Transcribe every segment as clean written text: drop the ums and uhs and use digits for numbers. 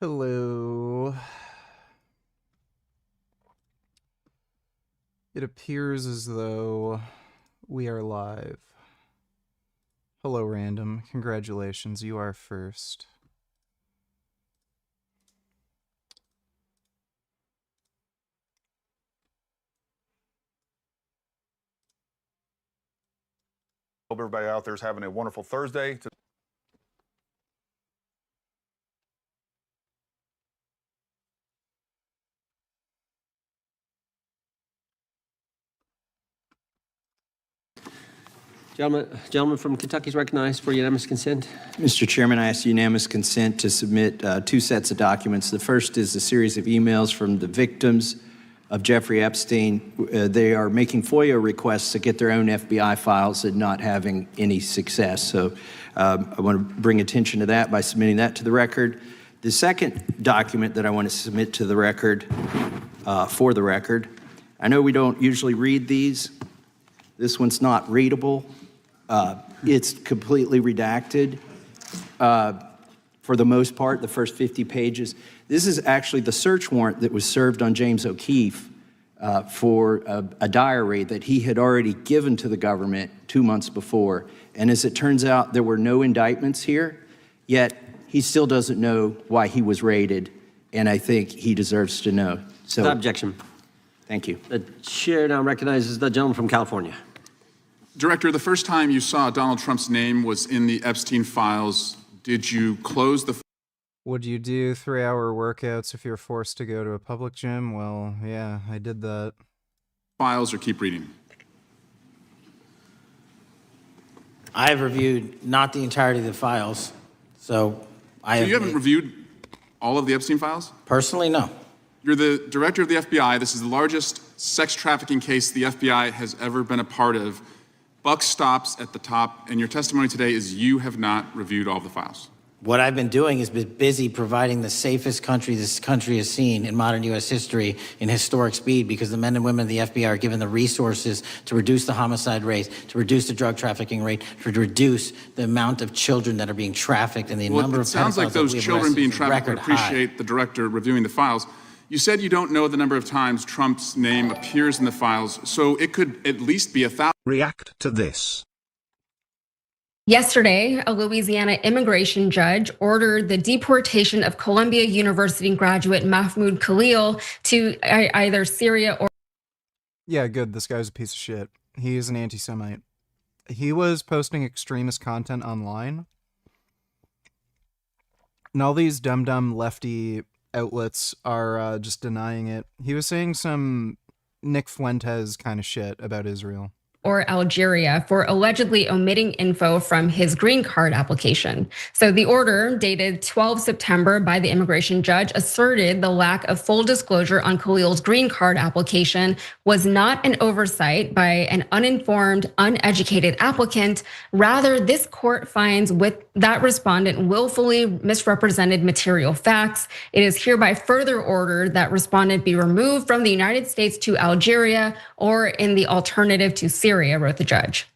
Hello. It appears as though we are live. Hello, Random. Congratulations, you are first. Hope everybody out there is having a wonderful Thursday. Gentleman from Kentucky is recognized for unanimous consent. Mr. Chairman, I ask unanimous consent to submit two sets of documents. The first is a series of emails from the victims of Jeffrey Epstein. They are making FOIA requests to get their own FBI files and not having any success. So I want to bring attention to that by submitting that to the record. The second document that I want to submit to the record, for the record, I know we don't usually read these. This one's not readable. It's completely redacted for the most part, the first 50 pages. This is actually the search warrant that was served on James O'Keefe for a diary that he had already given to the government 2 months before. And as it turns out, there were no indictments here, yet he still doesn't know why he was raided, and I think he deserves to know. So, Without objection. Thank you. The chair now recognizes the gentleman from California. Director, the first time you saw Donald Trump's name was in the Epstein files. Did you close the... Would you do 3-hour workouts if you're forced to go to a public gym? Well, yeah, I did that. files or keep reading? I have reviewed not the entirety of the files, so I So you haven't reviewed all of the Epstein files? Personally, no. You're the director of the FBI. This is the largest sex trafficking case the FBI has ever been a part of. Buck stops at the top, and your testimony today is you have not reviewed all the files. What I've been doing is been busy providing the safest country this country has seen in modern U.S. history in historic speed, because the men and women of the FBI are given the resources to reduce the homicide rate, to reduce the drug trafficking rate, to reduce the amount of children that are being trafficked, and the number of pedophiles. It sounds like those children being trafficked would appreciate high. the director reviewing the files. You said you don't know the number of times Trump's name appears in the files, so it could at least be 1,000. React to this. Yesterday, a Louisiana immigration judge ordered the deportation of Columbia University graduate Mahmoud Khalil to either Syria or... Yeah, good. This guy's a piece of shit. He is an anti-Semite. He was posting extremist content online, and all these dumb lefty outlets are just denying it. He was saying some Nick Fuentes kind of shit about Israel. Or Algeria for allegedly omitting info from his green card application. So the order, dated 12 September by the immigration judge, asserted the lack of full disclosure on Khalil's green card application was not an oversight by an uninformed, uneducated applicant. Rather, this court finds with that respondent willfully misrepresented material facts. It is hereby further ordered that respondent be removed from the United States to Algeria, or in the alternative to Syria, wrote the judge.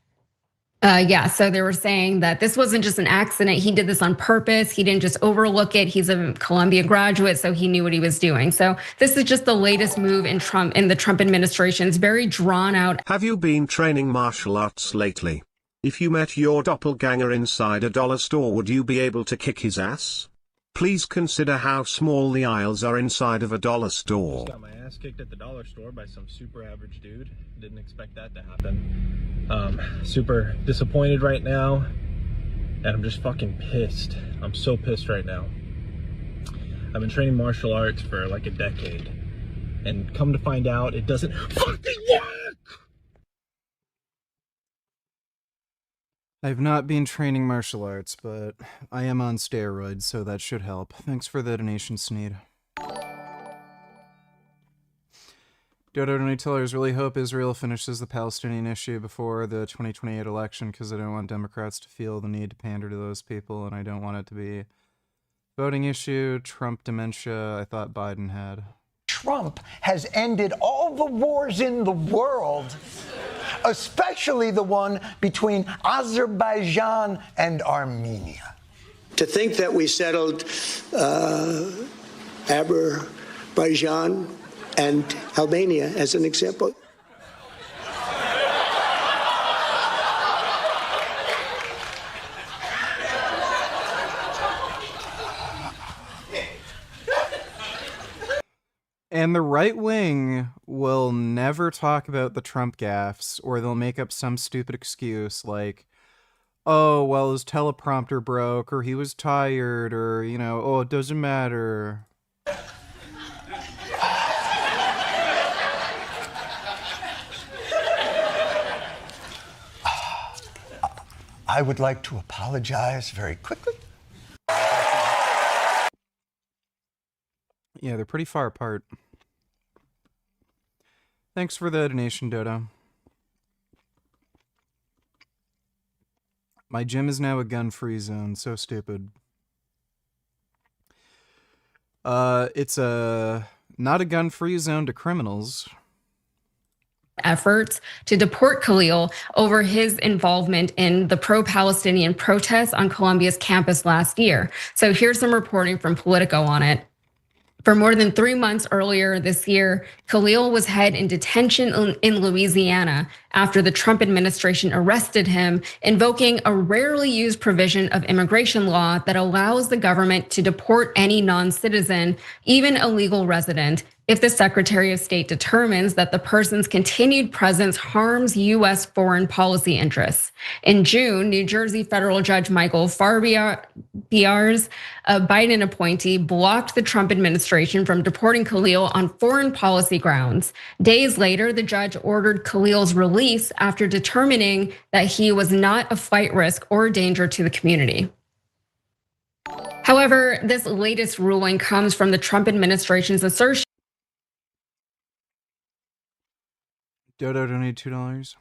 So they were saying that this wasn't just an accident. He did this on purpose. He didn't just overlook it. He's a Columbia graduate, so he knew what he was doing. So this is just the latest move in the Trump administration's very drawn out. Have you been training martial arts lately? If you met your doppelganger inside a dollar store, would you be able to kick his ass? Please consider how small the aisles are inside of a dollar store. Got my ass kicked at the dollar store by some super average dude. Didn't expect that to happen. Super disappointed right now, and I'm just fucking pissed. I'm so pissed right now. I've been training martial arts for like a decade, and come to find out, it doesn't fucking work! I've not been training martial arts, but I am on steroids, so that should help. Thanks for the donation, Sneed. Dodo Donatillers really hope Israel finishes the Palestinian issue before the 2028 election, because I don't want Democrats to feel the need to pander to those people, and I don't want it to be a voting issue. Trump dementia, I thought Biden had. Trump has ended all the wars in the world, especially the one between Azerbaijan and Armenia. To think that we settled Azerbaijan and Albania as an example. And the right wing will never talk about the Trump gaffes, or they'll make up some stupid excuse like, oh, well, his teleprompter broke, or he was tired, or, you know, oh, it doesn't matter. I would like to apologize very quickly. Yeah, they're pretty far apart. Thanks for the donation, Dodo. My gym is now a gun-free zone. So stupid. It's not a gun-free zone to criminals. Efforts to deport Khalil over his involvement in the pro-Palestinian protests on Columbia's campus last year. So here's some reporting from Politico on it. For more than 3 months earlier this year, Khalil was held in detention in Louisiana after the Trump administration arrested him, invoking a rarely used provision of immigration law that allows the government to deport any non-citizen, even a legal resident, if the Secretary of State determines that the person's continued presence harms US foreign policy interests. In June, New Jersey federal judge Michael Farbiar's a Biden appointee, blocked the Trump administration from deporting Khalil on foreign policy grounds. Days later, the judge ordered Khalil's release after determining that he was not a flight risk or danger to the community. However, this latest ruling comes from the Trump administration's assertion. Dodo donated $2.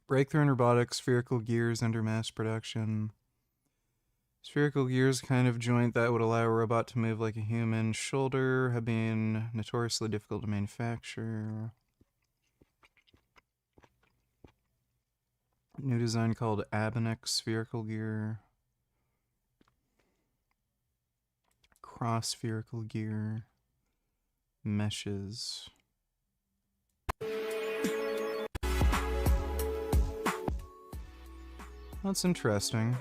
Breakthrough in robotics, spherical gears under mass production. Spherical gears, kind of joint that would allow a robot to move like a human. Shoulder have been notoriously difficult to manufacture. New design called Abonex spherical gear. Cross spherical gear. Meshes. That's interesting.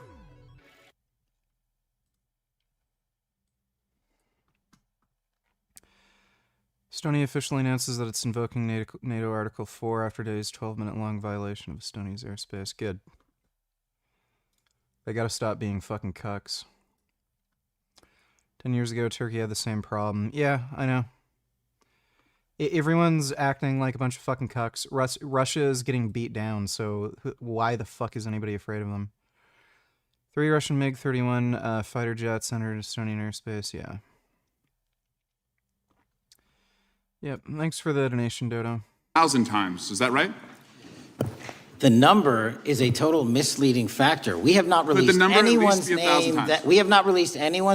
Estonia officially announces that it's invoking NATO Article 4 after today's 12-minute-long violation of Estonia's airspace. Good. They gotta stop being fucking cucks. 10 years ago, Turkey had the same problem. Yeah, I know. Everyone's acting like a bunch of fucking cucks. Russia is getting beat down, so why the fuck is anybody afraid of them? 3 Russian MiG-31 fighter jets entered Estonian airspace, yeah. Yep, thanks for the donation, Dodo. 1,000 times, is that right? The number is a total misleading factor. We have not released anyone's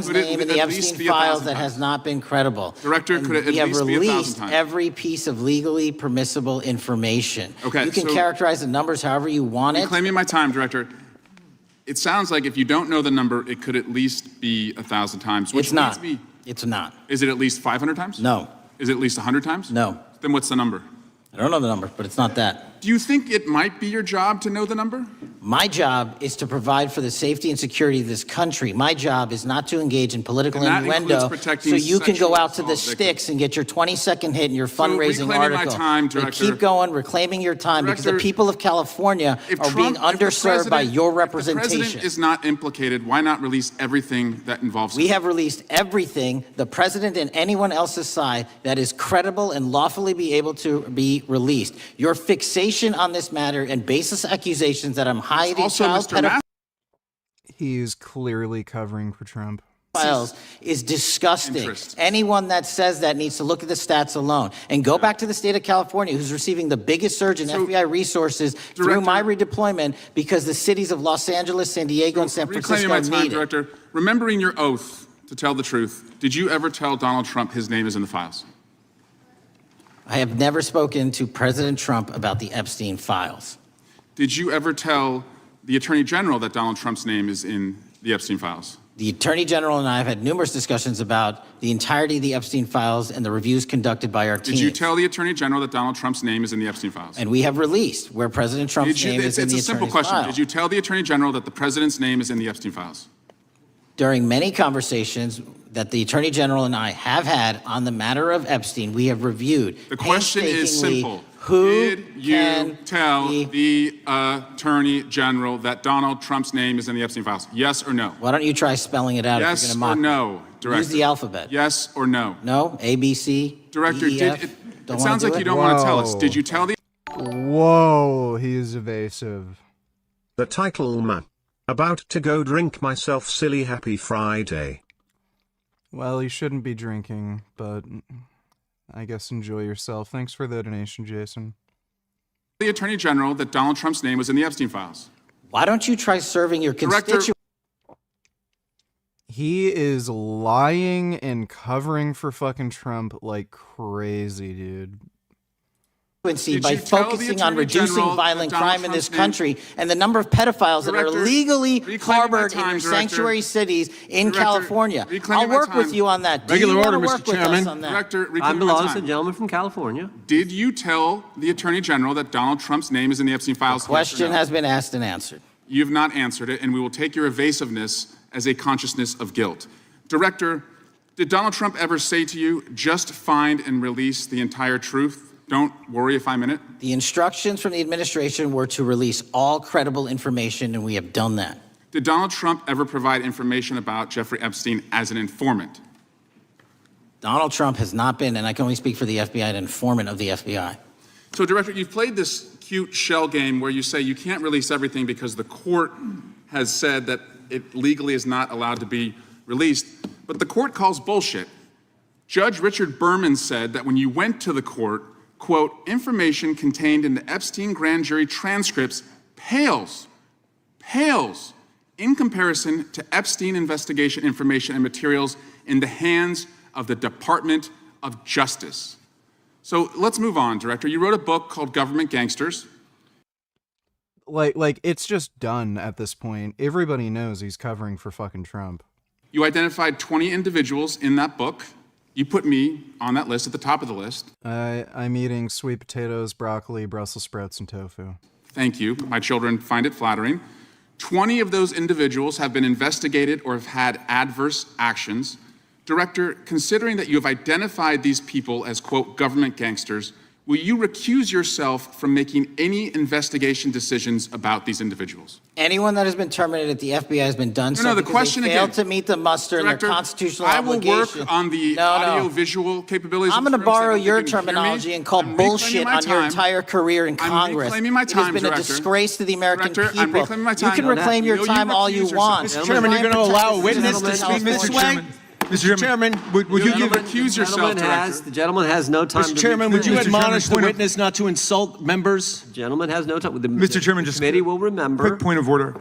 name in the Epstein files that has not been credible. Director, could it at least be 1,000 times? We have released every piece of legally permissible information. Okay, you can characterize the numbers however you want it. Reclaiming my time, Director. It sounds like if you don't know the number, it could at least be 1,000 times. Which it's not. It's not. Is it at least 500 times? No. Is it at least 100 times? No. Then what's the number? I don't know the number, but it's not that. Do you think it might be your job to know the number? My job is to provide for the safety and security of this country. My job is not to engage in political innuendo so you can go out to the sticks and get your 20-second hit in your fundraising article. But keep going, reclaiming your time, because the people of California are being underserved by your representation. If the president is not implicated, why not release everything that involves him? We have released everything, the president and anyone else's side, that is credible and lawfully be able to be released. Your fixation on this matter and baseless accusations that I'm hiding child pedophiles. He's clearly covering for Trump. Is disgusting. Anyone that says that needs to look at the stats alone and go back to the state of California, who's receiving the biggest surge in FBI resources through my redeployment because the cities of Los Angeles, San Diego, and San Francisco need it. Director, remembering your oath to tell the truth, did you ever tell Donald Trump his name is in the files? I have never spoken to President Trump about the Epstein files. Did you ever tell the Attorney General that Donald Trump's name is in the Epstein files? The Attorney General and I have had numerous discussions about the entirety of the Epstein files and the reviews conducted by our team. Did you tell the Attorney General that Donald Trump's name is in the Epstein files? And we have released where President Trump's name is in the It's a simple attorney's question. file. Did you tell the Attorney General that the President's name is in the Epstein files? During many conversations that the Attorney General and I have had on the matter of Epstein, we have reviewed. The question is painstakingly simple. Who Did you can tell be- the Attorney General that Donald Trump's name is in the Epstein files? Yes or no? Why don't you try spelling it out if Yes you're or going to mock me? no, Director? Use the alphabet. Yes or no? No? A, B, C, Director, D, E, F? it Don't sounds wanna like do you it? don't want to tell us. Whoa. Did you tell the Whoa, he is evasive. The title, man. About to go drink myself silly happy Friday. Well, you shouldn't be drinking, but I guess enjoy yourself. Thanks for the donation, Jason. Attorney General that Donald Trump's name was in the Epstein files? Why don't you try serving your Director- constituents? He is lying and covering for fucking Trump like crazy, dude. By Did you tell the focusing on Attorney reducing General violent that Donald crime in this Trump's country and the number of pedophiles that are Director, legally reclaiming harbored my in time, your Director. sanctuary cities in Director, California. reclaiming I'll my work with time. you on that. Do Regular you wanna order, work Mr. with us Chairman. on that? Director, Time reclaiming my belongs to the time. gentleman from California. Did you tell the Attorney General that Donald Trump's name is in the Epstein files? Question Yes or no? has been asked and answered. You have not answered it, and we will take your evasiveness as a consciousness of guilt. Director, did Donald Trump ever say to you, just find and release the entire truth? Don't worry if I'm in it. The instructions from the administration were to release all credible information, and we have done that. Did Donald Trump ever provide information about Jeffrey Epstein as an informant? Donald Trump has not been, and I can only speak for the FBI, an informant of the FBI. So, Director, you've played this cute shell game where you say you can't release everything because the court has said that it legally is not allowed to be released, but the court calls bullshit. Judge Richard Berman said that when you went to the court, quote, information contained in the Epstein grand jury transcripts pales in comparison to Epstein investigation information and materials in the hands of the Department of Justice. So let's move on, Director. You wrote a book called Government Gangsters. Like it's just done at this point. Everybody knows he's covering for fucking Trump. You identified 20 individuals in that book. You put me on that list, at the top of the list. I'm eating sweet potatoes, broccoli, Brussels sprouts, and tofu. Thank you. My children find it flattering. 20 of those individuals have been investigated or have had adverse actions. Director, considering that you have identified these people as, quote, government gangsters, will you recuse yourself from making any investigation decisions about these individuals? Anyone that has been terminated at the FBI has been done so the because question they failed again. to meet the muster in Director, their constitutional I will obligation. work on the No. audio-visual capabilities. I'm of going to this room so borrow that your you can hear me. terminology and call I'm reclaiming bullshit my on your time. entire career in I'm Congress. reclaiming my It time, has been a Director. disgrace to the American Director, I'm people. reclaiming my You time. can reclaim your Will you time all recuse you yourself? want. Mr. Chairman, you're going to allow a witness to Gentlemen, speak this gentlemen. way? Mr. Chairman, would you give Recuse yourself, Director. The gentleman has no time. Mr. Chairman, would you Mr. admonish the Chairman, witness not to insult members? Gentleman has no time. Mr. Chairman, the just committee will remember. Quick point of order.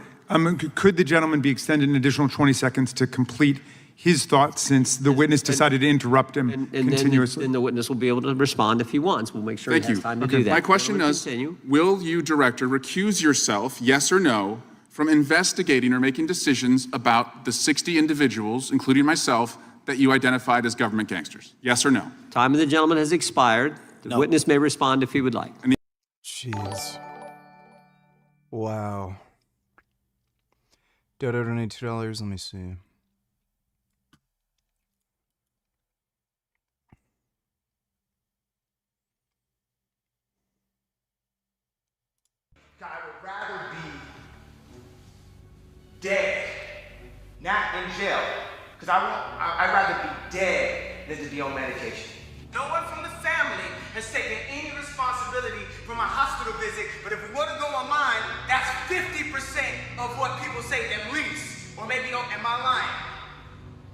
Could the gentleman be extended an additional 20 seconds to complete his thoughts since the witness decided to interrupt him continuously? And the witness will be able to respond if he wants. We'll make sure Thank he has you. time to do that. My question Gentleman, is, continue. will you, Director, recuse yourself, yes or no, from investigating or making decisions about the 60 individuals, including myself, that you identified as government gangsters? Yes or no? Time of the gentleman has expired. The witness may respond if he would like. Jeez. Wow. Dodo donate $2. Let me see. I would rather be dead, not in jail. Because I'd rather be dead than to be on medication. No one from the family has taken any responsibility for my hospital visit, but if we were to go online, that's 50% of what people say at least. Or maybe, am I lying?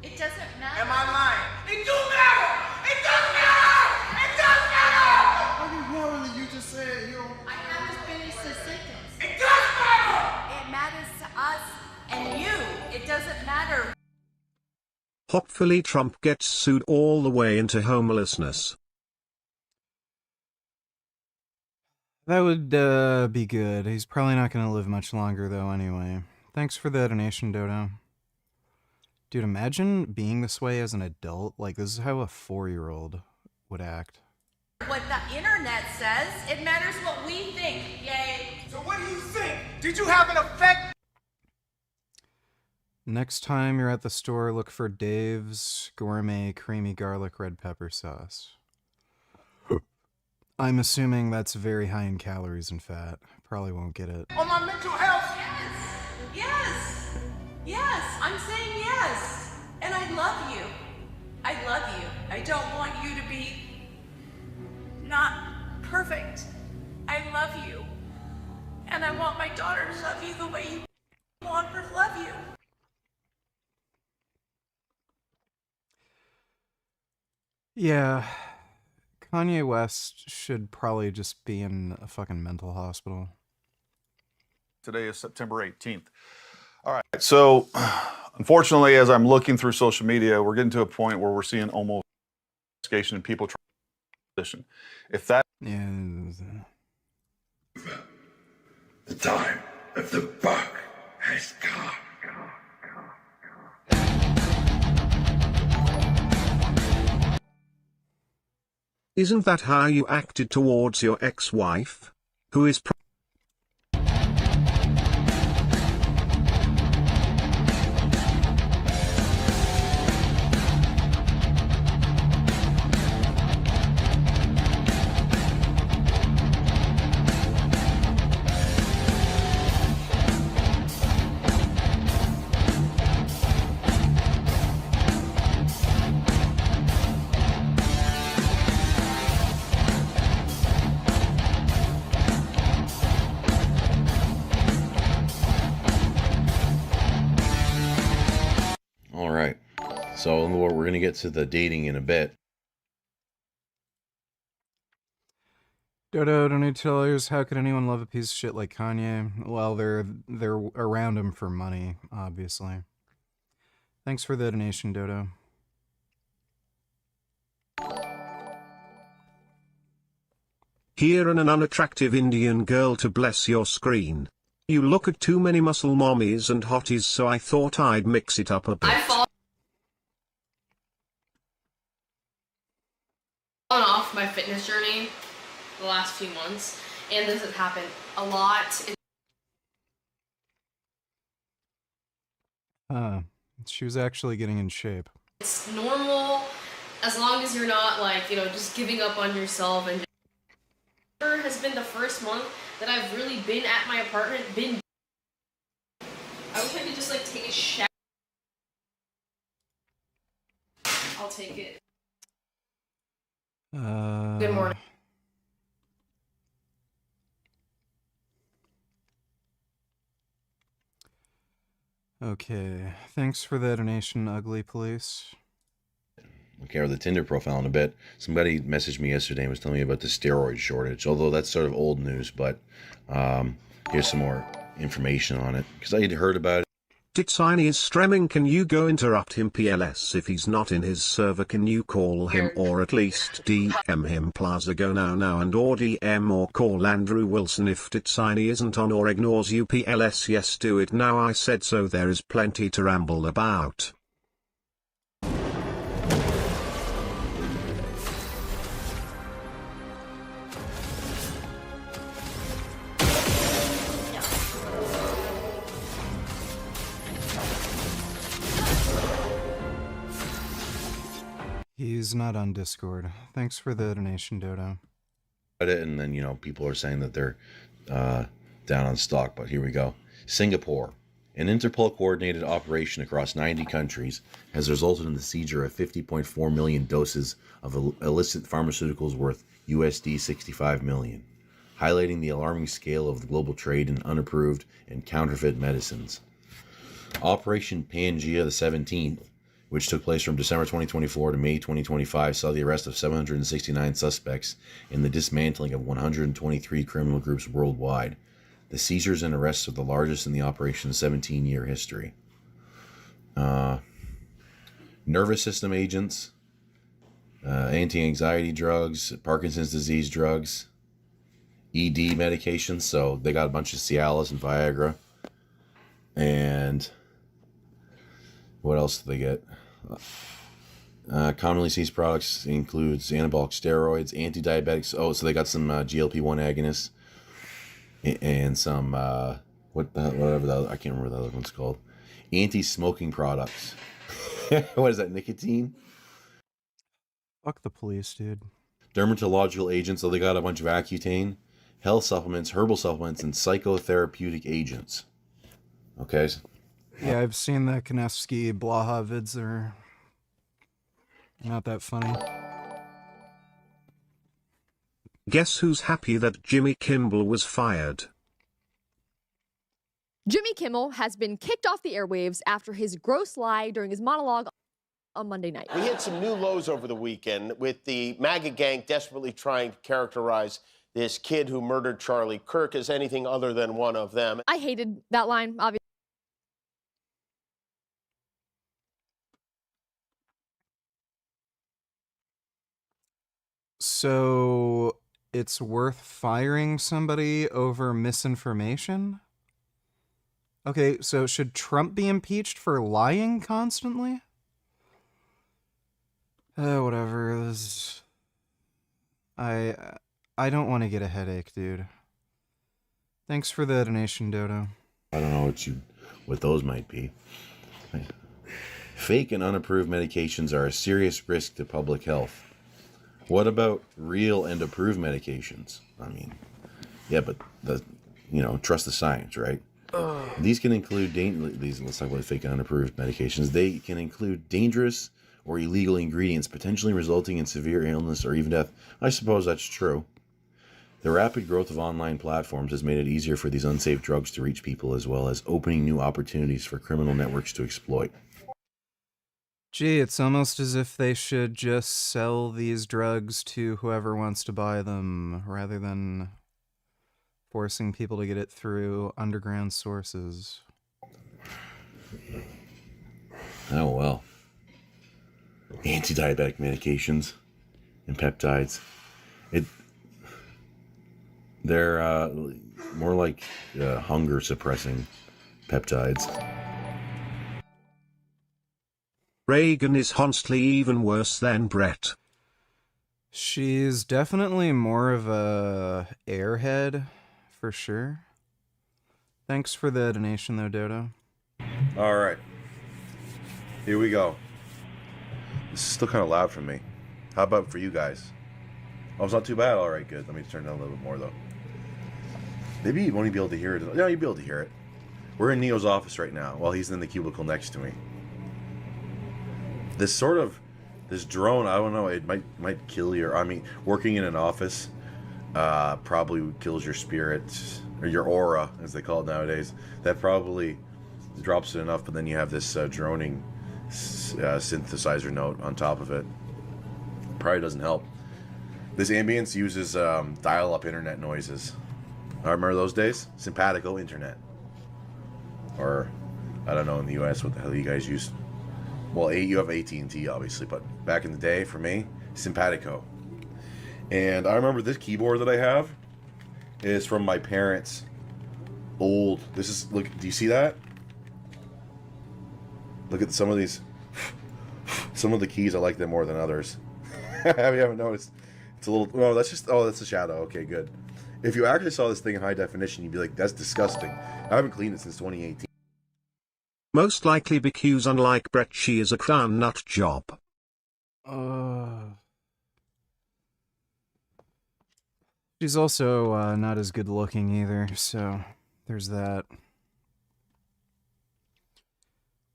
It doesn't matter. Am I lying? It do matter! It does matter! It does matter! Ordinarily, you just said, I have to finish the sentence. It does matter! It matters to us and you. It doesn't matter. Hopefully Trump gets sued all the way into homelessness. That would be good. He's probably not going to live much longer, though, anyway. Thanks for the donation, Dodo. Dude, imagine being this way as an adult. Like, this is how a 4-year-old would act. What the internet says, it matters what we think. Yay. So what do you think? Did you have an effect? Next time you're at the store, look for Dave's Gourmet Creamy Garlic Red Pepper Sauce. I'm assuming that's very high in calories and fat. Probably won't get it. On my mental health? Yes. Yes. I'm saying yes. And I love you. I love you. I don't want you to be not perfect. I love you. And I want my daughter to love you the way you want her to love you. Yeah, Kanye West should probably just be in a fucking mental hospital. Today is September 18th. All right, so unfortunately, as I'm looking through social media, we're getting to a point where we're seeing almost investigation and people trying to position. If that... Yeah. The time of the buck has come. Isn't that how you acted towards your ex-wife? Who is All right. So we're going to get to the dating in a bit. Dodo, donate $2. How could anyone love a piece of shit like Kanye? Well, they're around him for money, obviously. Thanks for the donation, Dodo. here and an unattractive Indian girl to bless your screen? You look at too many muscle mommies and hotties, so I thought I'd mix it up a bit. On off my fitness journey the last few months, and this has happened a lot. She was actually getting in shape. It's normal as long as you're not like, just giving up on yourself. And has been the first month that I've really been at my apartment. I wish I could just take a shower. I'll take it. Good morning. Okay, thanks for the donation, Ugly Police. Okay, or the Tinder profile in a bit. Somebody messaged me yesterday and was telling me about the steroid shortage, although that's sort of old news, but here's some more information on it, because I had heard about it. Titsiny is streaming. Can you go interrupt him? PLS, if he's not in his server, can you call him or at least DM him? Plaza go now and or DM or call Andrew Wilson if Titsiny isn't on or ignores you. PLS, yes, do it now, I said so. There is plenty to ramble about. He's not on Discord. Thanks for the donation, Dodo. And then, people are saying that they're down on stock, but here we go. Singapore. An Interpol-coordinated operation across 90 countries has resulted in the seizure of 50.4 million doses of illicit pharmaceuticals worth USD 65 million, highlighting the alarming scale of the global trade in unapproved and counterfeit medicines. Operation Pangea the 17th, which took place from December 2024 to May 2025, saw the arrest of 769 suspects in the dismantling of 123 criminal groups worldwide. The seizures and arrests are the largest in the operation's 17-year history. Nervous system agents, anti-anxiety drugs, Parkinson's disease drugs, ED medications. So they got a bunch of Cialis and Viagra. And what else do they get? Commonly seized products includes anabolic steroids, anti-diabetics. Oh, so they got some GLP-1 agonists and some whatever the other, I can't remember what the other one's called. Anti-smoking products. What is that? Nicotine? Fuck the police, dude. Dermatological agents. So they got a bunch of Accutane, health supplements, herbal supplements, and psychotherapeutic agents. Okay. Yeah, I've seen the Kanefsky Blaha vids. They're not that funny. Guess who's happy that Jimmy Kimmel was fired? Jimmy Kimmel has been kicked off the airwaves after his gross lie during his monologue on Monday night. We hit some new lows over the weekend with the MAGA gang desperately trying to characterize this kid who murdered Charlie Kirk as anything other than one of them. I hated that line, obviously. So it's worth firing somebody over misinformation? Okay, so should Trump be impeached for lying constantly? Whatever. I don't want to get a headache, dude. Thanks for the donation, Dodo. I don't know what those might be. Fake and unapproved medications are a serious risk to public health. What about real and approved medications? I mean, yeah, but trust the science, right? These can include let's talk about fake and unapproved medications. They can include dangerous or illegal ingredients, potentially resulting in severe illness or even death. I suppose that's true. The rapid growth of online platforms has made it easier for these unsafe drugs to reach people, as well as opening new opportunities for criminal networks to exploit. Gee, it's almost as if they should just sell these drugs to whoever wants to buy them, rather than forcing people to get it through underground sources. Oh, well. Anti-diabetic medications and peptides. They're more like hunger-suppressing peptides. Reagan is honestly even worse than Brett. She's definitely more of a airhead, for sure. Thanks for the donation, though, Dodo. All right. Here we go. This is still kind of loud for me. How about for you guys? Oh, it's not too bad. All right, good. Let me turn it down a little bit more, though. Maybe you won't even be able to hear it. No, you'll be able to hear it. We're in Neo's office right now while he's in the cubicle next to me. This drone, I don't know, it might kill you. I mean, working in an office probably kills your spirit, or your aura, as they call it nowadays. That probably drops it enough, but then you have this droning synthesizer note on top of it. Probably doesn't help. This ambience uses dial-up internet noises. I remember those days? Simpatico internet. Or, I don't know in the US what the hell you guys use. Well, you have AT&T, obviously, but back in the day, for me, Simpatico. And I remember this keyboard that I have is from my parents' old... look, do you see that? Look at some of these. Some of the keys, I like them more than others. You haven't noticed. It's a little... Oh, that's a shadow. Okay, good. If you actually saw this thing in high definition, you'd be like, that's disgusting. I haven't cleaned it since 2018. Most likely because unlike Brett, she is a clown nut job. She's also not as good looking either, so there's that.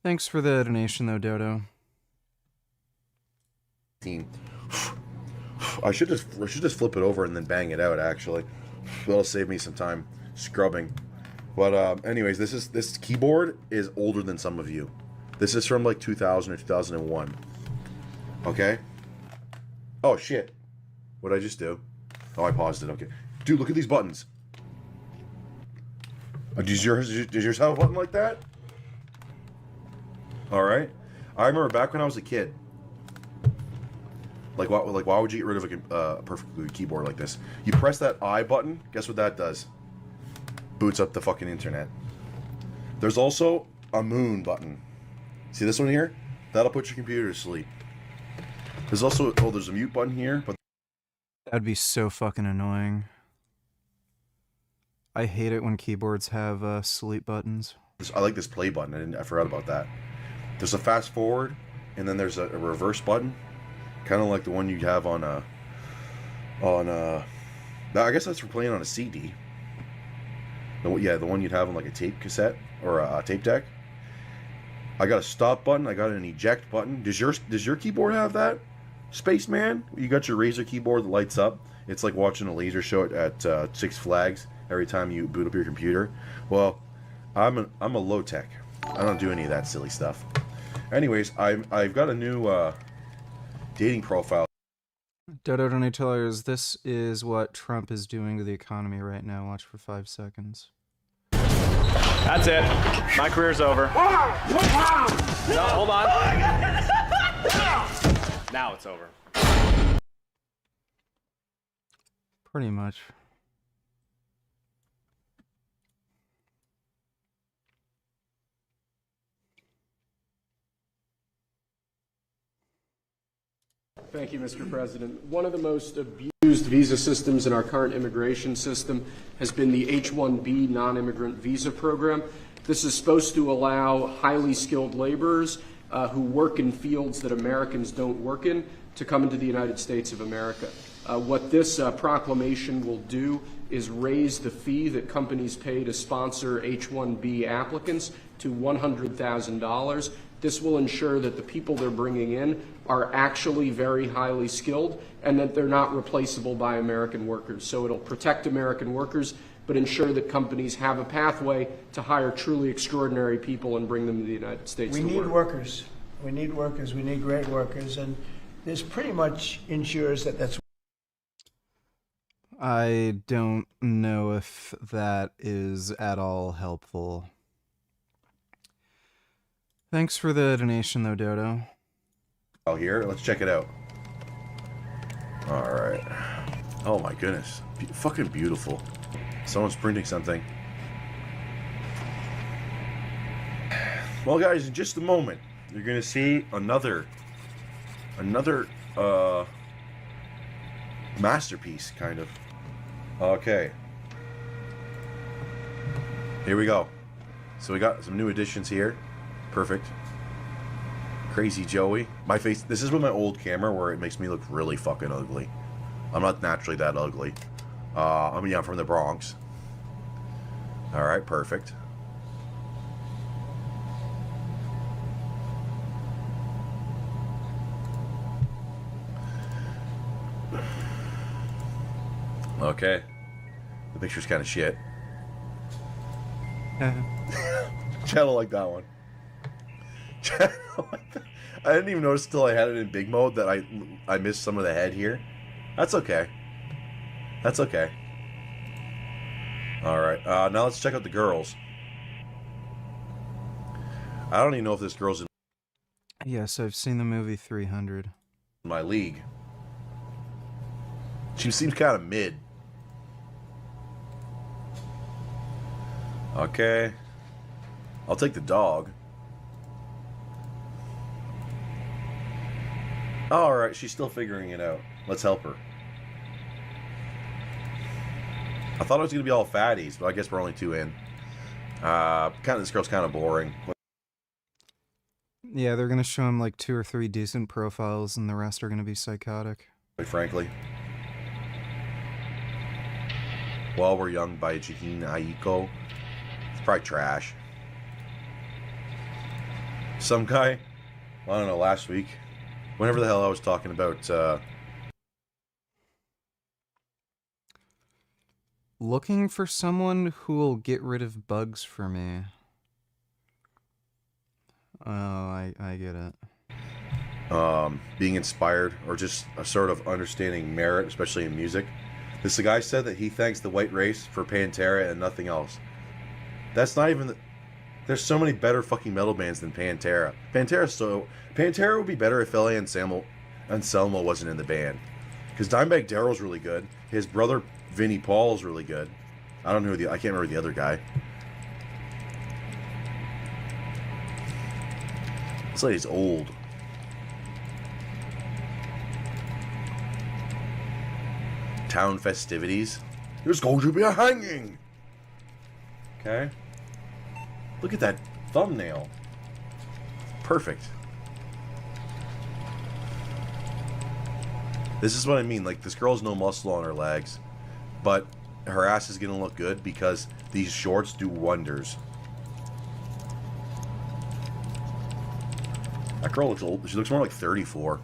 Thanks for the donation, though, Dodo. I should just flip it over and then bang it out, actually. That'll save me some time scrubbing. But anyways, this keyboard is older than some of you. This is from like 2000 or 2001. Okay? Oh shit. What'd I just do? Oh, I paused it. Okay. Dude, look at these buttons. Does yours have a button like that? Alright. I remember back when I was a kid. Like why would you get rid of a perfectly good keyboard like this? You press that I button. Guess what that does? Boots up the fucking internet. There's also a moon button. See this one here? That'll put your computer to sleep. There's also there's a mute button here, but That'd be so fucking annoying. I hate it when keyboards have sleep buttons. I like this play button. I forgot about that. There's a fast forward, and then there's a reverse button, kind of like the one you have on I guess that's for playing on a CD. The one you'd have on like a tape cassette or a tape deck. I got a stop button. I got an eject button. Does your keyboard have that? Spaceman, you got your Razer keyboard that lights up. It's like watching a laser show at Six Flags every time you boot up your computer. Well, I'm a low tech. I don't do any of that silly stuff. Anyways, I've got a new dating profile. Dodo Donatellers, this is what Trump is doing to the economy right now. Watch for 5 seconds. That's it. My career's over. No, hold on. Now it's over. Pretty much. Thank you, Mr. President. One of the most abused visa systems in our current immigration system has been the H-1B non-immigrant visa program. This is supposed to allow highly skilled laborers who work in fields that Americans don't work in to come into the United States of America. What this proclamation will do is raise the fee that companies pay to sponsor H-1B applicants to $100,000. This will ensure that the people they're bringing in are actually very highly skilled and that they're not replaceable by American workers. So it'll protect American workers, but ensure that companies have a pathway to hire truly extraordinary people and bring them to the United States We to need work. workers. We need workers. We need great workers. And this pretty much ensures that that's. I don't know if that is at all helpful. Thanks for the donation, though, Dodo. Oh, here, let's check it out. All right. Oh my goodness, fucking beautiful. Someone's printing something. Well, guys, in just a moment, you're gonna see another masterpiece, kind of. Okay. Here we go. So we got some new additions here. Perfect. Crazy Joey. My face. This is with my old camera where it makes me look really fucking ugly. I'm not naturally that ugly. I'm from the Bronx. All right, perfect. Okay. The picture's kind of shit. Channel like that one. I didn't even notice until I had it in big mode that I missed some of the head here. That's okay. That's okay. Alright, now let's check out the girls. I don't even know if this girl's in Yes, I've seen the movie 300. my league. She seems kind of mid. Okay. I'll take the dog. Alright, she's still figuring it out. Let's help her. I thought it was going to be all fatties, but I guess we're only 2 in. This girl's kind of boring. Yeah, they're gonna show him like 2 or 3 decent profiles, and the rest are gonna be psychotic. Quite frankly. While We're Young by Jaheen Aiko. It's probably trash. Some guy, I don't know, last week, whenever the hell I was talking about Looking for someone who will get rid of bugs for me. Oh, I get it. Being inspired or just a sort of understanding merit, especially in music. This guy said that he thanks the white race for Pantera and nothing else. That's not even there's so many better fucking metal bands than Pantera. Pantera would be better if L.A. Anselmo wasn't in the band. Because Dimebag Darrell's really good. His brother Vinnie Paul's really good. I don't know I can't remember the other guy. This lady's old. Town festivities. There's going to be a hanging. Okay. Look at that thumbnail. Perfect. This is what I mean. Like, this girl has no muscle on her legs, but her ass is gonna look good because these shorts do wonders. That girl looks old. She looks more like 34.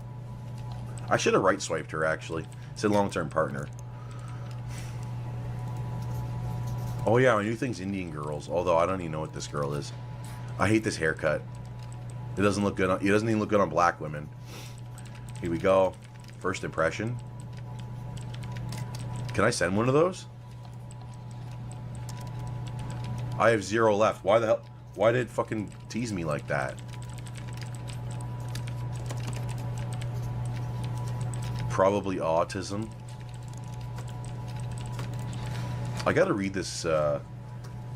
I should have right swiped her, actually. Said long-term partner. Oh yeah, my new thing's Indian girls. Although I don't even know what this girl is. I hate this haircut. It doesn't look good. It doesn't even look good on black women. Here we go. First impression. Can I send one of those? I have 0 left. Why the hell? Why did it fucking tease me like that? Probably autism. I gotta read this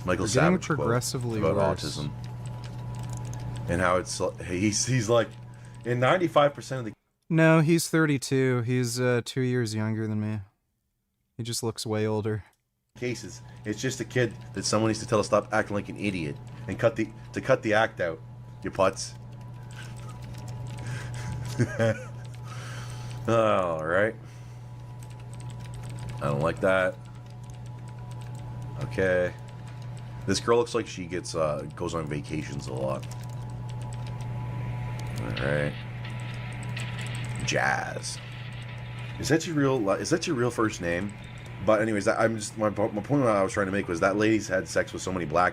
Michael Savage quote progressively about worse. autism and how it's he's like in 95% of the No, he's 32. He's 2 years younger than me. He just looks way older. cases, it's just a kid that someone needs to tell to stop acting like an idiot and cut the act out. You putz. All right. I don't like that. Okay. This girl looks like she gets goes on vacations a lot. All right. Jazz. Is that your real first name? But anyways, my point I was trying to make was that lady's had sex with so many black.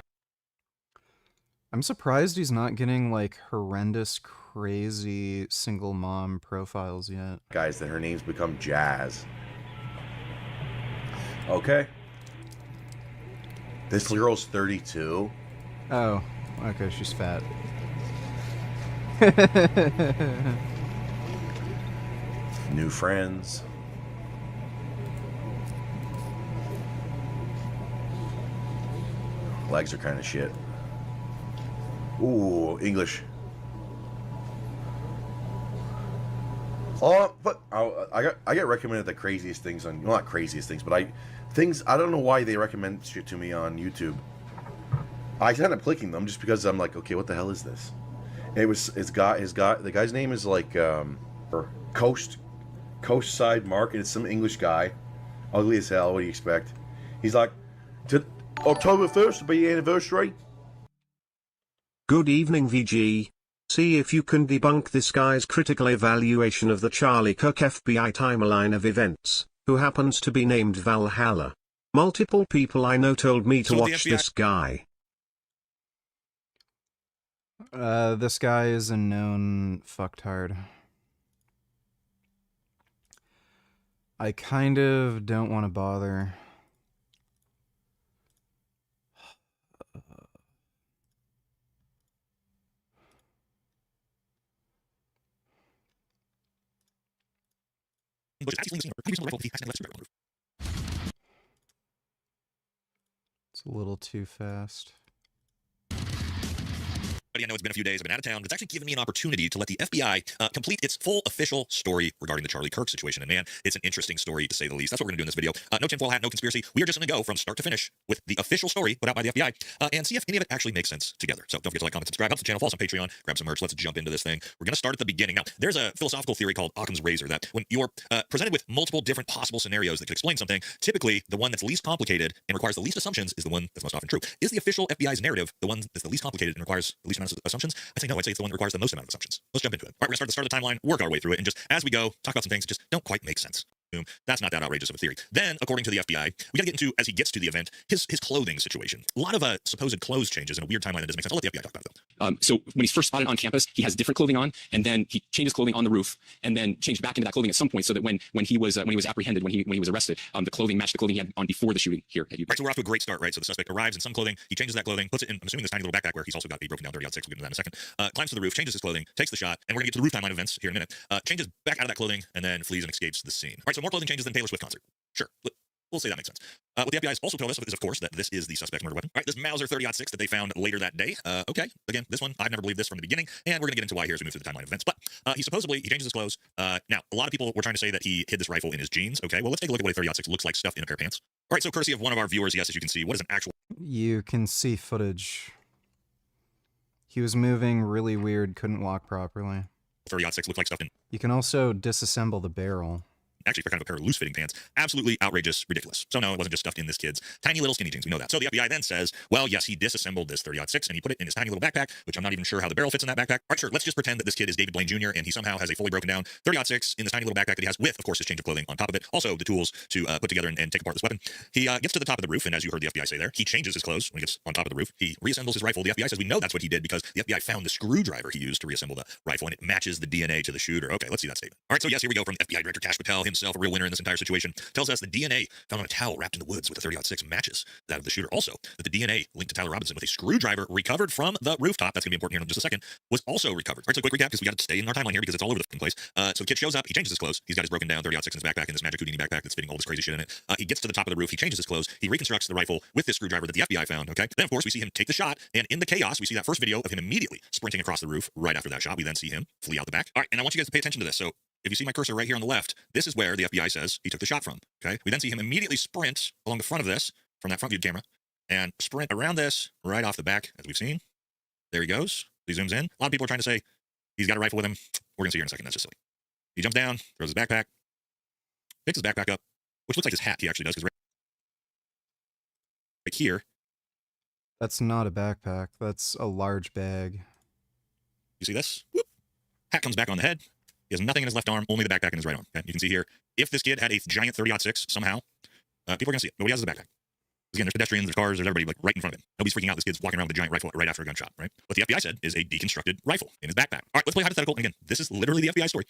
I'm surprised he's not getting like horrendous, crazy single mom profiles yet. Guys, that her name's become Jazz. Okay. This girl's 32. Oh, okay, she's fat. New friends. Legs are kind of shit. Ooh, English. Oh, but I get recommended the craziest things on, well, not craziest things, but I don't know why they recommend shit to me on YouTube. I end up clicking them just because I'm like, okay, what the hell is this? And the guy's name is like Coastside Mark, and it's some English guy, ugly as hell. What do you expect? He's like, October 1st will be the anniversary. Good evening, VG. See if you can debunk this guy's critical evaluation of the Charlie Kirk FBI timeline of events, who happens to be named Valhalla. Multiple people I know told me to watch this guy. This guy is a known fucktard. I kind of don't want to bother. It's a little too fast. I know it's been a few days, I've been out of town, but it's actually given me an opportunity to let the FBI complete its full official story regarding the Charlie Kirk situation. And man, it's an interesting story to say the least. That's what we're going to do in this video. No tinfoil hat, no conspiracy. We are just going to go from start to finish with the official story put out by the FBI and see if any of it actually makes sense together. So don't forget to like, comment, subscribe, help the channel, follow us on Patreon, grab some merch. Let's jump into this thing. We're going to start at the beginning. Now, there's a philosophical theory called Occam's razor that when you're presented with multiple different possible scenarios that could explain something, typically the one that's least complicated and requires the least assumptions is the one that's most often true. Is the official FBI's narrative the one that's the least complicated and requires the least amount of assumptions? I'd say no, I'd say it's the one that requires the most amount of assumptions. Let's jump into it. All right, we're going to start at the start of the timeline, work our way through it, and just as we go, talk about some things that just don't quite make sense. That's not that outrageous of a theory. Then, according to the FBI, we got to get into, as he gets to the event, his clothing situation. A lot of supposed clothes changes in a weird timeline that doesn't make sense. I'll let the FBI talk about them. So when he's first spotted on campus, he has different clothing on, and then he changes clothing on the roof, and then changed back into that clothing at some point, so that when he was apprehended, when he was arrested, the clothing matched the clothing he had on before the shooting here at UP. Right, so we're off to a great start, right? So the suspect arrives in some clothing, he changes that clothing, puts it in, I'm assuming, this tiny little backpack where he's also got a broken down 30-06, we'll get into that in a second, climbs to the roof, changes his clothing, takes the shot, and we're gonna get to the roof timeline events here in a minute, changes back out of that clothing, and then flees and escapes the scene. All right, so more clothing changes than Taylor Swift concert. Sure, we'll say that makes sense. What the FBI has also told us is, of course, that this is the suspect's murder weapon. All right, this Mauser 30-06 that they found later that day. Okay, again, this one, I've never believed this from the beginning, and we're going to get into why here as we move through the timeline of events. But he changes his clothes. Now, a lot of people were trying to say that he hid this rifle in his jeans. Okay, well, let's take a look at what a 30-06 looks like stuffed in a pair of pants. All right, so courtesy of one of our viewers, yes, as you can see, what is an actual... You can see footage. He was moving really weird, couldn't walk properly. 30-06 looked like stuffed in... You can also disassemble the barrel. Actually, for kind of a pair of loose-fitting pants. Absolutely outrageous, ridiculous. So no, it wasn't just stuffed in this kid's tiny little skinny jeans. We know that. So the FBI then says, well, yes, he disassembled this 30-06 and he put it in his tiny little backpack, which I'm not even sure how the barrel fits in that backpack. All right, sure, let's just pretend that this kid is David Blaine Jr. and he somehow has a fully broken down 30-06 in this tiny little backpack that he has with, of course, his change of clothing on top of it. Also, the tools to put together and take apart this weapon. He gets to the top of the roof, and as you heard the FBI say there, he changes his clothes when he gets on top of the roof. He reassembles his rifle. The FBI says we know that's what he did because the FBI found the screwdriver he used to reassemble the rifle, and it matches the DNA to the shooter. Okay, let's see that statement. All right, so yes, here we go from FBI Director Kash Patel himself, a real winner in this entire situation, tells us the DNA found on a towel wrapped in the woods with the 30-06 matches that of the shooter. Also, that the DNA linked to Tyler Robinson with a screwdriver recovered from the rooftop, that's going to be important here in just a second, was also recovered. All right, so quick recap, because we got to stay in our timeline here because it's all over the place. So the kid shows up, he changes his clothes, he's got his broken down 30-06 in his backpack, in this magic Houdini backpack that's fitting all this crazy shit in it. He gets to the top of the roof, he changes his clothes, he reconstructs the rifle with this screwdriver that the FBI found, okay? Then, of course, we see him take the shot, and in the chaos, we see that first video of him immediately sprinting across the roof right after that shot. We then see him flee out the back. All right, and I want you guys to pay attention to this. So if you see my cursor right here on the left, this is where the FBI says he took the shot from, okay? We then see him immediately sprint along the front of this, from that front view camera, and sprint around this right off the back, as we've seen. There he goes. He zooms in. A lot of people are trying to say he's got a rifle with him. We're going to see here in a second. That's just silly. He jumps down, throws his backpack, picks his backpack up, which looks like his hat he actually does, because right here. That's not a backpack. That's a large bag. You see this? Whoop. Hat comes back on the head. He has nothing in his left arm, only the backpack in his right arm. Okay? You can see here, if this kid had a giant 30-06 somehow, people are going to see it. Nobody has his backpack. Again, there's pedestrians, there's cars, there's everybody like right in front of him. Nobody's freaking out. This kid's walking around with a giant rifle right after a gunshot, right? What the FBI said is a deconstructed rifle in his backpack. All right, let's play hypothetical. And again, this is literally the FBI story.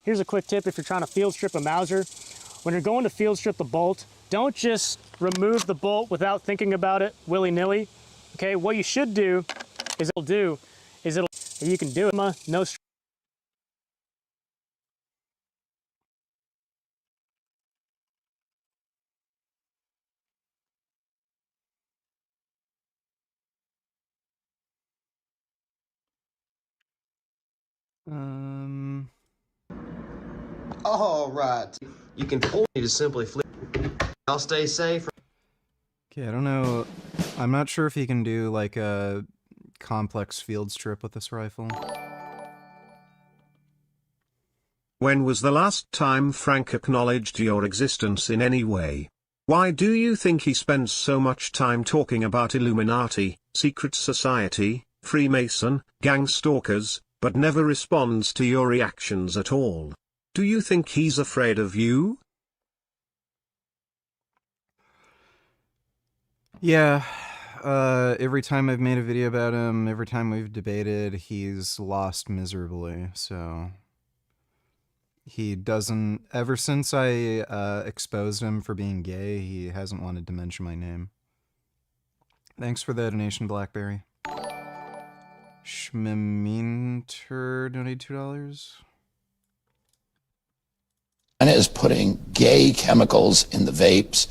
Here's a quick tip if you're trying to field strip a Mauser. When you're going to field strip the bolt, don't just remove the bolt without thinking about it willy-nilly. Okay, what you should do is you can do it, no stress. All right. You can pull me to simply flip. I'll stay safe. Okay, I don't know. I'm not sure if you can do like a complex field strip with this rifle. When was the last time Frank acknowledged your existence in any way? Why do you think he spends so much time talking about Illuminati, secret society, Freemason, gang stalkers, but never responds to your reactions at all? Do you think he's afraid of you? Yeah, every time I've made a video about him, every time we've debated, he's lost miserably, so... He doesn't... Ever since I exposed him for being gay, he hasn't wanted to mention my name. Thanks for the donation, Blackberry. Schmeminter donated $2. And is putting gay chemicals in the vapes,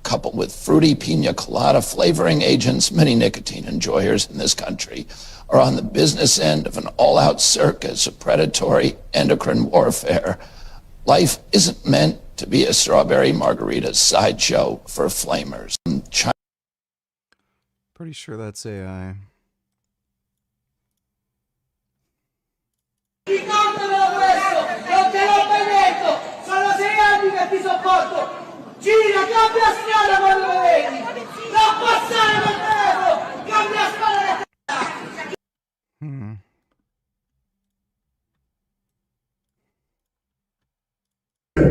coupled with fruity pina colada flavoring agents. Many nicotine enjoyers in this country are on the business end of an all-out circus of predatory endocrine warfare. Life isn't meant to be a strawberry margarita sideshow for flamers. Pretty sure that's AI. ti sopporto! Gira, cambia strada quando lo vedi! Non passare per tempo! Cambia strada!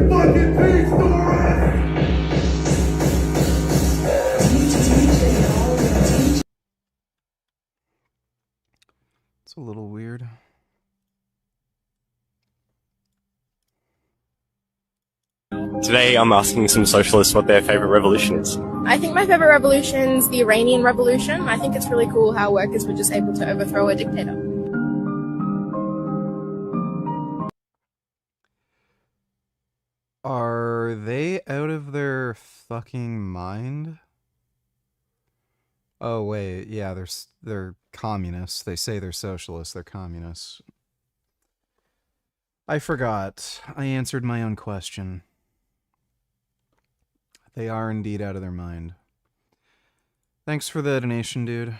Fucking peace, Doris! It's a little weird. Today I'm asking some socialists what their favorite revolution is. I think my favorite revolution's the Iranian Revolution. I think it's really cool how workers were just able to overthrow a dictator. Are they out of their fucking mind? Oh wait, yeah, they're communists. They say they're socialists, they're communists. I forgot. I answered my own question. They are indeed out of their mind. Thanks for the donation, dude.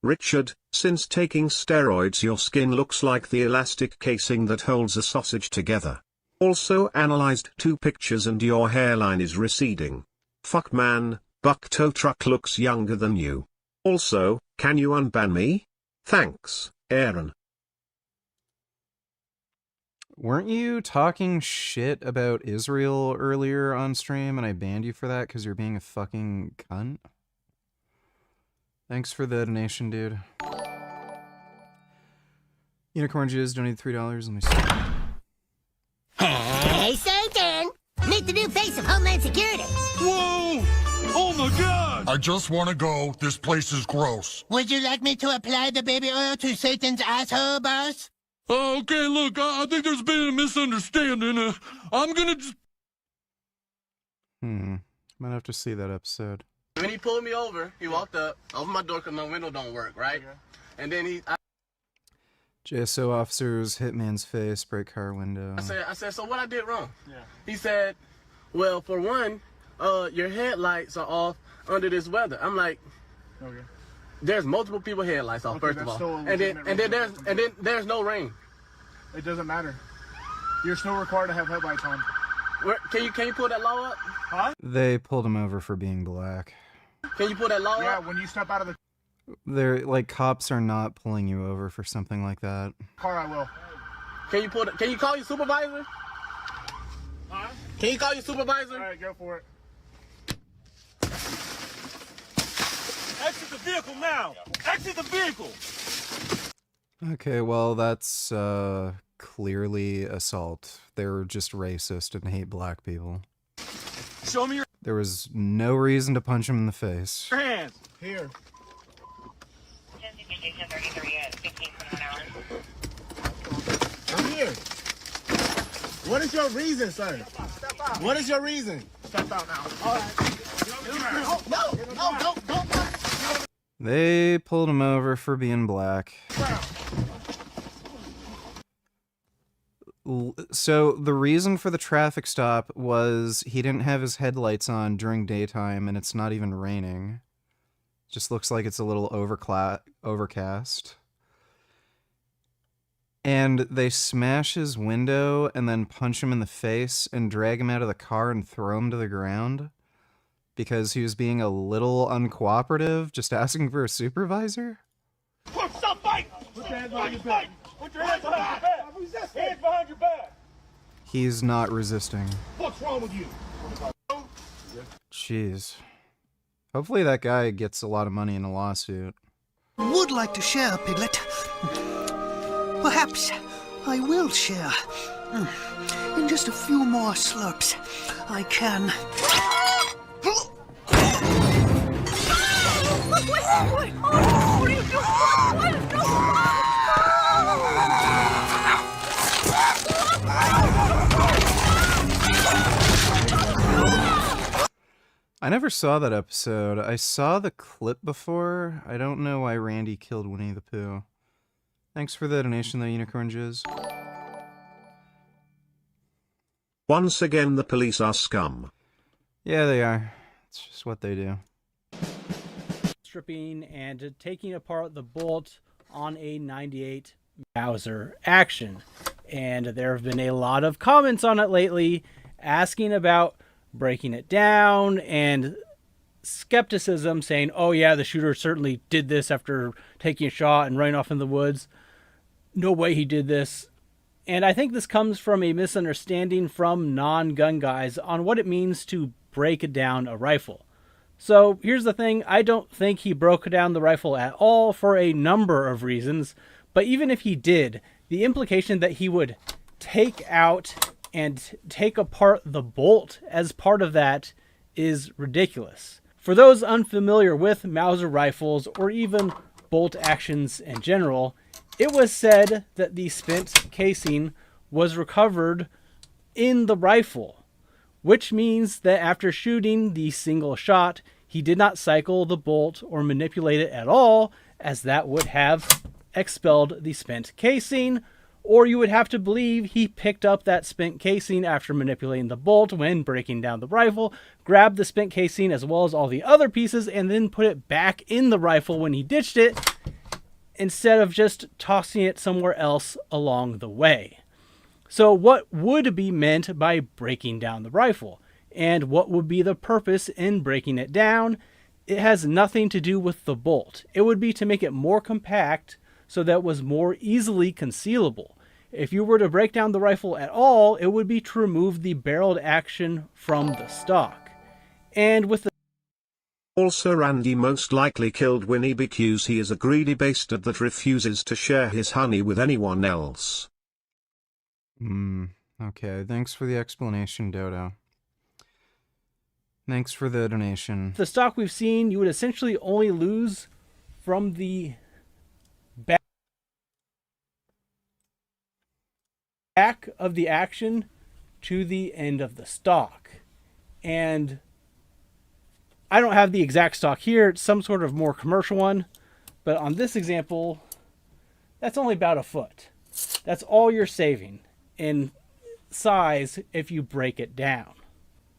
Richard, since taking steroids your skin looks like the elastic casing that holds a sausage together. Also analyzed 2 pictures and your hairline is receding. Fuck man, Buck Tow Truck looks younger than you. Also, can you unban me? Thanks, Aaron. Weren't you talking shit about Israel earlier on stream and I banned you for that because you're being a fucking cunt? Thanks for the donation, dude. Unicorn Jizz donated $3. Let me see. Hey, Satan! Meet the new face of Homeland Security. Whoa! Oh my God! I just want to go. This place is gross. Would you like me to apply the baby oil to Satan's asshole, boss? Okay, look, I think there's been a misunderstanding. I'm gonna just... Might have to see that episode. When he pulled me over, he walked up, opened my door because my window don't work, right? And then JSO officers hit man's face, break car window. I said, so what I did wrong? Yeah. He said, well, for one, your headlights are off under this weather. I'm like, okay. There's multiple people headlights off, first of all. And then there's no rain. It doesn't matter. You're still required to have headlights on. Can you pull that law up? Huh? They pulled him over for being black. Can you pull that law up? Yeah, when you step out of the They're like, cops are not pulling you over for something like that. car, I will. Can you call your supervisor? Huh? Can you call your supervisor? All right, go for it. Exit the vehicle now! Exit the vehicle! Okay, well, that's clearly assault. They're just racist and hate black people. Show me your There was no reason to punch him in the face. hands. Here. I'm here. What is your reason, sir? Step out. What is your reason? Step out now. All right. No, don't. They pulled him over for being black. So the reason for the traffic stop was he didn't have his headlights on during daytime and it's not even raining. Just looks like it's a little overcast. And they smash his window and then punch him in the face and drag him out of the car and throw him to the ground because he was being a little uncooperative, just asking for a supervisor. Stop fighting! Put your hands behind your back! Put your hands behind your back! Hands behind your back! He's not resisting. What's wrong with you? Jeez. Hopefully that guy gets a lot of money in a lawsuit. Would like to share, Piglet. Perhaps I will share. In just a few more slurps, I can. Wait! Oh, what are you doing? I never saw that episode. I saw the clip before. I don't know why Randy killed Winnie the Pooh. Thanks for the donation, though, Unicorn Jizz. Once again, the police are scum. Yeah, they are. It's just what they do. Stripping and taking apart the bolt on a 98 Mauser. Action. And there have been a lot of comments on it lately asking about breaking it down and skepticism saying, oh yeah, the shooter certainly did this after taking a shot and running off in the woods. No way he did this. And I think this comes from a misunderstanding from non-gun guys on what it means to break down a rifle. So here's the thing, I don't think he broke down the rifle at all for a number of reasons, but even if he did, the implication that he would take out and take apart the bolt as part of that is ridiculous. For those unfamiliar with Mauser rifles or even bolt actions in general, it was said that the spent casing was recovered in the rifle, which means that after shooting the single shot, he did not cycle the bolt or manipulate it at all, as that would have expelled the spent casing, or you would have to believe he picked up that spent casing after manipulating the bolt when breaking down the rifle, grabbed the spent casing as well as all the other pieces, and then put it back in the rifle when he ditched it, instead of just tossing it somewhere else along the way. So what would be meant by breaking down the rifle? And what would be the purpose in breaking it down? It has nothing to do with the bolt. It would be to make it more compact so that it was more easily concealable. If you were to break down the rifle at all, it would be to remove the barreled action from the stock. And with the Also, Randy most likely killed Winnie because he is a greedy bastard that refuses to share his honey with anyone else. Okay, thanks for the explanation, Dodo. Thanks for the donation. The stock we've seen, you would essentially only lose from the back of the action to the end of the stock. And I don't have the exact stock here. It's some sort of more commercial one. But on this example, that's only about a foot. That's all you're saving in size if you break it down.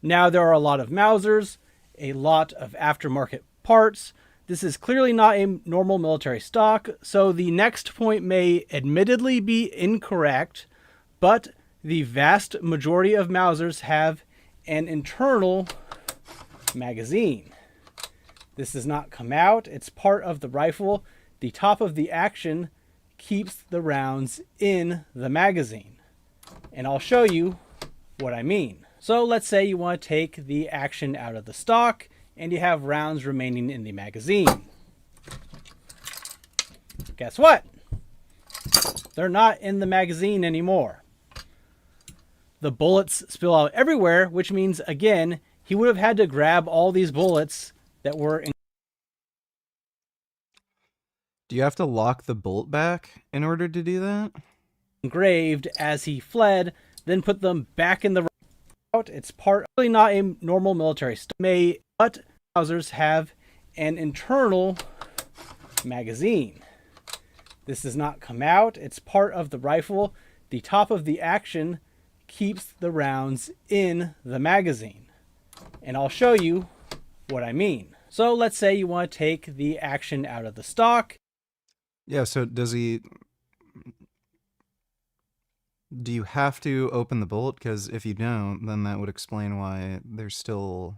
Now there are a lot of Mausers, a lot of aftermarket parts. This is clearly not a normal military stock, so the next point may admittedly be incorrect, but the vast majority of Mausers have an internal magazine. This does not come out, it's part of the rifle. The top of the action keeps the rounds in the magazine. And I'll show you what I mean. So let's say you want to take the action out of the stock and you have rounds remaining in the magazine. Guess what? They're not in the magazine anymore. The bullets spill out everywhere, which means, again, he would have had to grab all these bullets that were Do you have to lock the bolt back in order to do that? Engraved as he fled, then put them back in the out. It's partly not a normal military stock, but Mausers have an internal magazine. This does not come out. It's part of the rifle. The top of the action keeps the rounds in the magazine. And I'll show you what I mean. So let's say you want to take the action out of the stock. Yeah, so do you have to open the bolt? Because if you don't, then that would explain why there's still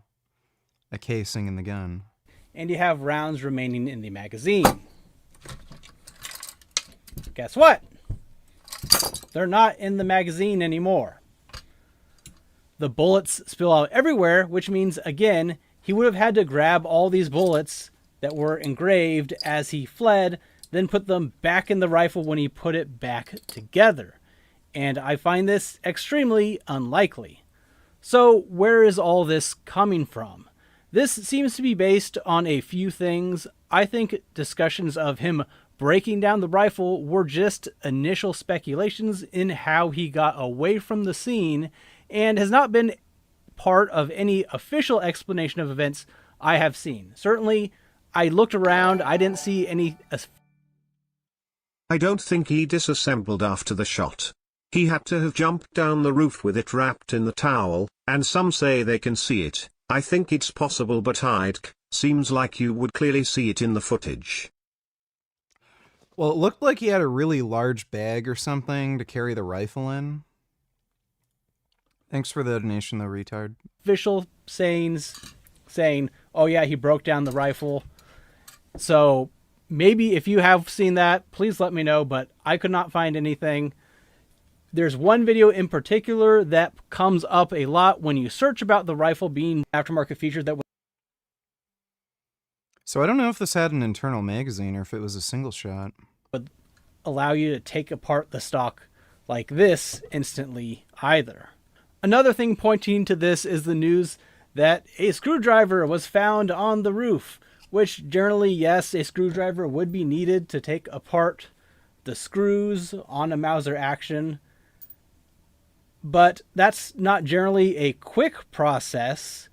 a casing in the gun. And you have rounds remaining in the magazine. Guess what? They're not in the magazine anymore. The bullets spill out everywhere, which means, again, he would have had to grab all these bullets that were engraved as he fled, then put them back in the rifle when he put it back together. And I find this extremely unlikely. So where is all this coming from? This seems to be based on a few things. I think discussions of him breaking down the rifle were just initial speculations in how he got away from the scene and has not been part of any official explanation of events I have seen. Certainly, I looked around, I didn't see any... I don't think he disassembled after the shot. He had to have jumped down the roof with it wrapped in the towel, and some say they can see it. I think it's possible, but seems like you would clearly see it in the footage. Well, it looked like he had a really large bag or something to carry the rifle in. Thanks for the donation, though, retard. Official saying, oh yeah, he broke down the rifle. So maybe if you have seen that, please let me know, but I could not find anything. There's one video in particular that comes up a lot when you search about the rifle being aftermarket feature that So I don't know if this had an internal magazine or if it was a single shot. would allow you to take apart the stock like this instantly either. Another thing pointing to this is the news that a screwdriver was found on the roof, which generally, yes, a screwdriver would be needed to take apart the screws on a Mauser action. But that's not generally a quick process.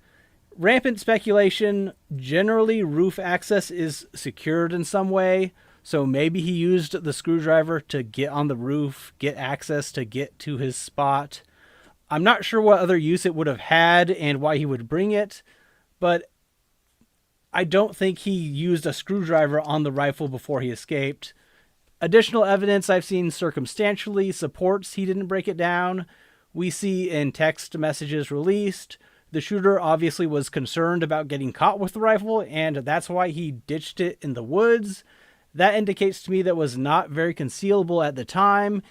Rampant speculation, generally roof access is secured in some way, so maybe he used the screwdriver to get on the roof, get access to get to his spot. I'm not sure what other use it would have had and why he would bring it, but I don't think he used a screwdriver on the rifle before he escaped. Additional evidence I've seen circumstantially supports he didn't break it down. We see in text messages released, the shooter obviously was concerned about getting caught with the rifle, and that's why he ditched it in the woods. That indicates to me that was not very concealable at the time.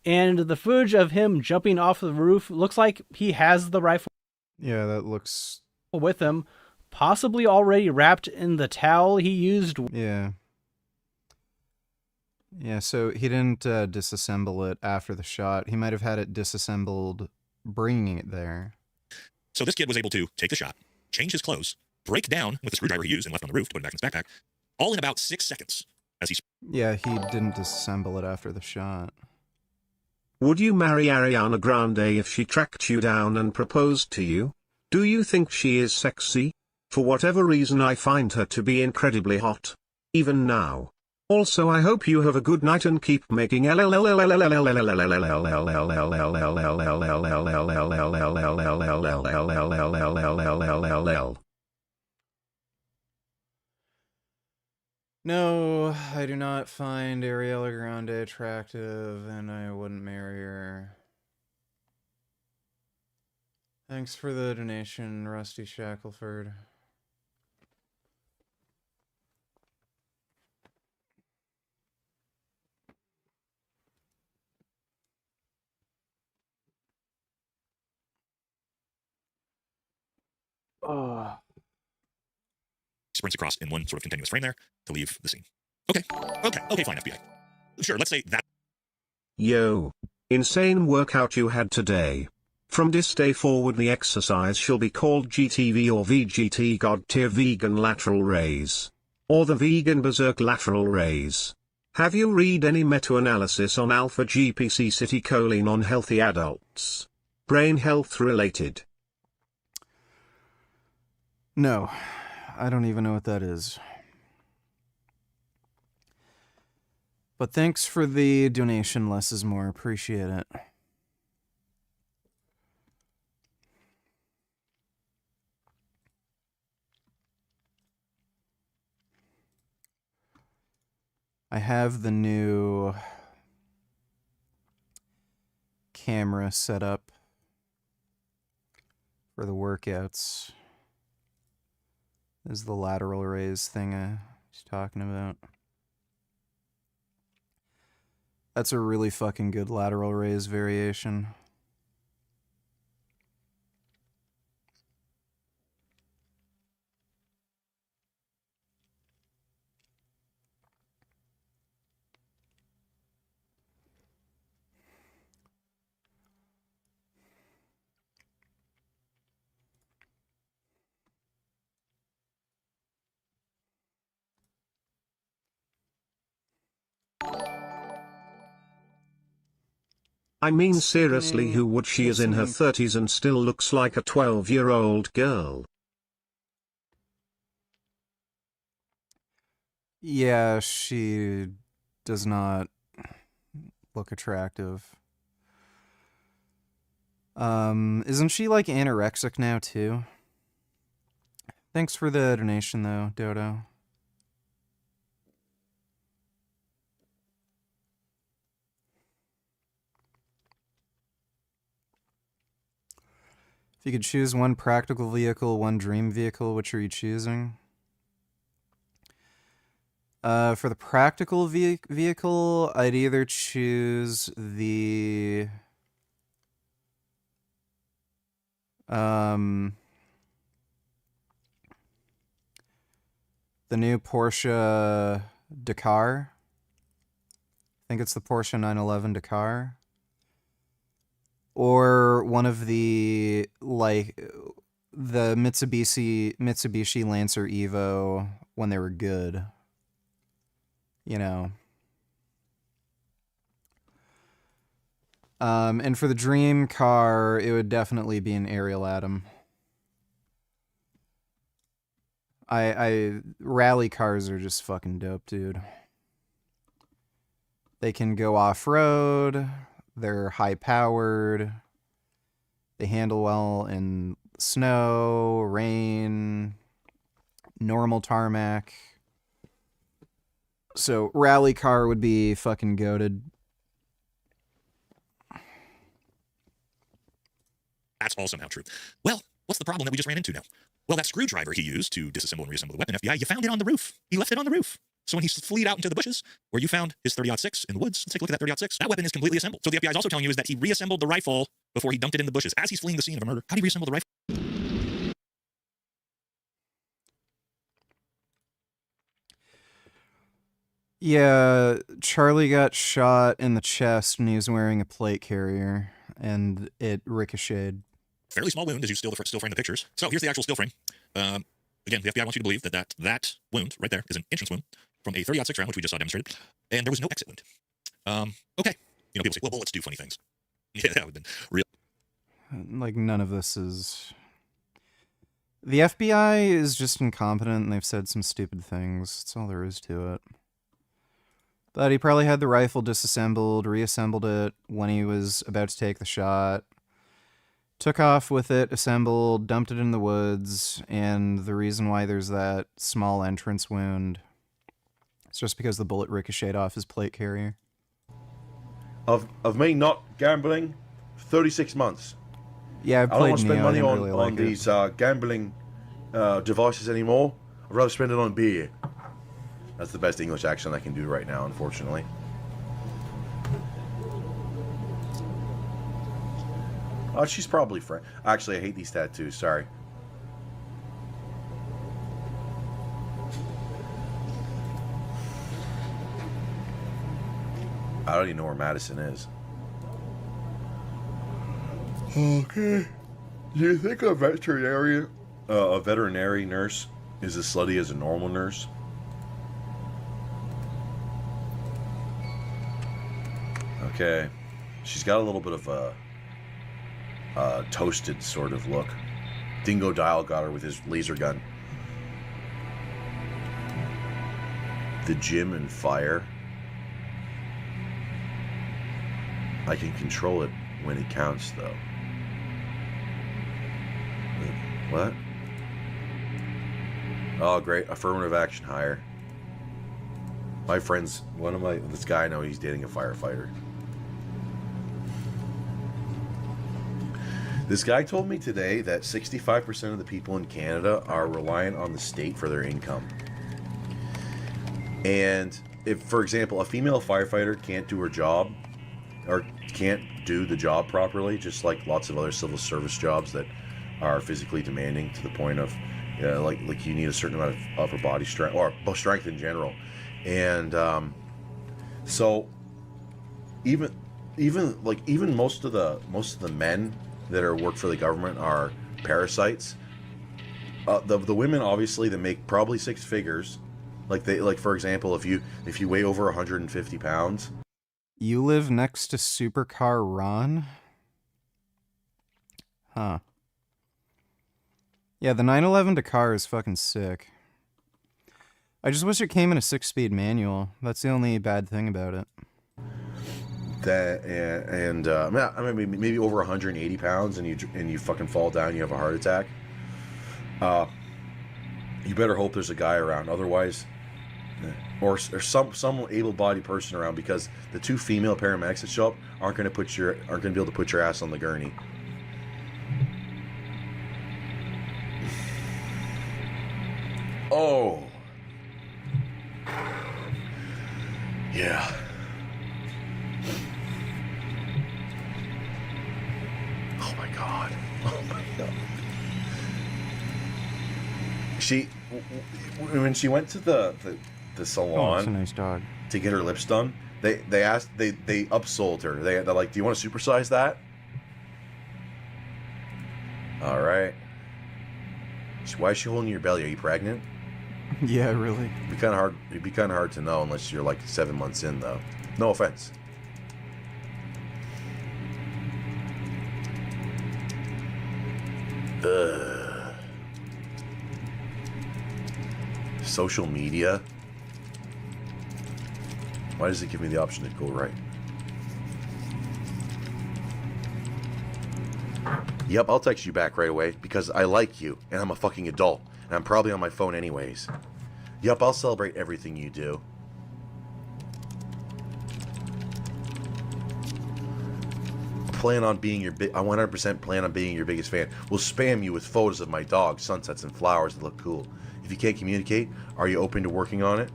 And the footage of him jumping off the roof looks like he has the rifle. Yeah, that looks with him, possibly already wrapped in the towel he used. Yeah. Yeah, so he didn't disassemble it after the shot. He might have had it disassembled bringing it there. So this kid was able to take the shot, change his clothes, break down with the screwdriver he used and left on the roof to put it back in his backpack, all in about 6 seconds. As he Yeah, he didn't disassemble it after the shot. Would you marry Ariana Grande if she tracked you down and proposed to you? Do you think she is sexy? For whatever reason I find her to be incredibly hot. Even now. Also I hope you have a good night and keep making No, I do not find Ariana Grande attractive, and I wouldn't marry her. Thanks for the donation, Rusty Shackelford. sprints across in one sort of continuous frame there to leave the scene. Okay, fine, FBI. Sure, let's say that. Yo. Insane workout you had today. From this day forward the exercise shall be called GTV or VGT God tier vegan lateral raise. Or the vegan berserk lateral raise. Have you read any meta-analysis on alpha GPC city on healthy adults? Brain health related. No, I don't even know what that is. But thanks for the donation, less is more. Appreciate it. I have the new camera set up for the workouts. This is the lateral raise thing I was talking about. That's a really fucking good lateral raise variation. I mean seriously, who would she is in her 30s and still looks like a 12-year-old girl? Yeah, she does not look attractive. Isn't she like anorexic now too? Thanks for the donation though, Dodo. If you could choose one practical vehicle, one dream vehicle, which are you choosing? For the practical vehicle, I'd either choose the new Porsche Dakar. I think it's the Porsche 911 Dakar. Or one of the, like, the Mitsubishi Lancer Evo when they were good. You know. And for the dream car, it would definitely be an Ariel Atom. Rally cars are just fucking dope, dude. They can go off-road, they're high-powered, they handle well in snow, rain, normal tarmac. So, rally car would be fucking goated. That's all somehow true. Well, what's the problem that we just ran into now? Well, that screwdriver he used to disassemble and reassemble the weapon, FBI, you found it on the roof. He left it on the roof. So when he fled out into the bushes, where you found his 30-06 in the woods, let's take a look at that 30-06. That weapon is completely assembled. So the FBI is also telling you is that he reassembled the rifle before he dumped it in the bushes as he's fleeing the scene of a murder. How do you reassemble the rifle? Yeah, Charlie got shot in the chest and he was wearing a plate carrier, and it ricocheted. Fairly small wound as you still frame the pictures. So here's the actual still frame. Again, the FBI wants you to believe that wound right there is an entrance wound from a 30-06 round, which we just saw demonstrated, and there was no exit wound. Okay. You know, people say, well, bullets do funny things. Yeah, that would have been real. Like, none of this is... The FBI is just incompetent, and they've said some stupid things. That's all there is to it. But he probably had the rifle disassembled, reassembled it when he was about to take the shot, took off with it, assembled, dumped it in the woods, and the reason why there's that small entrance wound is just because the bullet ricocheted off his plate carrier. Of me not gambling, 36 months. Yeah, I don't want to spend money on these gambling devices anymore. I'd rather spend it on beer. That's the best English accent I can do right now, unfortunately. Oh, she's probably French. Actually, I hate these tattoos. Sorry. I don't even know where Madison is. Okay. Do you think a veterinary nurse is as slutty as a normal nurse? Okay. She's got a little bit of a toasted sort of look. Dingo Dial got her with his laser gun. The gym and fire. I can control it when it counts, though. What? Oh, great. Affirmative action hire. My friend's, this guy I know, he's dating a firefighter. This guy told me today that 65% of the people in Canada are reliant on the state for their income. And if, for example, a female firefighter can't do her job, or can't do the job properly, just like lots of other civil service jobs that are physically demanding to the point of, like you need a certain amount of upper body strength, or strength in general. And so even most of the men that work for the government are parasites. The women, obviously, that make probably six figures, like for example, if you weigh over 150 pounds. You live next to Supercar Ron? Huh. Yeah, the 911 Dakar is fucking sick. I just wish it came in a 6-speed manual. That's the only bad thing about it. That I mean, maybe over 180 pounds, and you fucking fall down, you have a heart attack. You better hope there's a guy around, otherwise, or some able-bodied person around, because the two female paramedics that show up aren't going to be able to put your ass on the gurney. Oh. Yeah. Oh my god. Oh my god. When she went to the salon, Oh, it's a nice dog, to get her lips done, they upsold her. They're like, "Do you want to supersize that?" All right. Why is she holding your belly? Are you pregnant? Yeah, really. It'd be kind of hard to know unless you're like 7 months in, though. No offense. Social media. Why does it give me the option to go right? Yep, I'll text you back right away because I like you and I'm a fucking adult and I'm probably on my phone anyways. Yep, I'll celebrate everything you do. I 100% plan on being your biggest fan. We'll spam you with photos of my dog, sunsets, and flowers that look cool. If you can't communicate, are you open to working on it?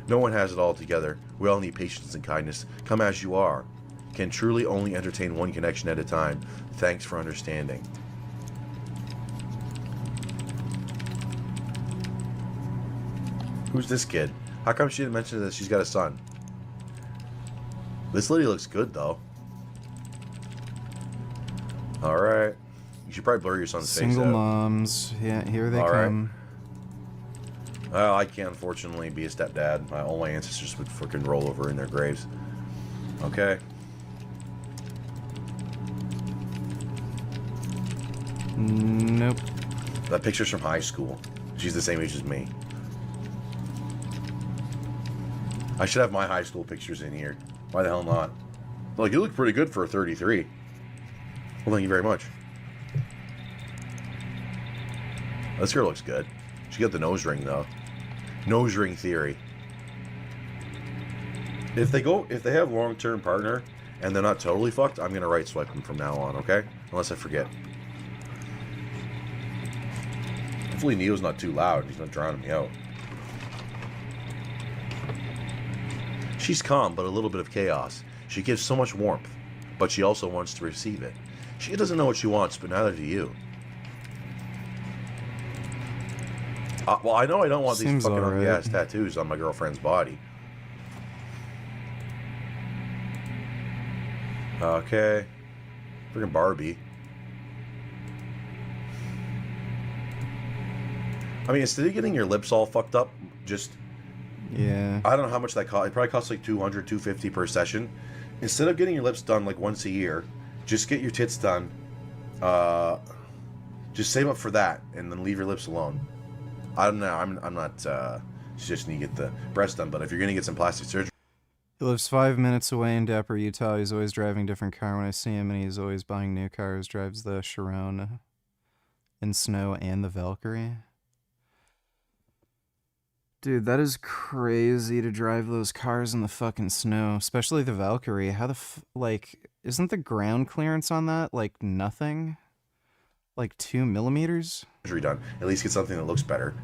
No one has it all together. We all need patience and kindness. Come as you are. Can truly only entertain one connection at a time. Thanks for understanding. Who's this kid? How come she didn't mention that she's got a son? This lady looks good, though. Alright. You should probably blur your son's face out. Single moms. Yeah, here they come. Well, I can't, unfortunately, be a stepdad. All my ancestors would freaking roll over in their graves. Okay. Nope. That picture's from high school. She's the same age as me. I should have my high school pictures in here. Why the hell not? Like, you look pretty good for a 33. Well, thank you very much. This girl looks good. She got the nose ring, though. Nose ring theory. If they have long-term partner and they're not totally fucked, I'm gonna right swipe them from now on, okay? Unless I forget. Hopefully Neo's not too loud. He's not drowning me out. She's calm, but a little bit of chaos. She gives so much warmth, but she also wants to receive it. She doesn't know what she wants, but neither do you. Well, I know I don't want these fucking ugly-ass tattoos on my girlfriend's body. Okay. Freaking Barbie. I mean, instead of getting your lips all fucked up, just... Yeah. I don't know how much that costs. It probably costs like $200, $250 per session. Instead of getting your lips done like once a year, just get your tits done. Just save up for that, and then leave your lips alone. I don't know. I'm not suggesting you get the breast done, but if you're gonna get some plastic surgery. He lives 5 minutes away in Dapper, Utah. He's always driving a different car when I see him, and he's always buying new cars. Drives the Chiron in snow and the Valkyrie. Dude, that is crazy to drive those cars in the fucking snow, especially the Valkyrie. How the like, isn't the ground clearance on that like nothing? Like 2 millimeters? Surgery done. At least get something that looks better.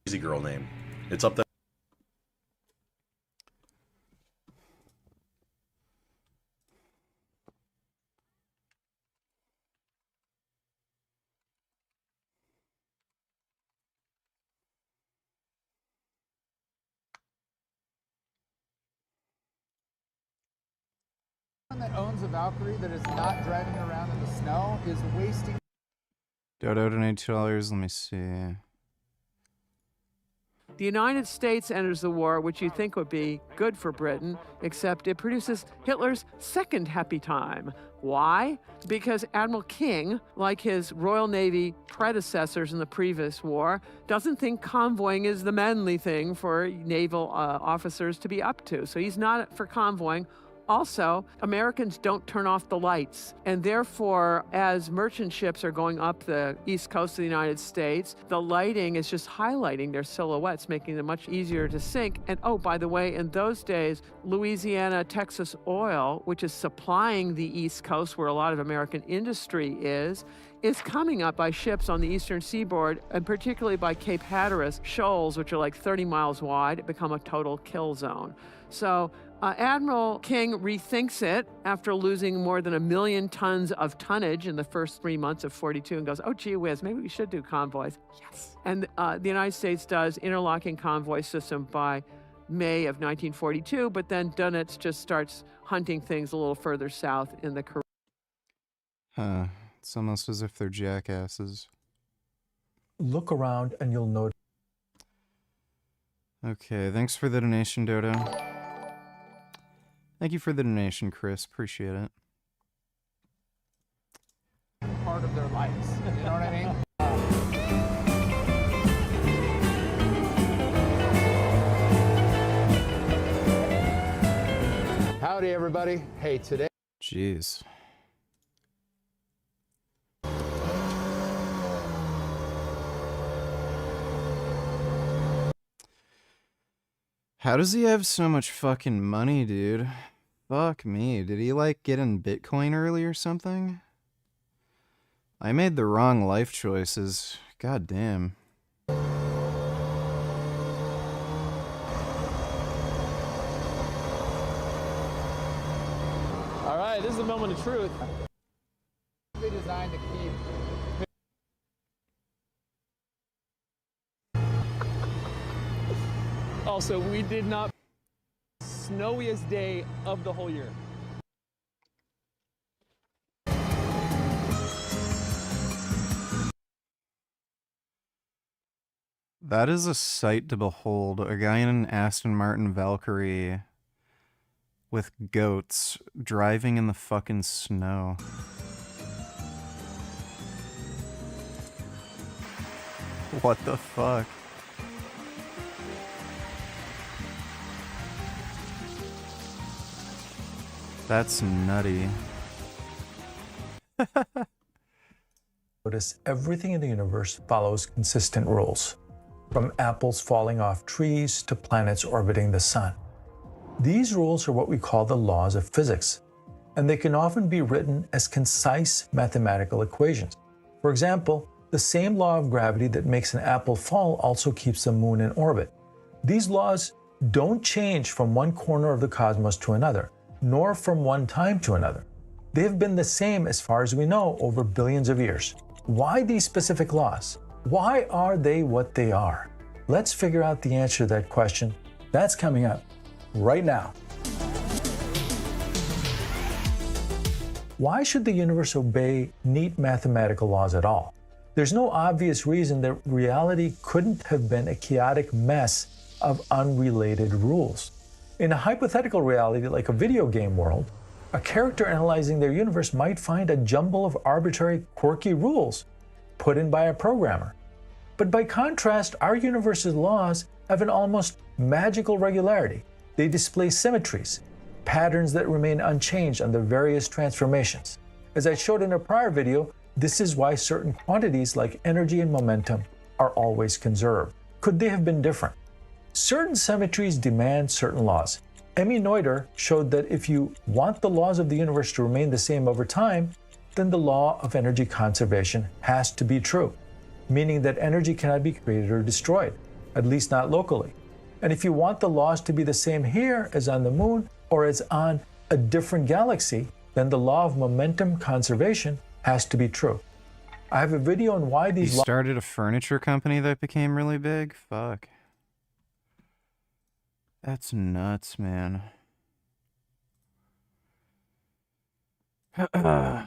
Easy girl name. It's up there. That owns a Valkyrie that is not driving around in the snow is wasting. Dodo donated $2. Let me see. The United States enters the war, which you'd think would be good for Britain, except it produces Hitler's second happy time. Why? Because Admiral King, like his Royal Navy predecessors in the previous war, doesn't think convoying is the manly thing for naval officers to be up to. So he's not for convoying. Also, Americans don't turn off the lights, and therefore, as merchant ships are going up the east coast of the United States, the lighting is just highlighting their silhouettes, making them much easier to sink. And oh, by the way, in those days, Louisiana, Texas oil, which is supplying the east coast where a lot of American industry is is coming up by ships on the eastern seaboard, and particularly by Cape Hatteras shoals, which are like 30 miles wide, become a total kill zone. So Admiral King rethinks it after losing more than 1 million tons of tonnage in the first 3 months of 42 and goes, oh, gee whiz, maybe we should do convoys. Yes. And the United States does interlocking convoy system by May of 1942, but then Dönitz just starts hunting things a little further south in the Caribbean. Huh. It's almost as if they're jackasses. Look around and you'll notice. Okay, thanks for the donation, Dodo. Thank you for the donation, Chris. Appreciate it. Part of their lives. You know what I mean? Howdy, everybody. Hey, today. Jeez. How does he have so much fucking money, dude? Fuck me. Did he, like, get in Bitcoin early or something? I made the wrong life choices. God damn. All right, this is the moment of truth. They designed to keep. Also, we did not. Snowiest day of the whole year. That is a sight to behold. A guy in an Aston Martin Valkyrie with goats driving in the fucking snow. What the fuck? That's nutty. Notice everything in the universe follows consistent rules, from apples falling off trees to planets orbiting the sun. These rules are what we call the laws of physics, and they can often be written as concise mathematical equations. For example, the same law of gravity that makes an apple fall also keeps the moon in orbit. These laws don't change from one corner of the cosmos to another, nor from one time to another. They have been the same as far as we know over billions of years. Why these specific laws? Why are they what they are? Let's figure out the answer to that question. That's coming up right now. Why should the universe obey neat mathematical laws at all? There's no obvious reason that reality couldn't have been a chaotic mess of unrelated rules. In a hypothetical reality like a video game world, a character analyzing their universe might find a jumble of arbitrary, quirky rules put in by a programmer. But by contrast, our universe's laws have an almost magical regularity. They display symmetries, patterns that remain unchanged under various transformations. As I showed in a prior video, this is why certain quantities like energy and momentum are always conserved. Could they have been different? Certain symmetries demand certain laws. Emmy Noether showed that if you want the laws of the universe to remain the same over time, then the law of energy conservation has to be true, meaning that energy cannot be created or destroyed, at least not locally. And if you want the laws to be the same here as on the moon or as on a different galaxy, then the law of momentum conservation has to be true. I have a video on why these laws... He started a furniture company that became really big? Fuck. That's nuts, man. I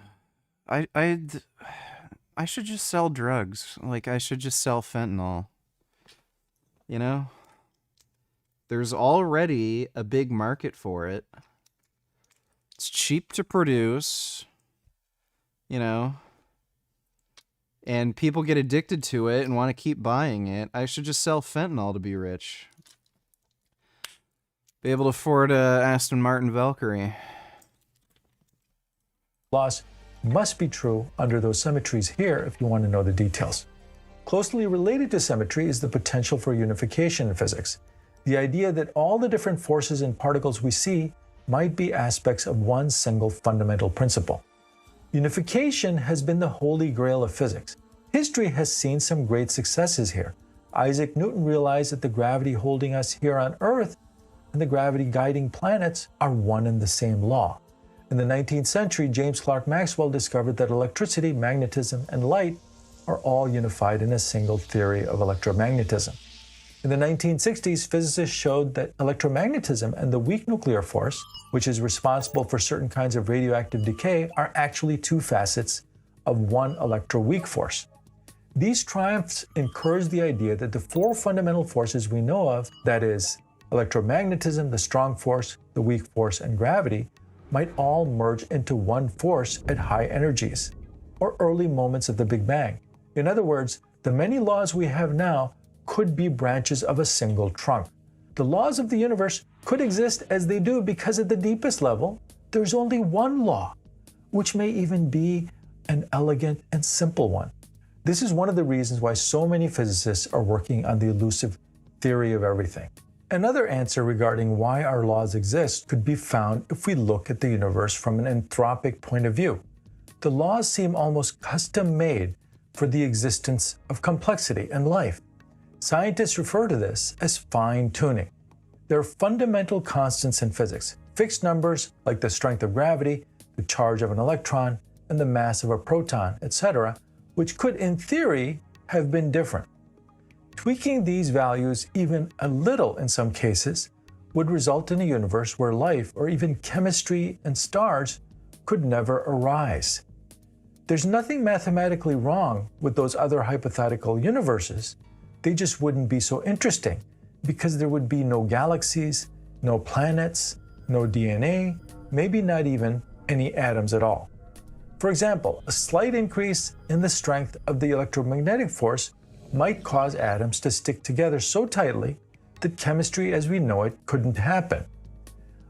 should just sell drugs. Like, I should just sell fentanyl. You know? There's already a big market for it. It's cheap to produce. You know? And people get addicted to it and want to keep buying it. I should just sell fentanyl to be rich. Be able to afford a Aston Martin Valkyrie. Laws must be true under those symmetries here if you want to know the details. Closely related to symmetry is the potential for unification in physics. The idea that all the different forces and particles we see might be aspects of one single fundamental principle. Unification has been the holy grail of physics. History has seen some great successes here. Isaac Newton realized that the gravity holding us here on Earth and the gravity guiding planets are one and the same law. In the 19th century, James Clerk Maxwell discovered that electricity, magnetism, and light are all unified in a single theory of electromagnetism. In the 1960s, physicists showed that electromagnetism and the weak nuclear force, which is responsible for certain kinds of radioactive decay, are actually two facets of one electroweak force. These triumphs encourage the idea that the four fundamental forces we know of, that is, electromagnetism, the strong force, the weak force, and gravity, might all merge into one force at high energies, or early moments of the Big Bang. In other words, the many laws we have now could be branches of a single trunk. The laws of the universe could exist as they do because at the deepest level, there's only one law, which may even be an elegant and simple one. This is one of the reasons why so many physicists are working on the elusive theory of everything. Another answer regarding why our laws exist could be found if we look at the universe from an anthropic point of view. The laws seem almost custom-made for the existence of complexity and life. Scientists refer to this as fine-tuning. There are fundamental constants in physics, fixed numbers like the strength of gravity, the charge of an electron, and the mass of a proton, etc., which could, in theory, have been different. Tweaking these values even a little in some cases would result in a universe where life, or even chemistry and stars, could never arise. There's nothing mathematically wrong with those other hypothetical universes. They just wouldn't be so interesting because there would be no galaxies, no planets, no DNA, maybe not even any atoms at all. For example, a slight increase in the strength of the electromagnetic force might cause atoms to stick together so tightly that chemistry as we know it couldn't happen.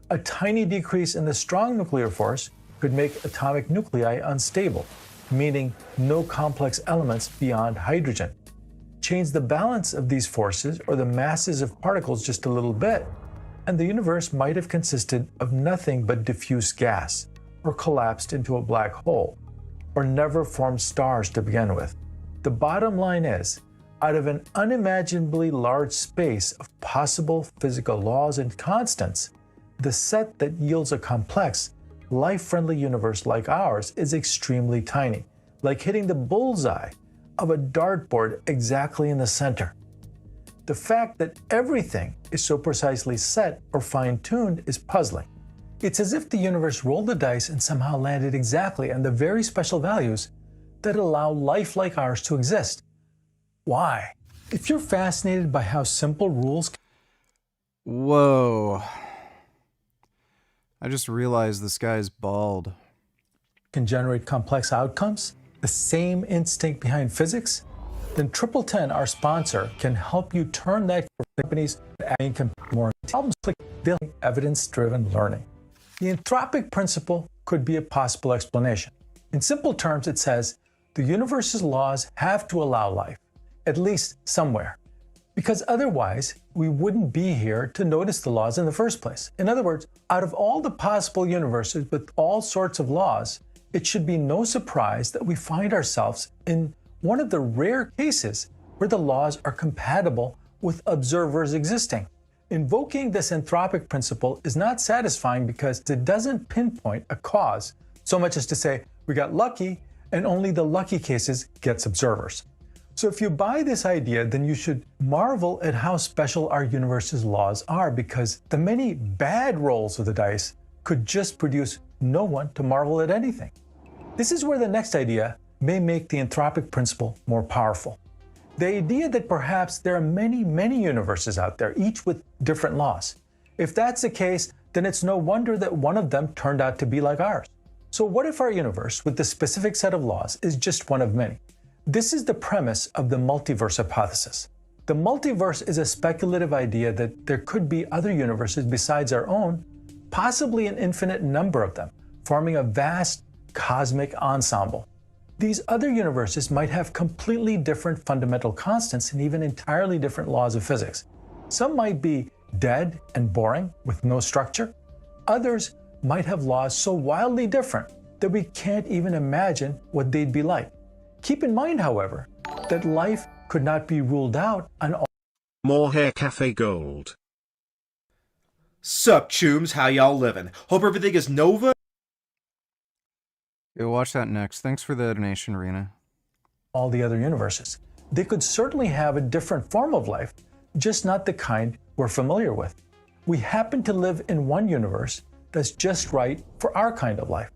A tiny decrease in the strong nuclear force could make atomic nuclei unstable, meaning no complex elements beyond hydrogen. Change the balance of these forces or the masses of particles just a little bit, and the universe might have consisted of nothing but diffuse gas, or collapsed into a black hole, or never formed stars to begin with. The bottom line is, out of an unimaginably large space of possible physical laws and constants, the set that yields a complex, life-friendly universe like ours is extremely tiny, like hitting the bullseye of a dartboard exactly in the center. The fact that everything is so precisely set or fine-tuned is puzzling. It's as if the universe rolled the dice and somehow landed exactly on the very special values that allow life like ours to exist. Why? If you're fascinated by how simple rules... Whoa. I just realized this guy's bald. ...can generate complex outcomes, the same instinct behind physics, then Triple 10, our sponsor, can help you turn that for companies and more problems like building evidence-driven learning. The anthropic principle could be a possible explanation. In simple terms, it says the universe's laws have to allow life, at least somewhere, because otherwise we wouldn't be here to notice the laws in the first place. In other words, out of all the possible universes with all sorts of laws, it should be no surprise that we find ourselves in one of the rare cases where the laws are compatible with observers existing. Invoking this anthropic principle is not satisfying because it doesn't pinpoint a cause, so much as to say, we got lucky, and only the lucky cases gets observers. So if you buy this idea, then you should marvel at how special our universe's laws are, because the many bad rolls of the dice could just produce no one to marvel at anything. This is where the next idea may make the anthropic principle more powerful. The idea that perhaps there are many, many universes out there, each with different laws. If that's the case, then it's no wonder that one of them turned out to be like ours. So what if our universe, with this specific set of laws, is just one of many? This is the premise of the multiverse hypothesis. The multiverse is a speculative idea that there could be other universes besides our own, possibly an infinite number of them, forming a vast cosmic ensemble. These other universes might have completely different fundamental constants and even entirely different laws of physics. Some might be dead and boring with no structure. Others might have laws so wildly different that we can't even imagine what they'd be like. Keep in mind, however, that life could not be ruled out on all. More Hair Cafe Gold. Sup, chooms? How y'all living? Hope everything is Nova. You'll watch that next. Thanks for the donation, Rena. All the other universes. They could certainly have a different form of life, just not the kind we're familiar with. We happen to live in one universe that's just right for our kind of life.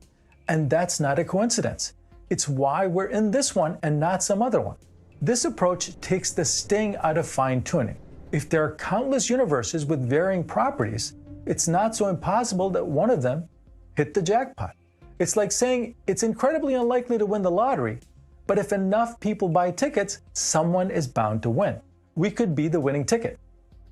And that's not a coincidence. It's why we're in this one and not some other one. This approach takes the sting out of fine-tuning. If there are countless universes with varying properties, it's not so impossible that one of them hit the jackpot. It's like saying it's incredibly unlikely to win the lottery, but if enough people buy tickets, someone is bound to win. We could be the winning ticket.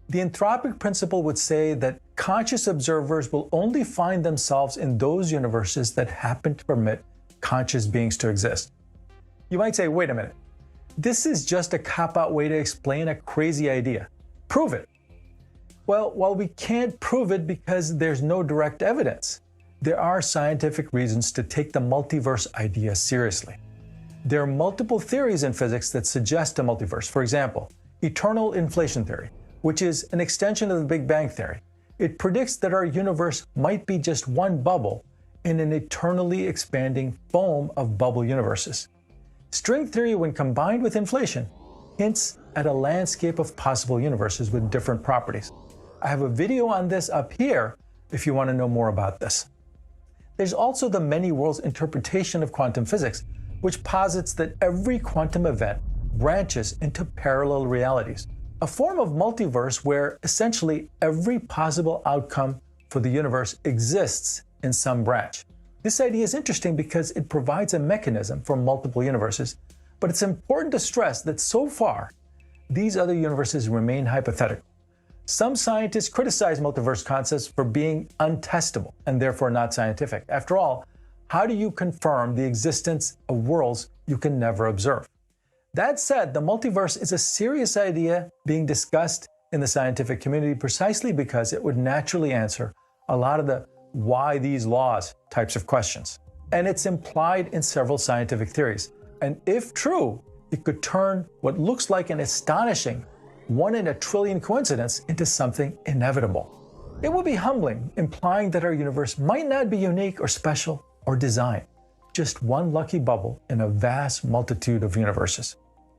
The anthropic principle would say that conscious observers will only find themselves in those universes that happen to permit conscious beings to exist. You might say, wait a minute, this is just a cop-out way to explain a crazy idea. Prove it. Well, while we can't prove it because there's no direct evidence, there are scientific reasons to take the multiverse idea seriously. There are multiple theories in physics that suggest a multiverse. For example, eternal inflation theory, which is an extension of the Big Bang theory. It predicts that our universe might be just one bubble in an eternally expanding foam of bubble universes. String theory, when combined with inflation, hints at a landscape of possible universes with different properties. I have a video on this up here if you want to know more about this. There's also the many worlds interpretation of quantum physics, which posits that every quantum event branches into parallel realities, a form of multiverse where essentially every possible outcome for the universe exists in some branch. This idea is interesting because it provides a mechanism for multiple universes, but it's important to stress that so far, these other universes remain hypothetical. Some scientists criticize multiverse concepts for being untestable and therefore not scientific. After all, how do you confirm the existence of worlds you can never observe? That said, the multiverse is a serious idea being discussed in the scientific community precisely because it would naturally answer a lot of the why these laws types of questions. And it's implied in several scientific theories. And if true, it could turn what looks like an astonishing 1 in a trillion coincidence into something inevitable. It would be humbling, implying that our universe might not be unique or special or designed, just one lucky bubble in a vast multitude of universes.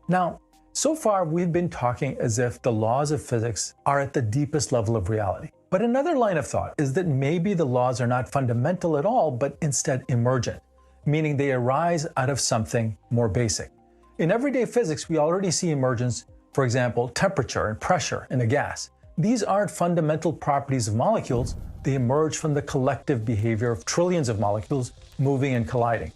Now, so far we've been talking as if the laws of physics are at the deepest level of reality. But another line of thought is that maybe the laws are not fundamental at all, but instead emergent, meaning they arise out of something more basic. In everyday physics, we already see emergence. For example, temperature and pressure in a gas. These aren't fundamental properties of molecules, they emerge from the collective behavior of trillions of molecules moving and colliding.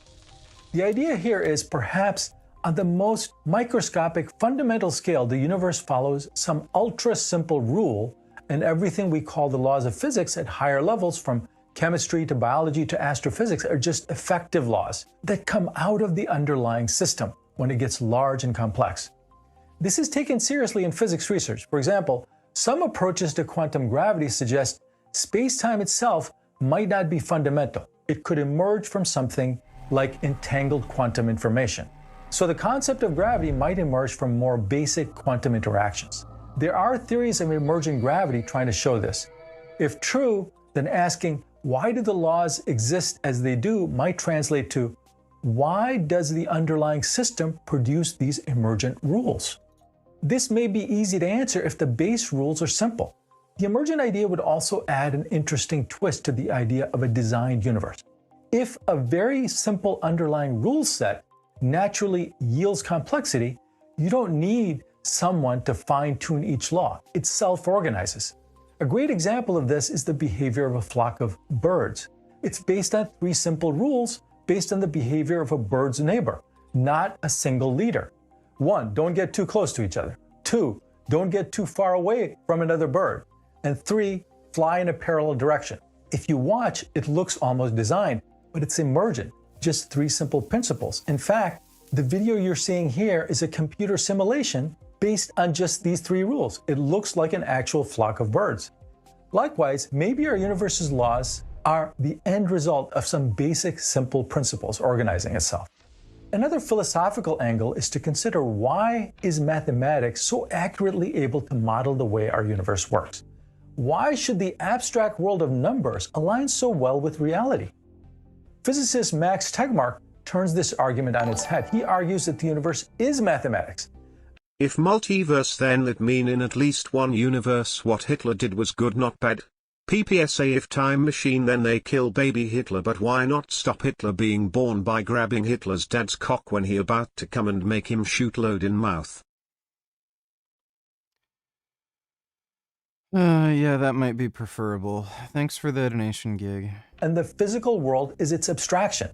The idea here is perhaps on the most microscopic fundamental scale, the universe follows some ultra-simple rule, and everything we call the laws of physics at higher levels, from chemistry to biology to astrophysics, are just effective laws that come out of the underlying system when it gets large and complex. This is taken seriously in physics research. For example, some approaches to quantum gravity suggest space-time itself might not be fundamental. It could emerge from something like entangled quantum information. So the concept of gravity might emerge from more basic quantum interactions. There are theories of emergent gravity trying to show this. If true, then asking why do the laws exist as they do might translate to why does the underlying system produce these emergent rules? This may be easy to answer if the base rules are simple. The emergent idea would also add an interesting twist to the idea of a designed universe. If a very simple underlying rule set naturally yields complexity, you don't need someone to fine-tune each law. It self-organizes. A great example of this is the behavior of a flock of birds. It's based on 3 simple rules based on the behavior of a bird's neighbor, not a single leader. 1, don't get too close to each other. 2, don't get too far away from another bird. And 3, fly in a parallel direction. If you watch, it looks almost designed, but it's emergent, just 3 simple principles. In fact, the video you're seeing here is a computer simulation based on just these 3 rules. It looks like an actual flock of birds. Likewise, maybe our universe's laws are the end result of some basic, simple principles organizing itself. Another philosophical angle is to consider why is mathematics so accurately able to model the way our universe works? Why should the abstract world of numbers align so well with reality? Physicist Max Tegmark turns this argument on its head. He argues that the universe is mathematics. If multiverse, then that mean in at least one universe what Hitler did was good, not bad? PPSA if time machine, then they kill baby Hitler, but why not stop Hitler being born by grabbing Hitler's dad's cock when he about to come and make him shoot load in mouth? Yeah, that might be preferable. Thanks for the donation, Gig. And the physical world is its abstraction,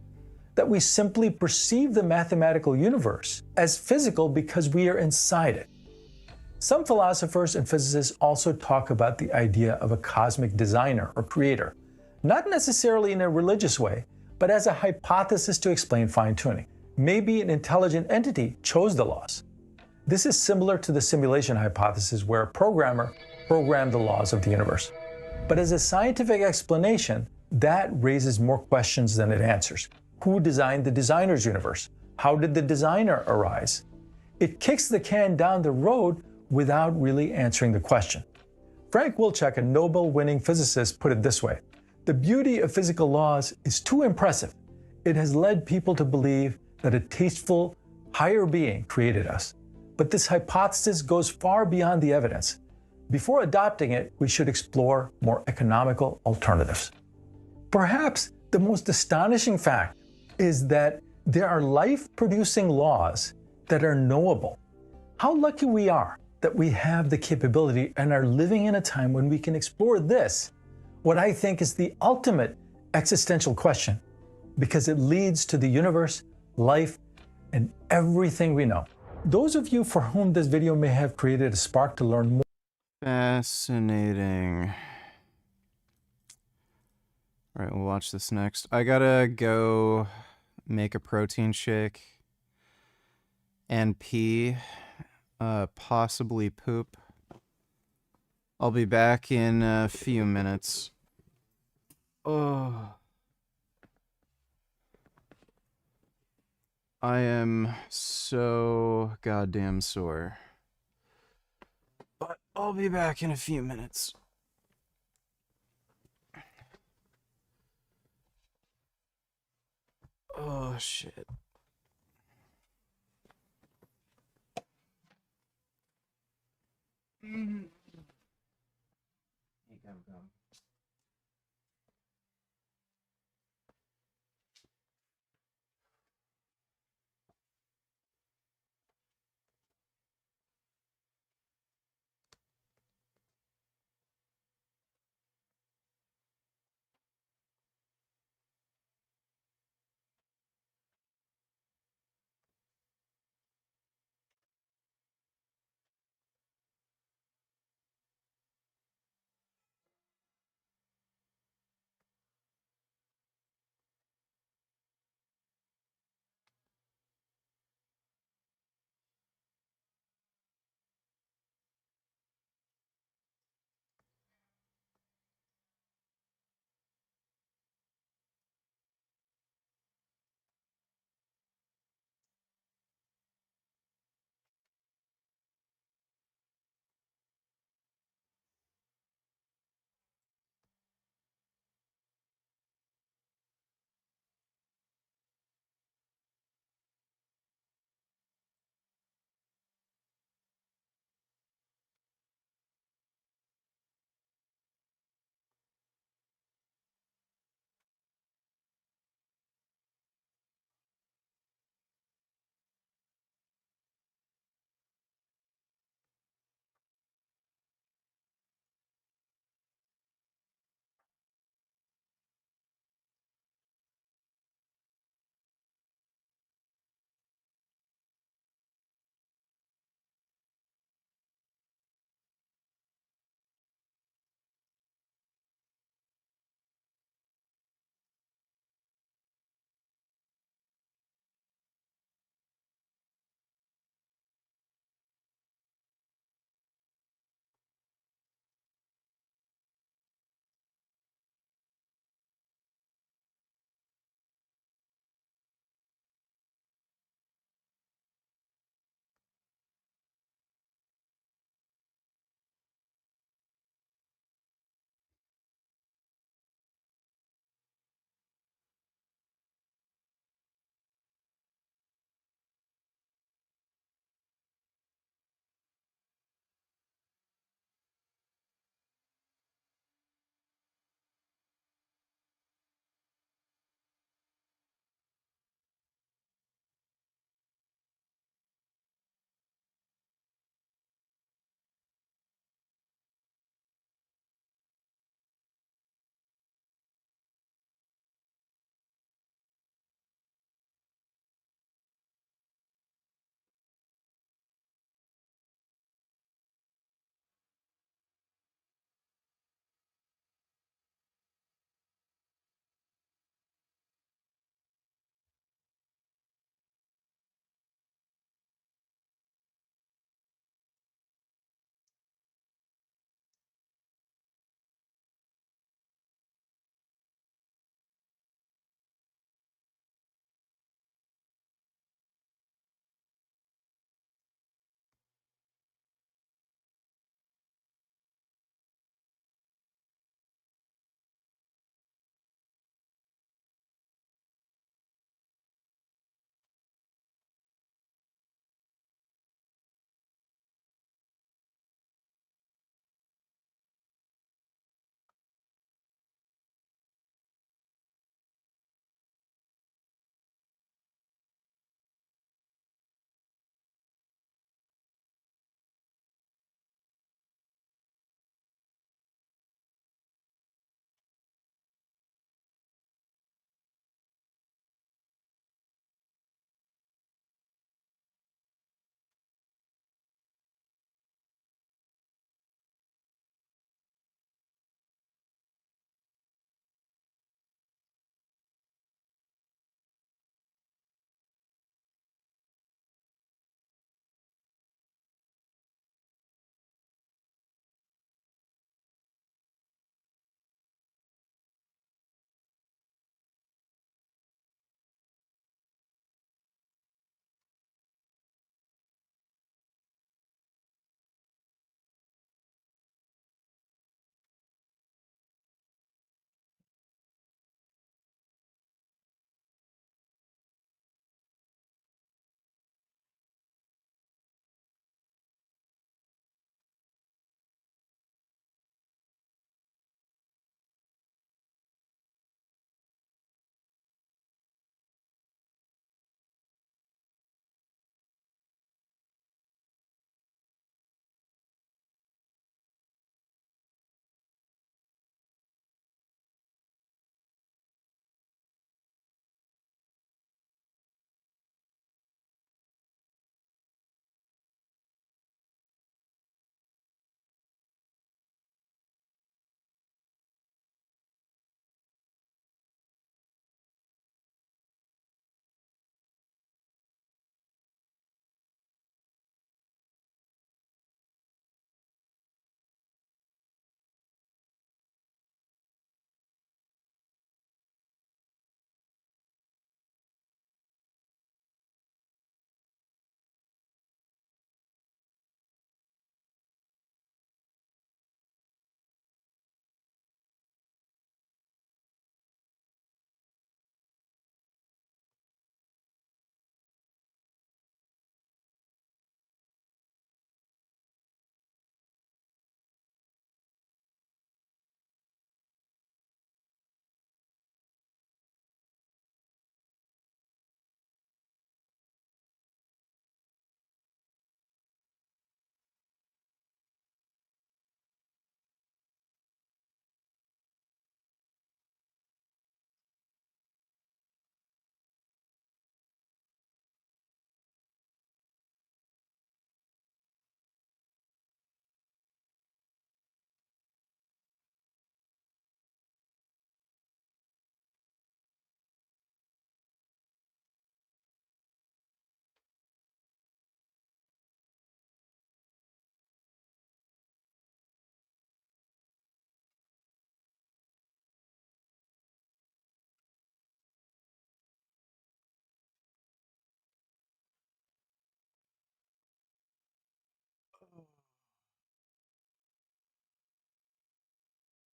that we simply perceive the mathematical universe as physical because we are inside it. Some philosophers and physicists also talk about the idea of a cosmic designer or creator, not necessarily in a religious way, but as a hypothesis to explain fine-tuning. Maybe an intelligent entity chose the laws. This is similar to the simulation hypothesis, where a programmer programmed the laws of the universe. But as a scientific explanation, that raises more questions than it answers. Who designed the designer's universe? How did the designer arise? It kicks the can down the road without really answering the question. Frank Wilczek, a Nobel-winning physicist, put it this way: the beauty of physical laws is too impressive. It has led people to believe that a tasteful, higher being created us. But this hypothesis goes far beyond the evidence. Before adopting it, we should explore more economical alternatives. Perhaps the most astonishing fact is that there are life-producing laws that are knowable. How lucky we are that we have the capability and are living in a time when we can explore this, what I think is the ultimate existential question, because it leads to the universe, life, and everything we know. Those of you for whom this video may have created a spark to learn more. Fascinating. All right, we'll watch this next. I gotta go make a protein shake and pee, possibly poop. I'll be back in a few minutes. Oh. I am so goddamn sore. But I'll be back in a few minutes. Oh, shit.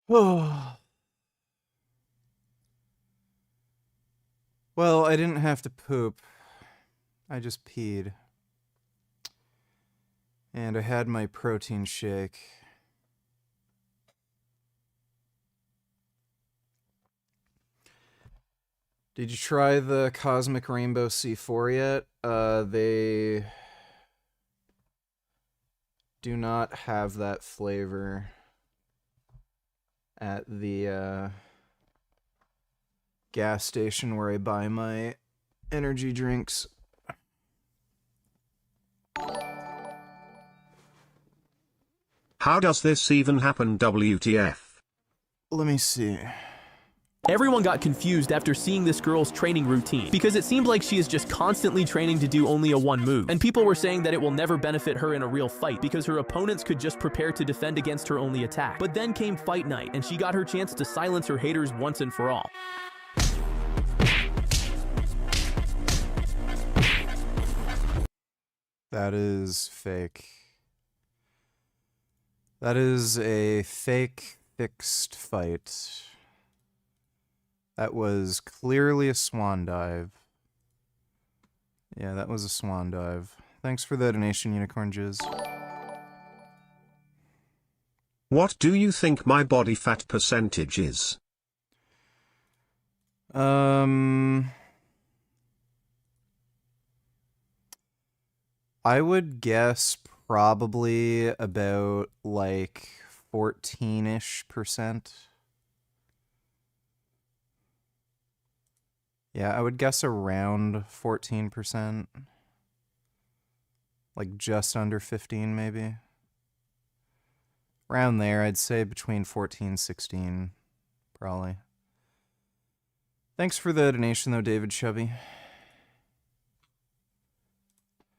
Well, I didn't have to poop. I just peed. And I had my protein shake. Did you try the Cosmic Rainbow C4 yet? They do not have that flavor at the gas station where I buy my energy drinks. How does this even happen, WTF? Let me see. Everyone got confused after seeing this girl's training routine because it seemed like she is just constantly training to do only a one move. And people were saying that it will never benefit her in a real fight because her opponents could just prepare to defend against her only attack. But then came fight night and she got her chance to silence her haters once and for all. That is fake. That is a fake fixed fight. That was clearly a swan dive. Yeah, that was a swan dive. Thanks for the donation, Unicorn Jizz. What do you think my body fat percentage is? I would guess probably about like 14-ish%. Yeah, I would guess around 14%. Like just under 15 maybe. Around there, I'd say between 14, 16, probably. Thanks for the donation though, David Chubby.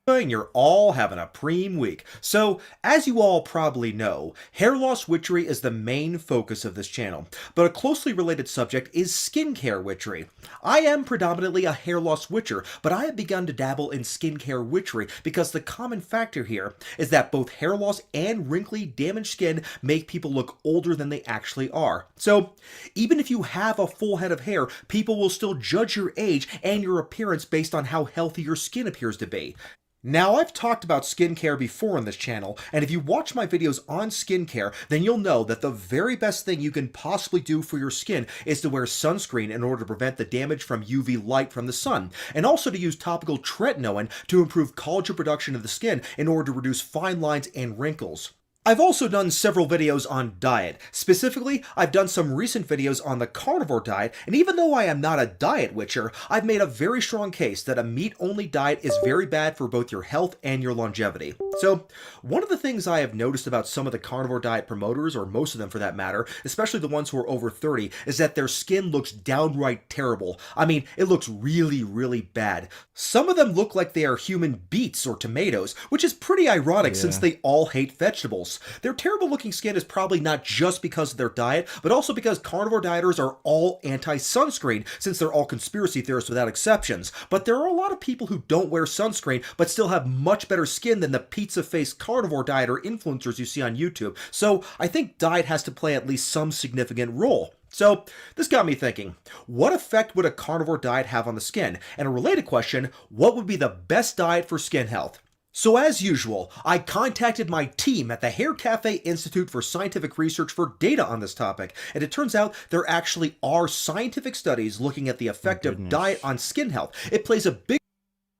And you're all having a preem week. So, as you all probably know, hair loss witchery is the main focus of this channel, but a closely related subject is skincare witchery. I am predominantly a hair loss witcher, but I have begun to dabble in skincare witchery because the common factor here is that both hair loss and wrinkly, damaged skin make people look older than they actually are. So, even if you have a full head of hair, people will still judge your age and your appearance based on how healthy your skin appears to be. Now, I've talked about skincare before on this channel, and if you watch my videos on skincare, then you'll know that the very best thing you can possibly do for your skin is to wear sunscreen in order to prevent the damage from UV light from the sun, and also to use topical tretinoin to improve collagen production of the skin in order to reduce fine lines and wrinkles. I've also done several videos on diet. Specifically, I've done some recent videos on the carnivore diet, and even though I am not a diet witcher, I've made a very strong case that a meat-only diet is very bad for both your health and your longevity. So, one of the things I have noticed about some of the carnivore diet promoters, or most of them for that matter, especially the ones who are over 30, is that their skin looks downright terrible. I mean, it looks really, really bad. Some of them look like they are human beets or tomatoes, which is pretty ironic since they all hate vegetables. Their terrible looking skin is probably not just because of their diet, but also because carnivore dieters are all anti-sunscreen, since they're all conspiracy theorists without exceptions. But there are a lot of people who don't wear sunscreen, but still have much better skin than the pizza-faced carnivore dieter influencers you see on YouTube. So I think diet has to play at least some significant role. So, this got me thinking, what effect would a carnivore diet have on the skin? And a related question, what would be the best diet for skin health? So as usual, I contacted my team at the Hair Cafe Institute for Scientific Research for data on this topic, and it turns out there actually are scientific studies looking at the effect of diet on skin health. It plays a big...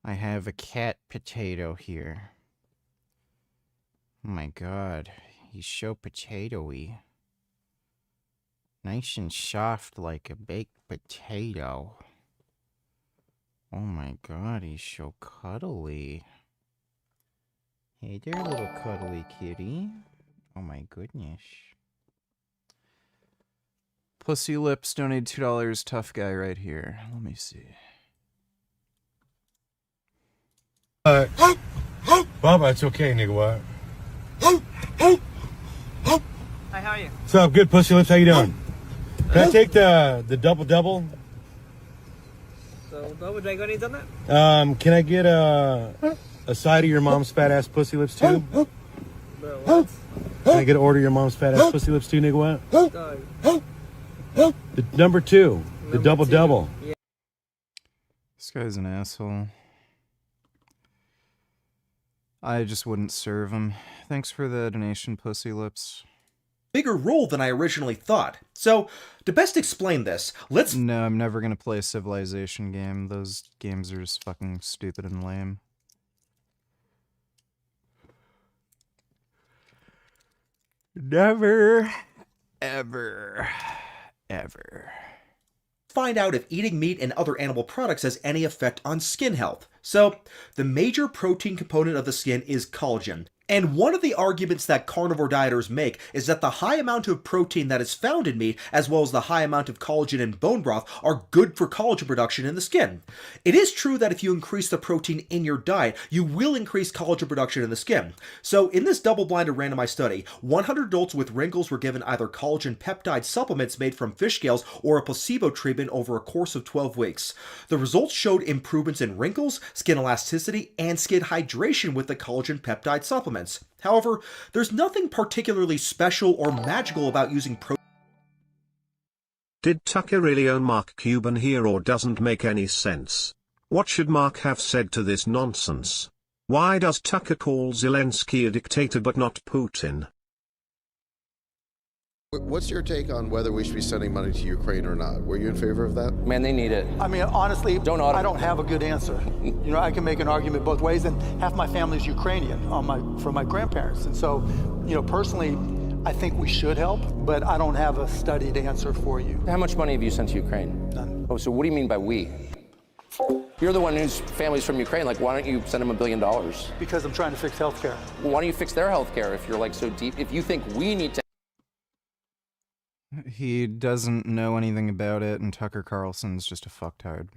I have a cat potato here. Oh my god, he's so potatoey. Nice and soft like a baked potato. Oh my god, he's so cuddly. Hey there, little cuddly kitty. Oh my goodness. Pussy Lips donated $2. Tough guy right here. Let me see. Baba, it's okay, nigga. What? Hi, how are you? What's up? Good, Pussy Lips. How you doing? Can I take the double? So, would you got anything on that? Can I get a side of your mom's fat ass Pussy Lips too? Bro, what? Can I get an order your mom's fat ass pussy lips too, nigga? What? The number 2. The double. This guy's an asshole. I just wouldn't serve him. Thanks for the donation, Pussy Lips. Bigger role than I originally thought. So, to best explain this, let's... No, I'm never gonna play a Civilization game. Those games are just fucking stupid and lame. Never, ever, ever. Find out if eating meat and other animal products has any effect on skin health. So, the major protein component of the skin is collagen. And one of the arguments that carnivore dieters make is that the high amount of protein that is found in meat, as well as the high amount of collagen in bone broth, are good for collagen production in the skin. It is true that if you increase the protein in your diet, you will increase collagen production in the skin. So in this double-blinded randomized study, 100 adults with wrinkles were given either collagen peptide supplements made from fish scales or a placebo treatment over a course of 12 weeks. The results showed improvements in wrinkles, skin elasticity, and skin hydration with the collagen peptide supplements. However, there's nothing particularly special or magical about using protein. Did Tucker really own Mark Cuban here, or doesn't make any sense? What should Mark have said to this nonsense? Why does Tucker call Zelensky a dictator but not Putin? What's your take on whether we should be sending money to Ukraine or not? Were you in favor of that? Man, they need it. I mean, honestly, I don't have a good answer. You know, I can make an argument both ways, and half my family is Ukrainian from my grandparents. And so, you know, personally, I think we should help, but I don't have a studied answer for you. How much money have you sent to Ukraine? None. Oh, so what do you mean by we? You're the one whose family's from Ukraine. Like, why don't you send them $1 billion? Because I'm trying to fix healthcare. Well, why don't you fix their healthcare if you're like so deep? If you think we need to. He doesn't know anything about it, and Tucker Carlson's just a fucktard.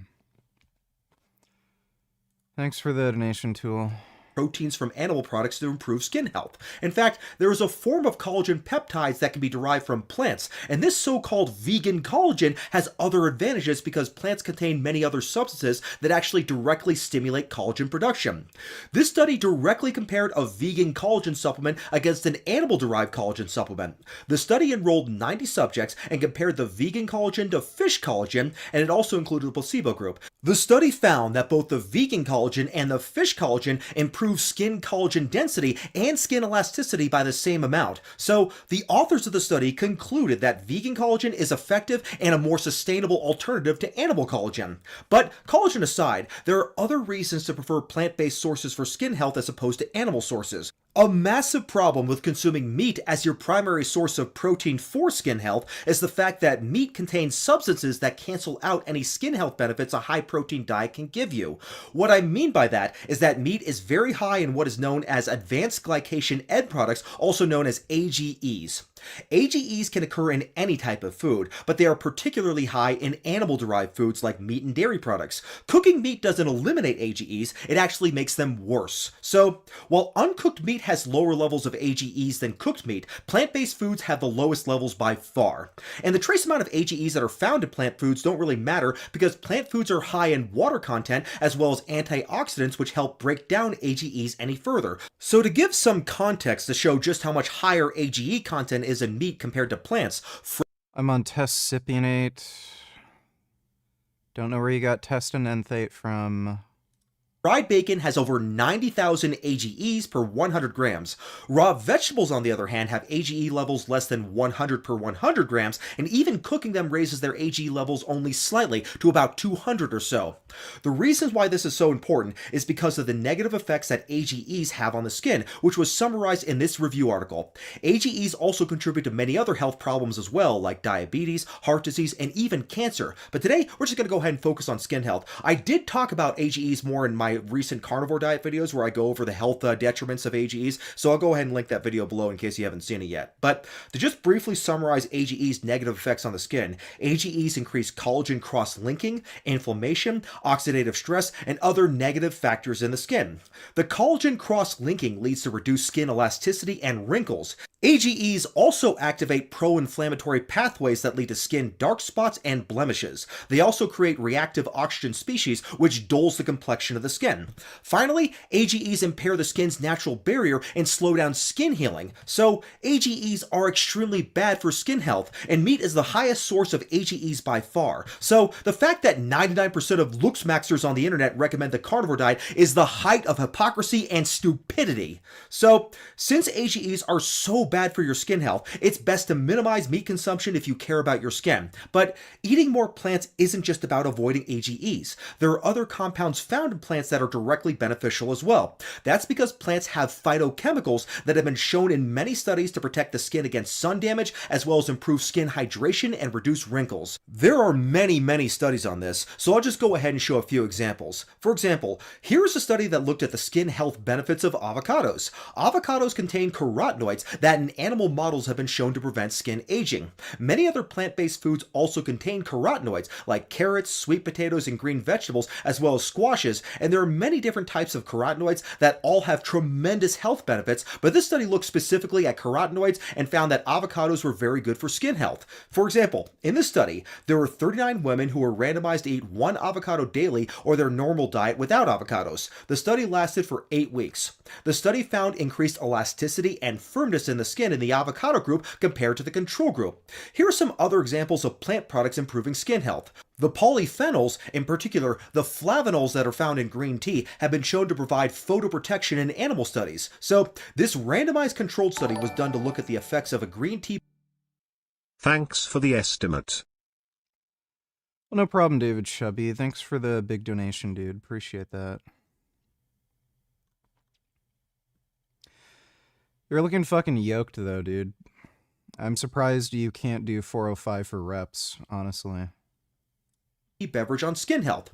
Thanks for the donation, Tool. Proteins from animal products to improve skin health. In fact, there is a form of collagen peptides that can be derived from plants, and this so-called vegan collagen has other advantages because plants contain many other substances that actually directly stimulate collagen production. This study directly compared a vegan collagen supplement against an animal-derived collagen supplement. The study enrolled 90 subjects and compared the vegan collagen to fish collagen, and it also included a placebo group. The study found that both the vegan collagen and the fish collagen improved skin collagen density and skin elasticity by the same amount. So the authors of the study concluded that vegan collagen is effective and a more sustainable alternative to animal collagen. But collagen aside, there are other reasons to prefer plant-based sources for skin health as opposed to animal sources. A massive problem with consuming meat as your primary source of protein for skin health is the fact that meat contains substances that cancel out any skin health benefits a high-protein diet can give you. What I mean by that is that meat is very high in what is known as advanced glycation end products, also known as AGEs. AGEs can occur in any type of food, but they are particularly high in animal-derived foods like meat and dairy products. Cooking meat doesn't eliminate AGEs, it actually makes them worse. So, while uncooked meat has lower levels of AGEs than cooked meat, plant-based foods have the lowest levels by far. And the trace amount of AGEs that are found in plant foods don't really matter because plant foods are high in water content as well as antioxidants which help break down AGEs any further. So to give some context to show just how much higher AGE content is in meat compared to plants. I'm on tescipionate. Don't know where you got test and enthate from. Fried bacon has over 90,000 AGEs per 100 grams. Raw vegetables, on the other hand, have AGE levels less than 100 per 100 grams, and even cooking them raises their AGE levels only slightly to about 200 or so. The reason why this is so important is because of the negative effects that AGEs have on the skin, which was summarized in this review article. AGEs also contribute to many other health problems as well, like diabetes, heart disease, and even cancer. But today, we're just going to go ahead and focus on skin health. I did talk about AGEs more in my recent carnivore diet videos where I go over the health detriments of AGEs, so I'll go ahead and link that video below in case you haven't seen it yet. But to just briefly summarize AGEs' negative effects on the skin, AGEs increase collagen cross-linking, inflammation, oxidative stress, and other negative factors in the skin. The collagen cross-linking leads to reduced skin elasticity and wrinkles. AGEs also activate pro-inflammatory pathways that lead to skin dark spots and blemishes. They also create reactive oxygen species, which dulls the complexion of the skin. Finally, AGEs impair the skin's natural barrier and slow down skin healing. So AGEs are extremely bad for skin health, and meat is the highest source of AGEs by far. So the fact that 99% of looksmaxers on the internet recommend the carnivore diet is the height of hypocrisy and stupidity. So since AGEs are so bad for your skin health, it's best to minimize meat consumption if you care about your skin. But eating more plants isn't just about avoiding AGEs. There are other compounds found in plants that are directly beneficial as well. That's because plants have phytochemicals that have been shown in many studies to protect the skin against sun damage, as well as improve skin hydration and reduce wrinkles. There are many studies on this, so I'll just go ahead and show a few examples. For example, here's a study that looked at the skin health benefits of avocados. Avocados contain carotenoids that in animal models have been shown to prevent skin aging. Many other plant-based foods also contain carotenoids, like carrots, sweet potatoes, and green vegetables, as well as squashes, and there are many different types of carotenoids that all have tremendous health benefits, but this study looked specifically at carotenoids and found that avocados were very good for skin health. For example, in this study, there were 39 women who were randomized to eat 1 avocado daily or their normal diet without avocados. The study lasted for 8 weeks. The study found increased elasticity and firmness in the skin in the avocado group compared to the control group. Here are some other examples of plant products improving skin health. The polyphenols, in particular the flavonols that are found in green tea, have been shown to provide photoprotection in animal studies. So this randomized controlled study was done to look at the effects of a green tea. Thanks for the estimate. Well, no problem, David Chubby. Thanks for the big donation, dude. Appreciate that. You're looking fucking yoked, though, dude. I'm surprised you can't do 405 for reps, honestly. Beverage on skin health.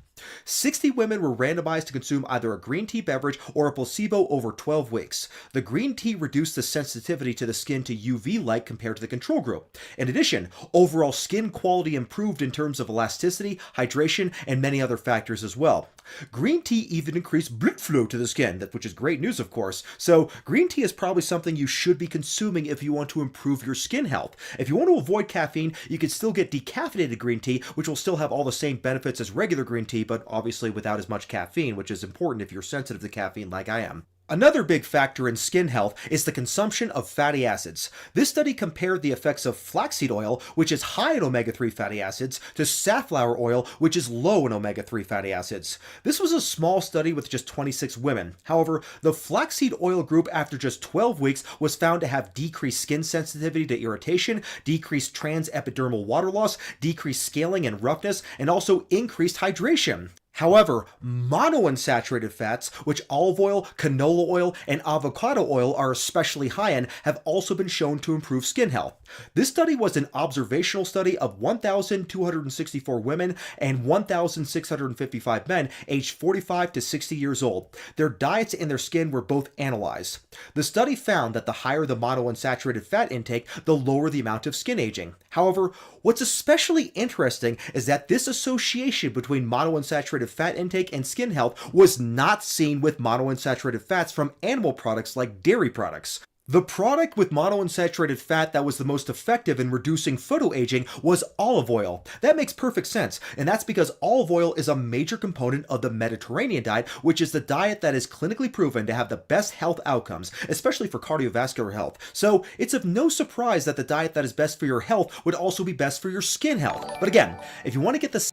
60 women were randomized to consume either a green tea beverage or a placebo over 12 weeks. The green tea reduced the sensitivity to the skin to UV light compared to the control group. In addition, overall skin quality improved in terms of elasticity, hydration, and many other factors as well. Green tea even increased blood flow to the skin, which is great news, of course. So green tea is probably something you should be consuming if you want to improve your skin health. If you want to avoid caffeine, you can still get decaffeinated green tea, which will still have all the same benefits as regular green tea, but obviously without as much caffeine, which is important if you're sensitive to caffeine like I am. Another big factor in skin health is the consumption of fatty acids. This study compared the effects of flaxseed oil, which is high in omega-3 fatty acids, to safflower oil, which is low in omega-3 fatty acids. This was a small study with just 26 women. However, the flaxseed oil group after just 12 weeks was found to have decreased skin sensitivity to irritation, decreased transepidermal water loss, decreased scaling and roughness, and also increased hydration. However, monounsaturated fats, which olive oil, canola oil, and avocado oil are especially high in, have also been shown to improve skin health. This study was an observational study of 1,264 women and 1,655 men aged 45 to 60 years old. Their diets and their skin were both analyzed. The study found that the higher the monounsaturated fat intake, the lower the amount of skin aging. However, what's especially interesting is that this association between monounsaturated fat intake and skin health was not seen with monounsaturated fats from animal products like dairy products. The product with monounsaturated fat that was the most effective in reducing photoaging was olive oil. That makes perfect sense, and that's because olive oil is a major component of the Mediterranean diet, which is the diet that is clinically proven to have the best health outcomes, especially for cardiovascular health. So it's of no surprise that the diet that is best for your health would also be best for your skin health. But again, if you want to get the...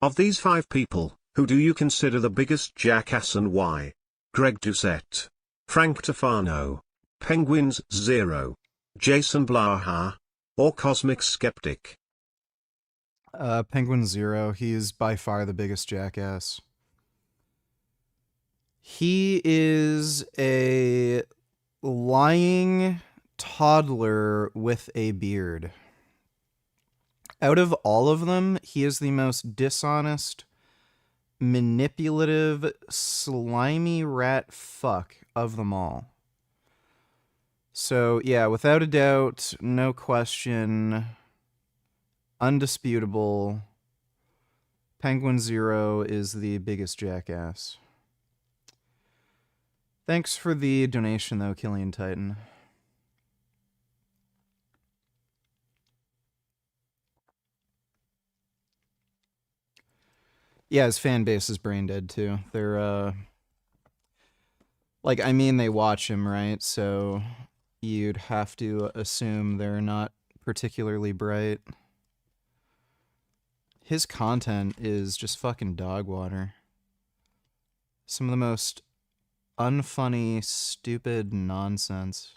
Of these 5 people, who do you consider the biggest jackass and why? Greg Doucette, Frank Tofano, Penguins Zero, Jason Blaha, or Cosmic Skeptic? Penguin Zero, he's by far the biggest jackass. He is a lying toddler with a beard. Out of all of them, he is the most dishonest, manipulative, slimy rat fuck of them all. So, yeah, without a doubt, no question, undisputable, Penguin Zero is the biggest jackass. Thanks for the donation, though, Killian Titan. Yeah, his fan base is brain dead too. They're like, I mean, they watch him, right? So you'd have to assume they're not particularly bright. His content is just fucking dog water. Some of the most unfunny, stupid nonsense.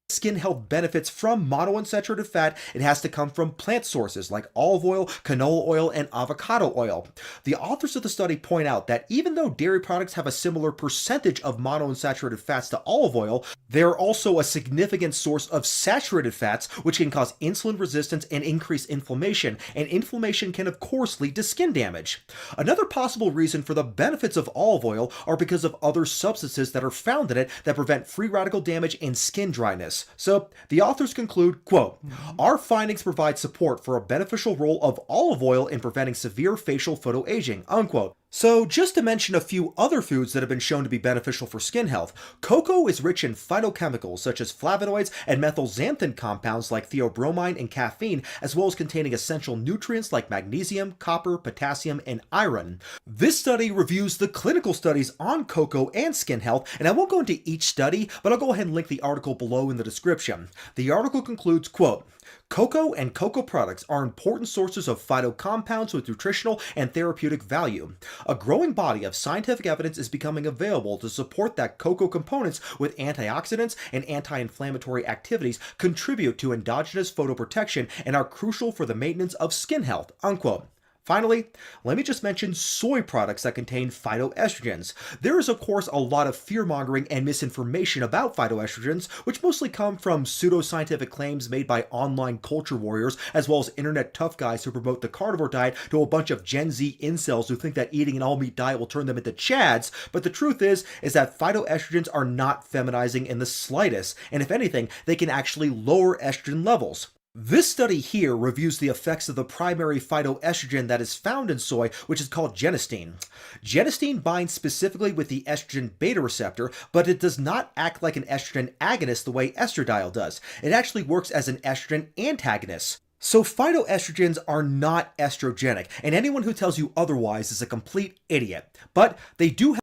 Skin health benefits from monounsaturated fat, it has to come from plant sources like olive oil, canola oil, and avocado oil. The authors of the study point out that even though dairy products have a similar percentage of monounsaturated fats to olive oil, they are also a significant source of saturated fats, which can cause insulin resistance and increase inflammation, and inflammation can of course lead to skin damage. Another possible reason for the benefits of olive oil are because of other substances that are found in it that prevent free radical damage and skin dryness. So the authors conclude, quote, our findings provide support for a beneficial role of olive oil in preventing severe facial photoaging, unquote. So just to mention a few other foods that have been shown to be beneficial for skin health, cocoa is rich in phytochemicals such as flavonoids and methylxanthin compounds like theobromine and caffeine, as well as containing essential nutrients like magnesium, copper, potassium, and iron. This study reviews the clinical studies on cocoa and skin health, and I won't go into each study, but I'll go ahead and link the article below in the description. The article concludes, quote, cocoa and cocoa products are important sources of phytocompounds with nutritional and therapeutic value. A growing body of scientific evidence is becoming available to support that cocoa components with antioxidants and anti-inflammatory activities contribute to endogenous photoprotection and are crucial for the maintenance of skin health, unquote. Finally, let me just mention soy products that contain phytoestrogens. There is, of course, a lot of fear-mongering and misinformation about phytoestrogens, which mostly come from pseudoscientific claims made by online culture warriors, as well as internet tough guys who promote the carnivore diet to a bunch of Gen Z incels who think that eating an all-meat diet will turn them into chads. But the truth is that phytoestrogens are not feminizing in the slightest, and if anything, they can actually lower estrogen levels. This study here reviews the effects of the primary phytoestrogen that is found in soy, which is called genistein. Genistein binds specifically with the estrogen beta receptor, but it does not act like an estrogen agonist the way estradiol does. It actually works as an estrogen antagonist. So phytoestrogens are not estrogenic, and anyone who tells you otherwise is a complete idiot. But they do have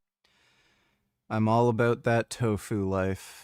I'm all about that tofu life.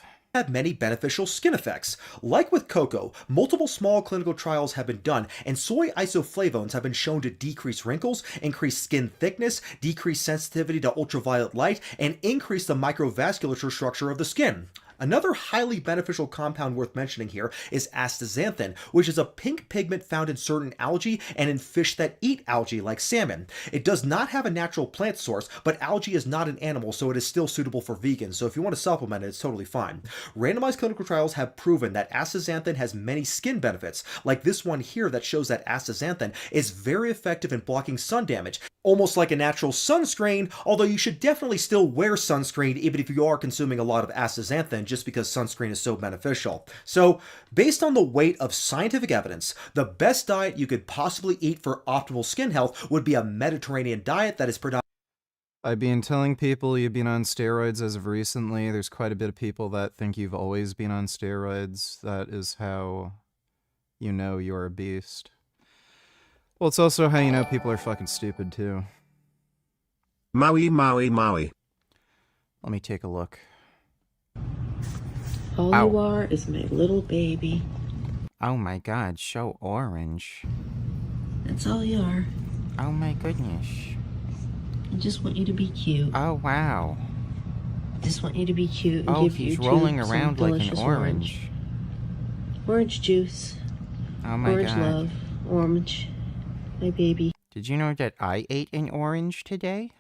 Many beneficial skin effects. Like with cocoa, multiple small clinical trials have been done, and soy isoflavones have been shown to decrease wrinkles, increase skin thickness, decrease sensitivity to ultraviolet light, and increase the microvasculature structure of the skin. Another highly beneficial compound worth mentioning here is astaxanthin, which is a pink pigment found in certain algae and in fish that eat algae like salmon. It does not have a natural plant source, but algae is not an animal, so it is still suitable for vegans, so if you want to supplement it, it's totally fine. Randomized clinical trials have proven that astaxanthin has many skin benefits, like this one here that shows that astaxanthin is very effective in blocking sun damage, almost like a natural sunscreen, although you should definitely still wear sunscreen even if you are consuming a lot of astaxanthin, just because sunscreen is so beneficial. So, based on the weight of scientific evidence, the best diet you could possibly eat for optimal skin health would be a Mediterranean diet that is predominantly. I've been telling people you've been on steroids as of recently. There's quite a bit of people that think you've always been on steroids. That is how you know you're a beast. Well, it's also how you know people are fucking stupid, too. Maui, Maui, Maui. Let me take a look. All Ow. you are is my little baby. Oh my god, so orange. That's all you are. Oh my goodness. I just want you to be cute. Oh wow. I just want you to be cute and Oh, give he's you rolling some around like an delicious orange. Orange juice. Oh my Orange god. love. Orange. My baby. Did you know that I ate an orange today?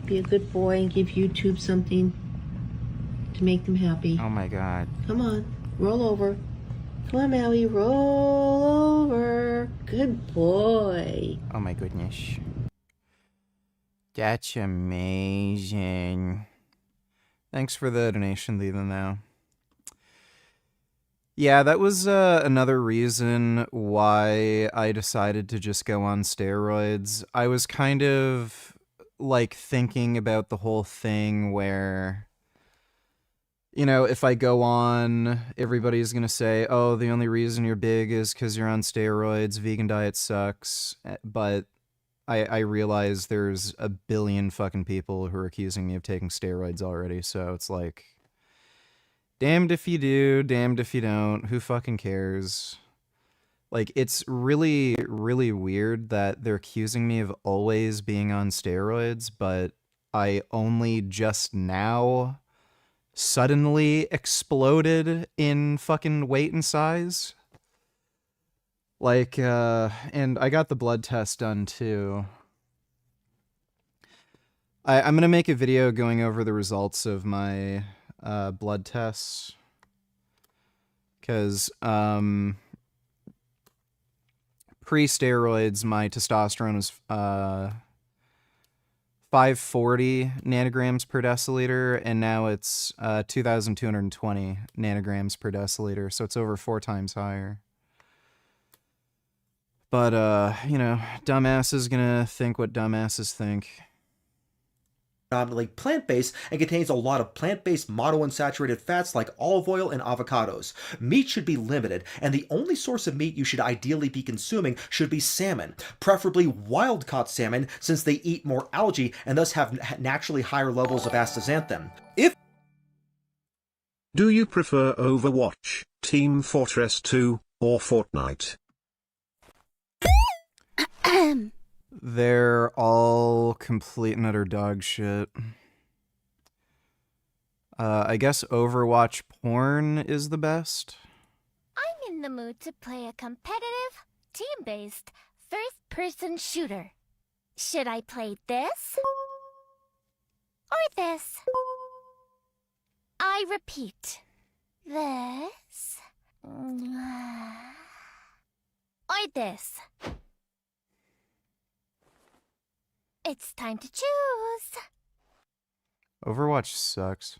Be a good boy and give YouTube something to make them happy. Oh my god. Come on. Roll over. Come on, Maui. Roll over. Good boy. Oh my goodness. That's amazing. Thanks for the donation, Leland, though. Yeah, that was another reason why I decided to just go on steroids. I was kind of, like, thinking about the whole thing where you know, if I go on, everybody's going to say, oh, the only reason you're big is because you're on steroids, vegan diet sucks. But I realize there's a billion fucking people who are accusing me of taking steroids already. So it's like, damned if you do, damned if you don't. Who fucking cares? Like, it's really, really weird that they're accusing me of always being on steroids, but I only just now suddenly exploded in fucking weight and size. Like, and I got the blood test done too. I'm gonna make a video going over the results of my blood tests. Because, pre-steroids, my testosterone was 540 nanograms per deciliter, and now it's 2,220 nanograms per deciliter, so it's over 4 times higher. But, you know, dumbasses gonna think what dumbasses think. Predominantly plant-based and contains a lot of plant-based monounsaturated fats like olive oil and avocados. Meat should be limited, and the only source of meat you should ideally be consuming should be salmon, preferably wild-caught salmon, since they eat more algae and thus have naturally higher levels of astaxanthin. Do you prefer Overwatch, Team Fortress 2, or Fortnite? They're all complete and utter dog shit. I guess Overwatch porn is the best. I'm in the mood to play a competitive, team-based, first-person shooter. Should I play this? Or this? I repeat. This? Or this? It's time to choose. Overwatch sucks.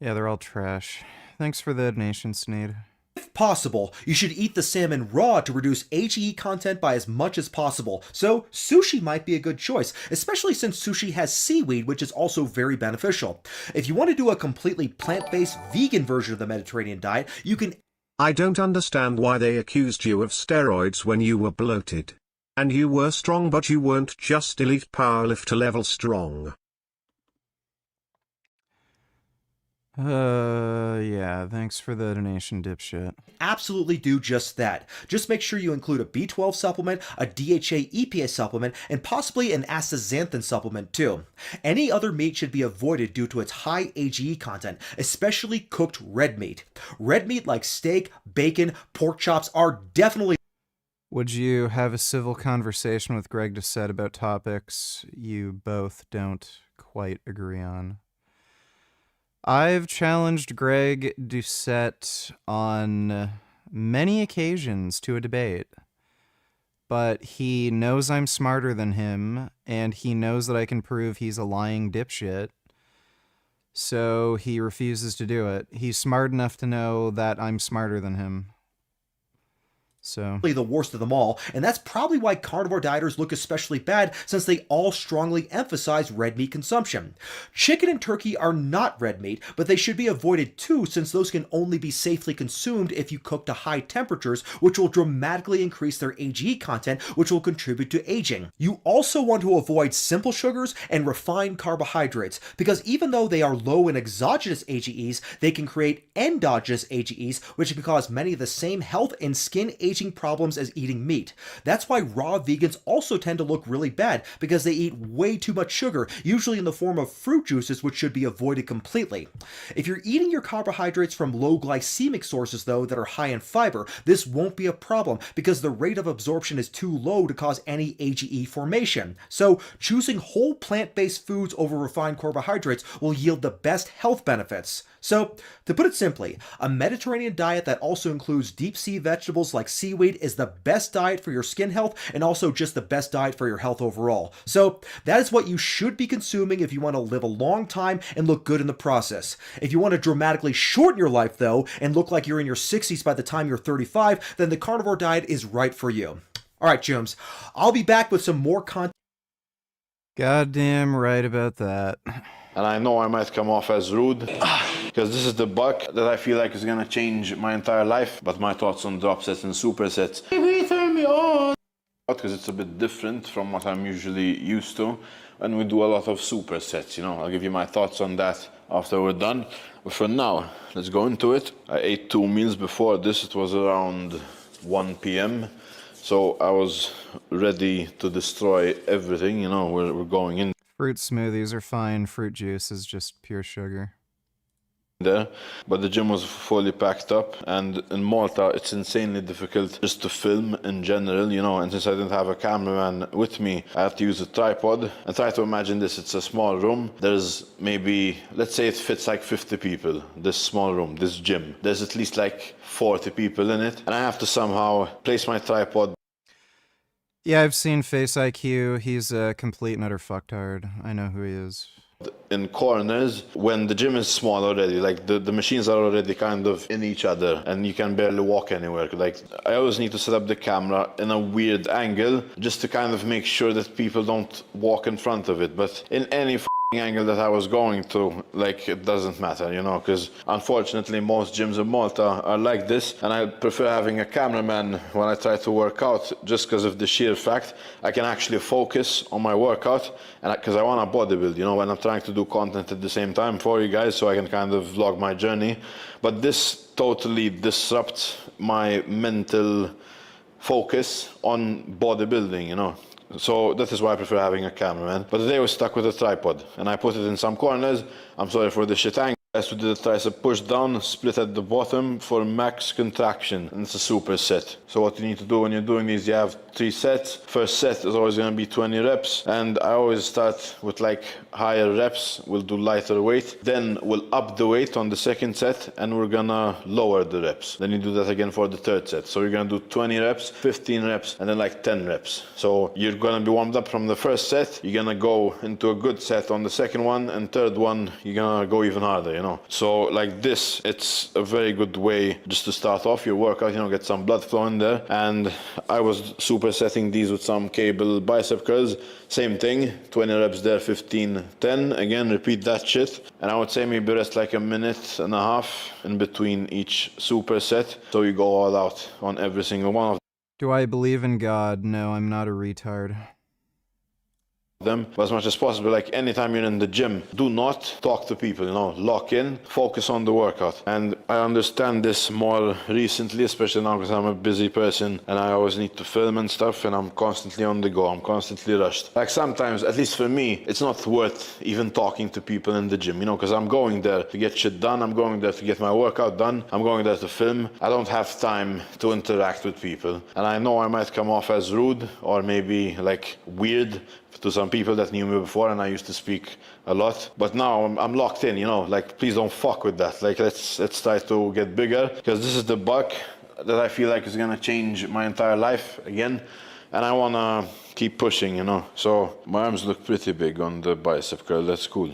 Yeah, they're all trash. Thanks for the donation, Sneed. If possible, you should eat the salmon raw to reduce AGE content by as much as possible, so sushi might be a good choice, especially since sushi has seaweed, which is also very beneficial. If you want to do a completely plant-based vegan version of the Mediterranean diet, you can... I don't understand why they accused you of steroids when you were bloated. And you were strong, but you weren't just elite powerlifter level strong. Yeah, thanks for the donation, dipshit. Absolutely do just that. Just make sure you include a B12 supplement, a DHA EPA supplement, and possibly an astaxanthin supplement too. Any other meat should be avoided due to its high AGE content, especially cooked red meat. Red meat like steak, bacon, pork chops are definitely... Would you have a civil conversation with Greg Doucette about topics you both don't quite agree on? I've challenged Greg Doucette on many occasions to a debate, but he knows I'm smarter than him, and he knows that I can prove he's a lying dipshit, so he refuses to do it. He's smart enough to know that I'm smarter than him. So the worst of them all, and that's probably why carnivore dieters look especially bad, since they all strongly emphasize red meat consumption. Chicken and turkey are not red meat, but they should be avoided too, since those can only be safely consumed if you cook to high temperatures, which will dramatically increase their AGE content, which will contribute to aging. You also want to avoid simple sugars and refined carbohydrates, because even though they are low in exogenous AGEs, they can create endogenous AGEs, which can cause many of the same health and skin aging problems as eating meat. That's why raw vegans also tend to look really bad, because they eat way too much sugar, usually in the form of fruit juices, which should be avoided completely. If you're eating your carbohydrates from low glycemic sources though that are high in fiber, this won't be a problem because the rate of absorption is too low to cause any AGE formation. So choosing whole plant-based foods over refined carbohydrates will yield the best health benefits. So, to put it simply, a Mediterranean diet that also includes deep-sea vegetables like seaweed is the best diet for your skin health and also just the best diet for your health overall. So, that is what you should be consuming if you want to live a long time and look good in the process. If you want to dramatically shorten your life though, and look like you're in your 60s by the time you're 35, then the carnivore diet is right for you. Alright, Jooms, I'll be back with some more content. Goddamn right about that. And I know I might come off as rude, because this is the buck that I feel like is gonna change my entire life. But my thoughts on drop sets and supersets, because it's a bit different from what I'm usually used to. And we do a lot of supersets, you know. I'll give you my thoughts on that after we're done. But for now, let's go into it. I ate 2 meals before this. It was around 1 p.m. So I was ready to destroy everything, you know, we're going in Fruit smoothies are fine. Fruit juice is just pure sugar. there, but the gym was fully packed up, and in Malta it's insanely difficult just to film in general, you know, and since I didn't have a cameraman with me, I had to use a tripod. And try to imagine this, it's a small room, there's maybe, let's say it fits like 50 people, this small room, this gym. There's at least like 40 people in it, and I have to somehow place my tripod. Yeah, I've seen Face IQ. He's a complete and utter fucktard. I know who he is. In corners when the gym is small already, like the machines are already kind of in each other and you can barely walk anywhere. Like I always need to set up the camera in a weird angle just to kind of make sure that people don't walk in front of it. But in any angle that I was going to, like, it doesn't matter, you know, because unfortunately most gyms in Malta are like this, and I prefer having a cameraman when I try to work out, just because of the sheer fact I can actually focus on my workout, and because I want to bodybuild, you know, when I'm trying to do content at the same time for you guys, so I can kind of vlog my journey. But this totally disrupts my mental focus on bodybuilding, you know. So that is why I prefer having a cameraman. But today I was stuck with a tripod, and I put it in some corners. I'm sorry for the shit angle. As we did the tricep push down, split at the bottom for max contraction, and it's a superset. So what you need to do when you're doing these, you have 3 sets. First set is always going to be 20 reps, and I always start with like higher reps. We'll do lighter weight, then we'll up the weight on the second set, and we're gonna lower the reps. Then you do that again for the third set. So you're gonna do 20 reps, 15 reps, and then like 10 reps. So you're gonna be warmed up from the first set, you're gonna go into a good set on the second one, and third one you're gonna go even harder, you know. So like this, it's a very good way just to start off your workout, you know, get some blood flow in there. And I was supersetting these with some cable bicep curls, same thing, 20 reps there, 15, 10, again repeat that shit. And I would say maybe rest like a minute and a half in between each superset, so you go all out on every single one of them. Do I believe in God? No, I'm not a retard. Them, but as much as possible, like anytime you're in the gym, do not talk to people, you know, lock in, focus on the workout. And I understand this more recently, especially now because I'm a busy person and I always need to film and stuff, and I'm constantly on the go, I'm constantly rushed. Like sometimes, at least for me, it's not worth even talking to people in the gym, you know, because I'm going there to get shit done, I'm going there to get my workout done, I'm going there to film. I don't have time to interact with people, and I know I might come off as rude or maybe like weird to some people that knew me before, and I used to speak a lot, but now I'm locked in, you know, like please don't fuck with that. Like let's try to get bigger, because this is the buck that I feel like is gonna change my entire life again, and I wanna keep pushing, you know. So my arms look pretty big on the bicep curl, that's cool.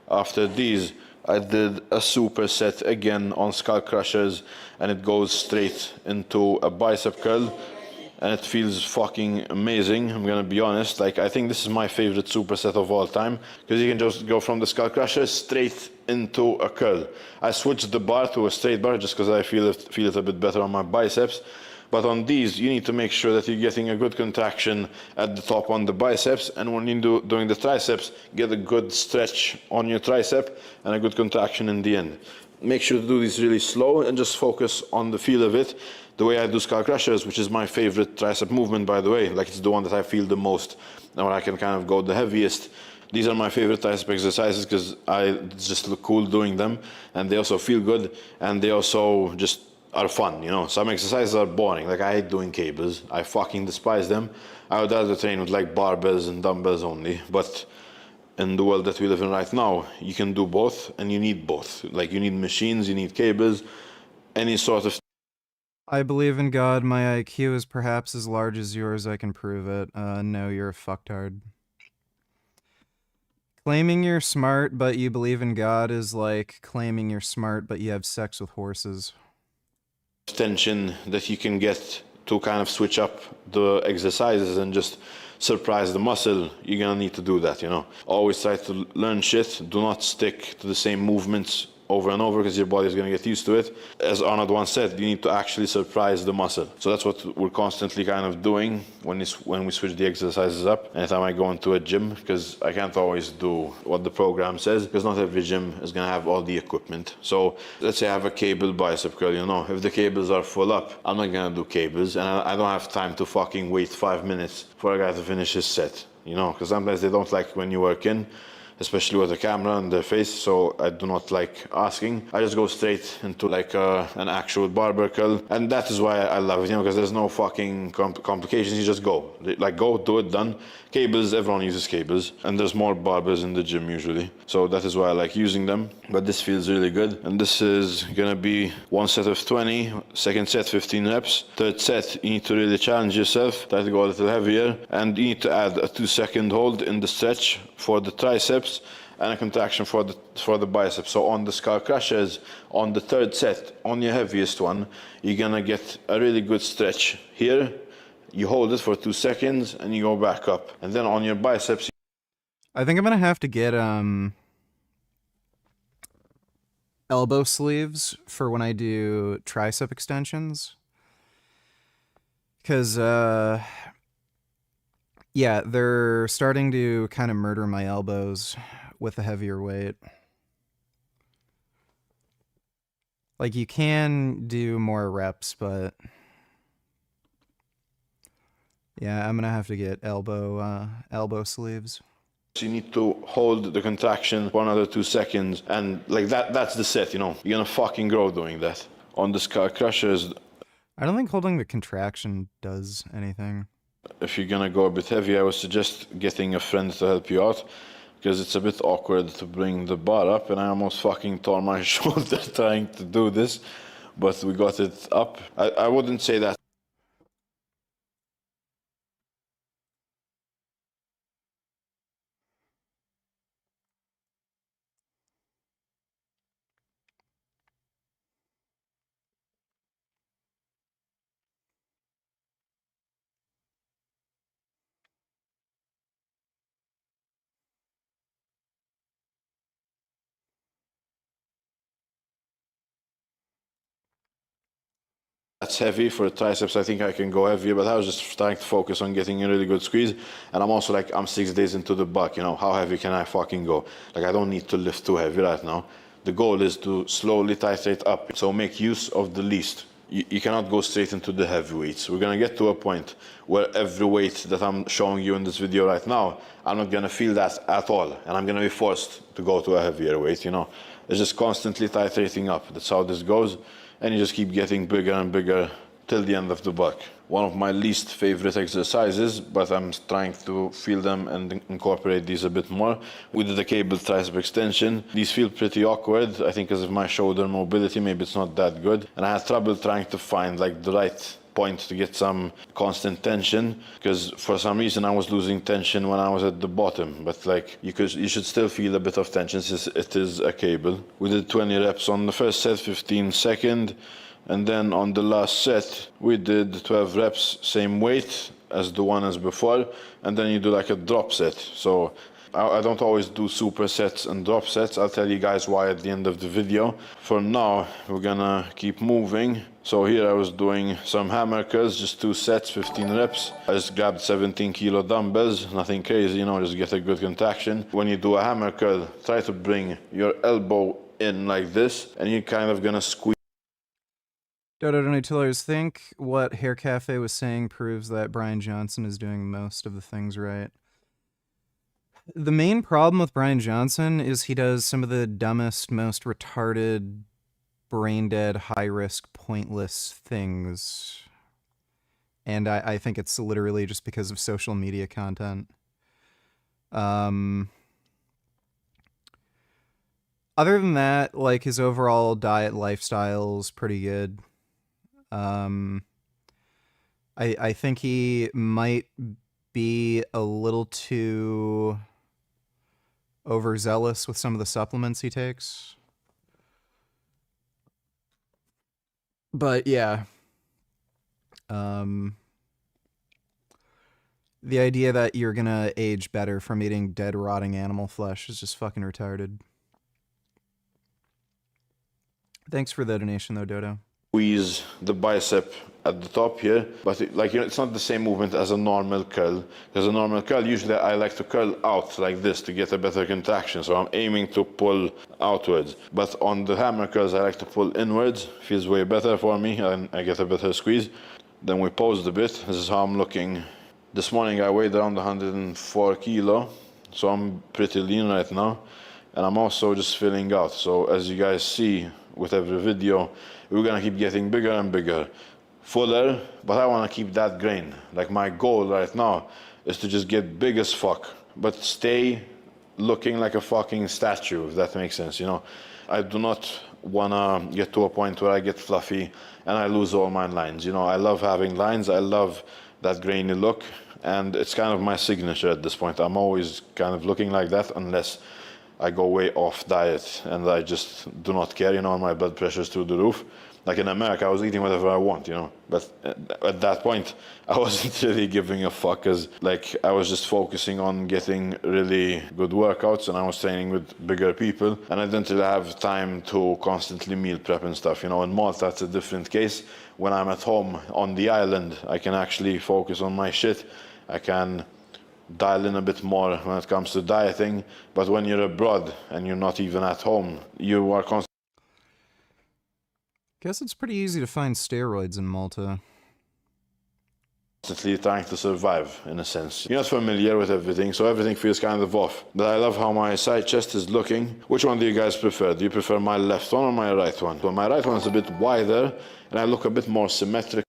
After these I did a superset again on skull crushers, and it goes straight into a bicep curl. And it feels fucking amazing, I'm gonna be honest. Like, I think this is my favorite superset of all time, because you can just go from the skull crusher straight into a curl. I switched the bar to a straight bar just because I feel it a bit better on my biceps. But on these, you need to make sure that you're getting a good contraction at the top on the biceps, and when you're doing the triceps, get a good stretch on your tricep and a good contraction in the end. Make sure to do this really slow and just focus on the feel of it. The way I do skull crushers, which is my favorite tricep movement, by the way, like it's the one that I feel the most and where I can kind of go the heaviest. These are my favorite tricep exercises because I just look cool doing them, and they also feel good, and they also just are fun, you know. Some exercises are boring, like I hate doing cables, I fucking despise them. I would rather train with like barbells and dumbbells only, but in the world that we live in right now, you can do both, and you need both. Like you need machines, you need cables, any sort of. I believe in God. My IQ is perhaps as large as yours. I can prove it. No, you're a fucktard. Claiming you're smart but you believe in God is like claiming you're smart but you have sex with horses. Tension that you can get to kind of switch up the exercises and just surprise the muscle, you're gonna need to do that, you know. Always try to learn shit. Do not stick to the same movements over and over because your body is going to get used to it. As Arnold once said, you need to actually surprise the muscle. So that's what we're constantly kind of doing when we switch the exercises up. Anytime I go into a gym, because I can't always do what the program says, because not every gym is going to have all the equipment. So let's say I have a cable bicep curl, you know, if the cables are full up, I'm not going to do cables, and I don't have time to fucking wait 5 minutes for a guy to finish his set, you know, because sometimes they don't like when you work in, especially with the camera and the face, so I do not like asking. I just go straight into like an actual barber curl, and that is why I love it, you know, because there's no fucking complications. You just go, like go, do it, done. Cables, everyone uses cables, and there's more barbers in the gym usually, so that is why I like using them. But this feels really good, and this is gonna be one set of 20, second set 15 reps, third set you need to really challenge yourself, try to go a little heavier, and you need to add a 2-second hold in the stretch for the triceps and a contraction for the biceps. So on the skull crushers, on the third set, on your heaviest one, you're gonna get a really good stretch here. You hold it for 2 seconds and you go back up, and then on your biceps, I think I'm gonna have to get elbow sleeves for when I do tricep extensions, because yeah, they're starting to kind of murder my elbows with a heavier weight. Like, you can do more reps, but yeah, I'm gonna have to get elbow sleeves. you need to hold the contraction for another 2 seconds, and like that's the set, you know. You're gonna fucking grow doing that. On the skull crushers, I don't think holding the contraction does anything. if you're gonna go a bit heavy, I would suggest getting a friend to help you out, because it's a bit awkward to bring the bar up, and I almost fucking tore my shoulder trying to do this, but we got it up. I wouldn't say that that's heavy for the triceps. I think I can go heavier, but I was just trying to focus on getting a really good squeeze. And I'm also like, I'm 6 days into the buck, you know, how heavy can I fucking go? Like, I don't need to lift too heavy right now. The goal is to slowly titrate up. So make use of the least. You cannot go straight into the heavy weights. We're gonna get to a point where every weight that I'm showing you in this video right now, I'm not gonna feel that at all. And I'm gonna be forced to go to a heavier weight, you know. It's just constantly titrating up. That's how this goes. And you just keep getting bigger and bigger till the end of the buck. One of my least favorite exercises, but I'm trying to feel them and incorporate these a bit more. We did a cable tricep extension. These feel pretty awkward, I think, because of my shoulder mobility, maybe it's not that good. And I had trouble trying to find like the right point to get some constant tension, because for some reason I was losing tension when I was at the bottom, but like you should still feel a bit of tension since it is a cable. We did 20 reps on the first set, 15 second, and then on the last set we did 12 reps, same weight as the one as before, and then you do like a drop set. So I don't always do supersets and drop sets. I'll tell you guys why at the end of the video. For now, we're gonna keep moving. So here I was doing some hammer curls, just 2 sets, 15 reps. I just grabbed 17 kilo dumbbells, nothing crazy, you know, just get a good contraction. When you do a hammer curl, try to bring your elbow in like this, and you're kind of gonna squeeze. Dodo Donatillers, think what Hair Cafe was saying proves that Brian Johnson is doing most of the things right. The main problem with Brian Johnson is he does some of the dumbest, most retarded, brain-dead, high-risk, pointless things. And I think it's literally just because of social media content. Other than that, like, his overall diet lifestyle's pretty good. I think he might be a little too overzealous with some of the supplements he takes. But yeah. The idea that you're gonna age better from eating dead, rotting animal flesh is just fucking retarded. Thanks for the donation, though, Dodo. Squeeze the bicep at the top here, but it's not the same movement as a normal curl. Because a normal curl, usually I like to curl out like this to get a better contraction, so I'm aiming to pull outwards. But on the hammer curls, I like to pull inwards. Feels way better for me, and I get a better squeeze. Then we paused a bit. This is how I'm looking. This morning I weighed around 104 kilo, so I'm pretty lean right now. And I'm also just filling out. So as you guys see with every video, we're gonna keep getting bigger and bigger. Fuller, but I wanna keep that grain. Like my goal right now is to just get big as fuck, but stay looking like a fucking statue, if that makes sense, you know? I do not wanna get to a point where I get fluffy and I lose all my lines. You know, I love having lines, I love that grainy look, and it's kind of my signature at this point. I'm always kind of looking like that unless I go way off diet and I just do not care, you know, my blood pressure's through the roof. Like in America, I was eating whatever I want, you know, but at that point, I wasn't really giving a fuck, because like I was just focusing on getting really good workouts, and I was training with bigger people, and I didn't really have time to constantly meal prep and stuff, you know. In Malta, it's a different case. When I'm at home on the island, I can actually focus on my shit. I can dial in a bit more when it comes to dieting, but when you're abroad and you're not even at home, you are Guess it's pretty easy to find steroids in Malta. constantly trying to survive, in a sense. You're not familiar with everything, so everything feels kind of off. But I love how my side chest is looking. Which one do you guys prefer? Do you prefer my left one or my right one? So my right one is a bit wider, and I look a bit more symmetric.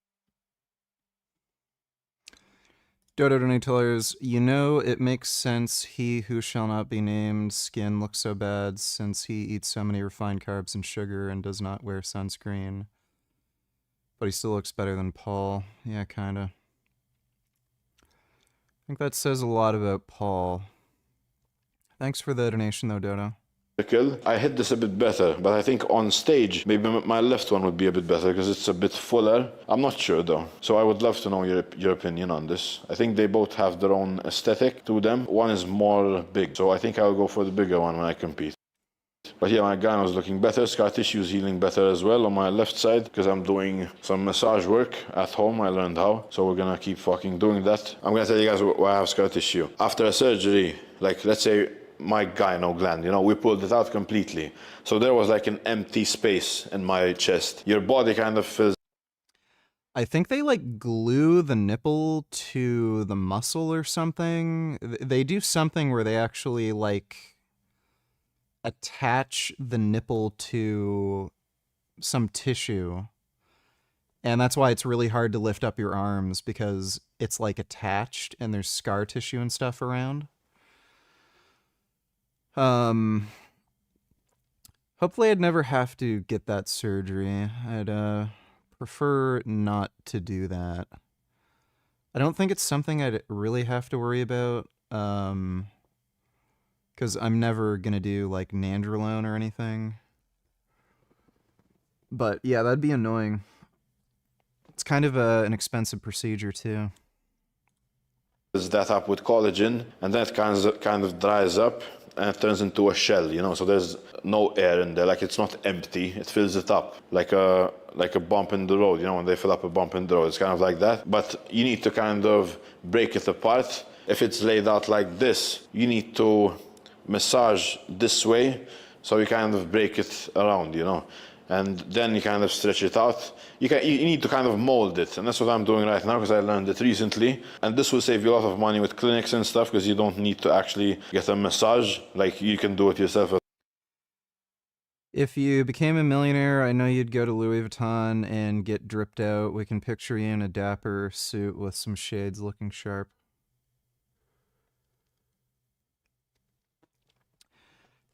Dodo Donatellers, you know it makes sense he who shall not be named skin looks so bad since he eats so many refined carbs and sugar and does not wear sunscreen. But he still looks better than Paul. Yeah, kinda. I think that says a lot about Paul. Thanks for the donation though, Dodo. I hit this a bit better, but I think on stage, maybe my left one would be a bit better because it's a bit fuller. I'm not sure though. So I would love to know your opinion on this. I think they both have their own aesthetic to them. One is more big, so I think I'll go for the bigger one when I compete. But yeah, my gyno is looking better. Scar tissue is healing better as well on my left side because I'm doing some massage work at home. I learned how, so we're gonna keep fucking doing that. I'm gonna tell you guys why I have scar tissue. After a surgery, like let's say my gyno gland, you know, we pulled it out completely. So there was like an empty space in my chest. Your body kind of fills. I think they like glue the nipple to the muscle or something. They do something where they actually like attach the nipple to some tissue. And that's why it's really hard to lift up your arms, because it's like attached and there's scar tissue and stuff around. Hopefully I'd never have to get that surgery. I'd prefer not to do that. I don't think it's something I'd really have to worry about, because I'm never gonna do like nandrolone or anything. But yeah, that'd be annoying. It's kind of an expensive procedure too. That up with collagen, and that kind of dries up and it turns into a shell, you know, so there's no air in there, like it's not empty, it fills it up like a bump in the road, you know, when they fill up a bump in the road, it's kind of like that. But you need to kind of break it apart. If it's laid out like this, you need to massage this way, so you kind of break it around, you know, and then you kind of stretch it out. You need to kind of mold it, and that's what I'm doing right now because I learned it recently. And this will save you a lot of money with clinics and stuff, because you don't need to actually get a massage, like you can do it yourself. If you became a millionaire, I know you'd go to Louis Vuitton and get dripped out. We can picture you in a dapper suit with some shades looking sharp.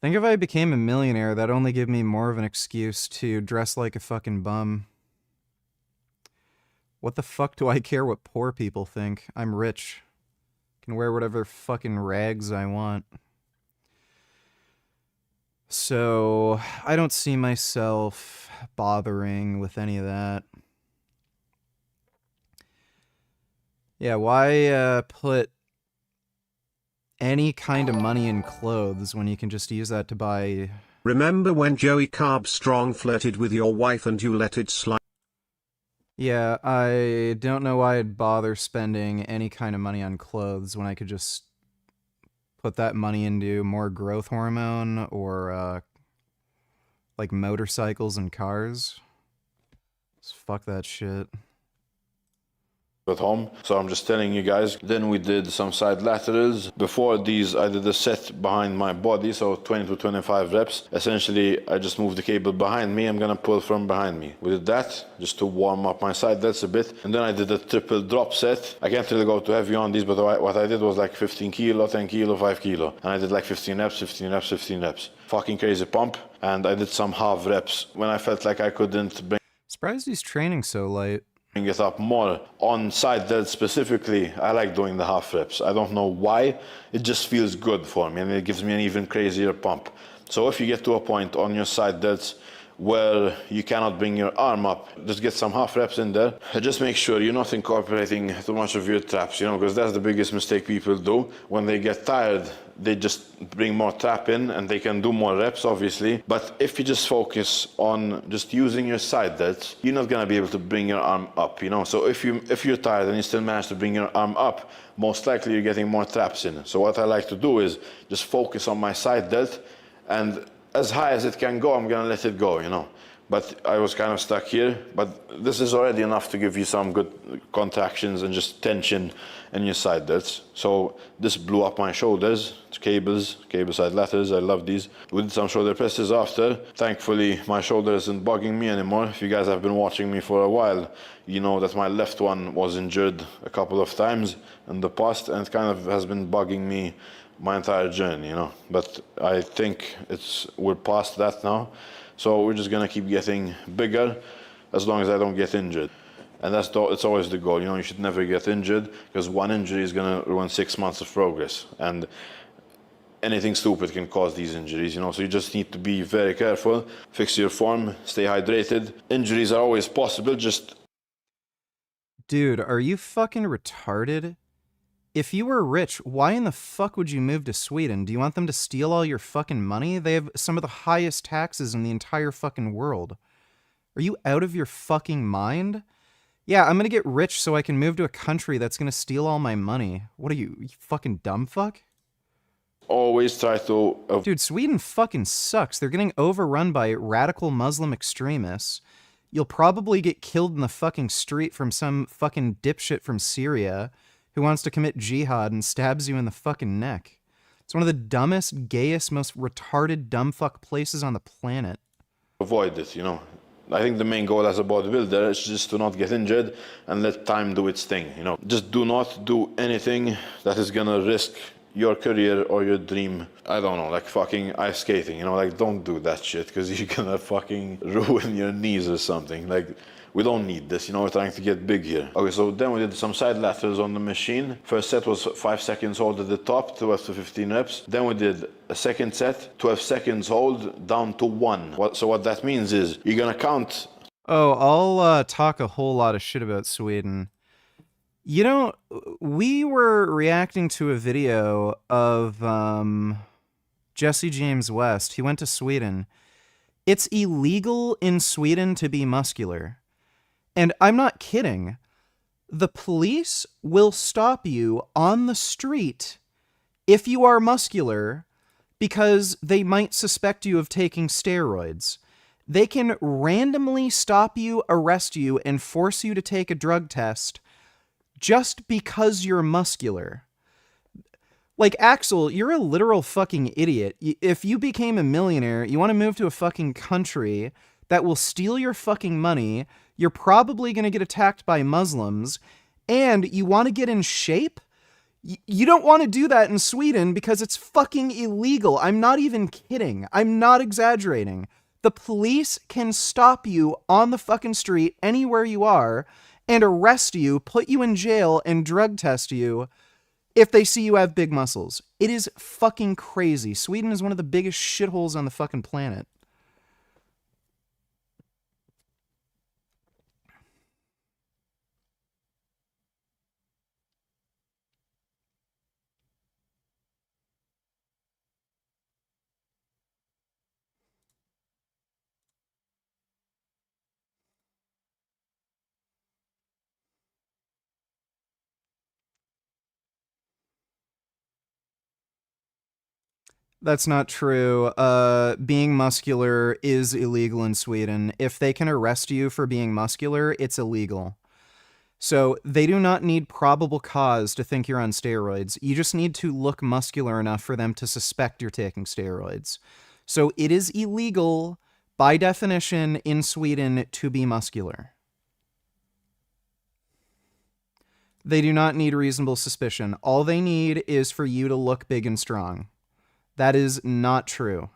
I think if I became a millionaire, that'd only give me more of an excuse to dress like a fucking bum. What the fuck do I care what poor people think? I'm rich. Can wear whatever fucking rags I want. So, I don't see myself bothering with any of that. Yeah, why put any kind of money in clothes when you can just use that to buy... Remember when Joey Carbstrong flirted with your wife and you let it slide? Yeah, I don't know why I'd bother spending any kind of money on clothes when I could just put that money into more growth hormone or, like, motorcycles and cars. Just fuck that shit. At home. So I'm just telling you guys. Then we did some side laterals. Before these, I did a set behind my body, so 20 to 25 reps. Essentially, I just moved the cable behind me. I'm gonna pull from behind me. We did that just to warm up my side delts a bit. And then I did a triple drop set. I can't really go too heavy on these, but what I did was like 15 kilo, 10 kilo, 5 kilo. And I did like 15 reps, 15 reps, 15 reps. Fucking crazy pump. And I did some half reps when I felt like I couldn't bring... Surprised he's training so light. It up more. On side delts specifically, I like doing the half reps. I don't know why, it just feels good for me and it gives me an even crazier pump. So if you get to a point on your side delts where you cannot bring your arm up, just get some half reps in there. Just make sure you're not incorporating too much of your traps, you know, because that's the biggest mistake people do. When they get tired, they just bring more trap in and they can do more reps, obviously. But if you just focus on just using your side delts, you're not gonna be able to bring your arm up, you know. So if you're tired and you still manage to bring your arm up, most likely you're getting more traps in. So what I like to do is just focus on my side delt, and as high as it can go, I'm gonna let it go, you know. But I was kind of stuck here, but this is already enough to give you some good contractions and just tension in your side delts. So this blew up my shoulders. It's cable side laterals, I love these. We did some shoulder presses after. Thankfully, my shoulder isn't bugging me anymore. If you guys have been watching me for a while, you know that my left one was injured a couple of times in the past, and it kind of has been bugging me my entire journey, you know. But I think we're past that now. So we're just gonna keep getting bigger as long as I don't get injured. And it's always the goal, you know, you should never get injured, because one injury is gonna ruin 6 months of progress. And anything stupid can cause these injuries, you know, so you just need to be very careful, fix your form, stay hydrated. Injuries are always possible, just... Dude, are you fucking retarded? If you were rich, why in the fuck would you move to Sweden? Do you want them to steal all your fucking money? They have some of the highest taxes in the entire fucking world. Are you out of your fucking mind? Yeah, I'm gonna get rich so I can move to a country that's gonna steal all my money. What are you fucking dumb fuck? Always try to... Dude, Sweden fucking sucks. They're getting overrun by radical Muslim extremists. You'll probably get killed in the fucking street from some fucking dipshit from Syria who wants to commit jihad and stabs you in the fucking neck. It's one of the dumbest, gayest, most retarded dumbfuck places on the planet. Avoid it, you know. I think the main goal as a bodybuilder is just to not get injured and let time do its thing, you know. Just do not do anything that is gonna risk your career or your dream. I don't know, like fucking ice skating, you know, like don't do that shit because you're gonna fucking ruin your knees or something. Like, we don't need this, you know, we're trying to get big here. Okay, so then we did some side laterals on the machine. First set was 5 seconds hold at the top, 12 to 15 reps. Then we did a second set, 12 seconds hold, down to 1. So what that means is, you're gonna count... Oh, I'll talk a whole lot of shit about Sweden. You know, we were reacting to a video of Jesse James West. He went to Sweden. It's illegal in Sweden to be muscular. And I'm not kidding. The police will stop you on the street if you are muscular because they might suspect you of taking steroids. They can randomly stop you, arrest you, and force you to take a drug test just because you're muscular. Like, Axel, you're a literal fucking idiot. If you became a millionaire, you want to move to a fucking country that will steal your fucking money, you're probably going to get attacked by Muslims, and you want to get in shape? You don't want to do that in Sweden because it's fucking illegal. I'm not even kidding. I'm not exaggerating. The police can stop you on the fucking street anywhere you are and arrest you, put you in jail, and drug test you if they see you have big muscles. It is fucking crazy. Sweden is one of the biggest shitholes on the fucking planet. That's not true. Being muscular is illegal in Sweden. If they can arrest you for being muscular, it's illegal. So they do not need probable cause to think you're on steroids. You just need to look muscular enough for them to suspect you're taking steroids. So it is illegal, by definition, in Sweden to be muscular. They do not need reasonable suspicion. All they need is for you to look big and strong. That is not true.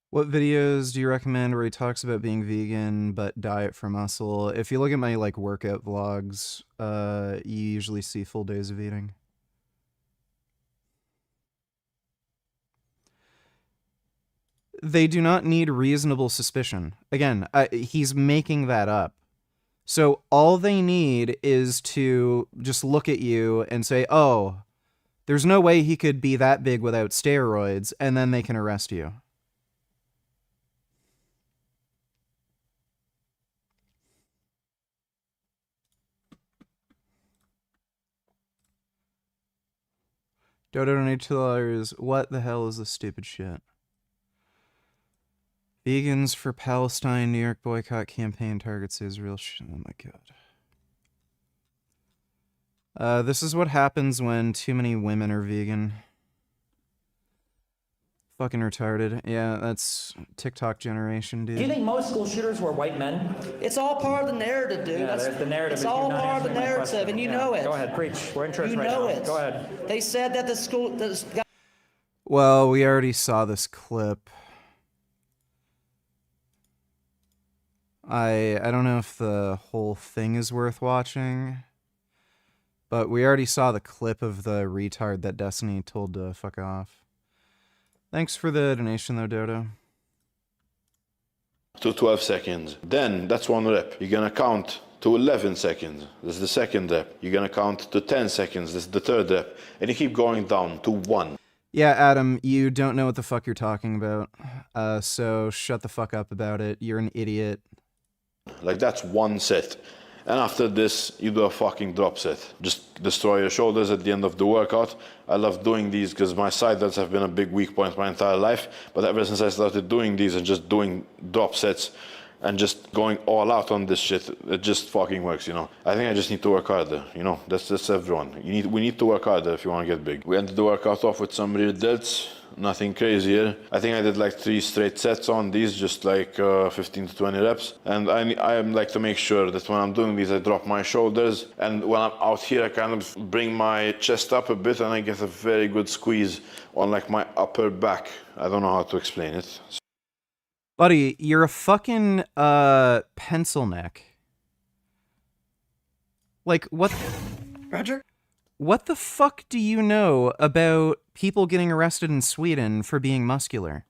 What videos do you recommend where he talks about being vegan but diet for muscle? If you look at my like workout vlogs, you usually see full days of eating. They do not need reasonable suspicion. Again, he's making that up. So all they need is to just look at you and say, oh, there's no way he could be that big without steroids, and then they can arrest you. Dodo donated $2. What the hell is this stupid shit? Vegans for Palestine, New York boycott campaign targets Israel. Oh my god. This is what happens when too many women are vegan. Fucking retarded. Yeah, that's TikTok generation, dude. Do you think most school shooters were white men? It's all part of the narrative, dude. Yeah, the narrative. It's all part of the narrative, and you know it. Go ahead, preach. We're in church right now. You know it. Go ahead. They said that the school... Well, we already saw this clip. I don't know if the whole thing is worth watching, but we already saw the clip of the retard that Destiny told to fuck off. Thanks for the donation, though, Dodo. To 12 seconds. Then, that's one rep. You're gonna count to 11 seconds. This is the second rep. You're gonna count to 10 seconds. This is the third rep. And you keep going down to 1. Yeah, Adam, you don't know what the fuck you're talking about. So shut the fuck up about it. You're an idiot. Like, that's one set. And after this, you do a fucking drop set. Just destroy your shoulders at the end of the workout. I love doing these because my side delts have been a big weak point my entire life. But ever since I started doing these and just doing drop sets and just going all out on this shit, it just fucking works, you know. I think I just need to work harder, you know. That's everyone. We need to work harder if you want to get big. We ended the workout off with some rear delts. Nothing crazy here. I think I did like 3 straight sets on these, just like 15 to 20 reps. And I like to make sure that when I'm doing these, I drop my shoulders. And when I'm out here, I kind of bring my chest up a bit and I get a very good squeeze on like my upper back. I don't know how to explain it. Buddy, you're a fucking pencil neck. Like, what? Roger? What the fuck do you know about people getting arrested in Sweden for being muscular?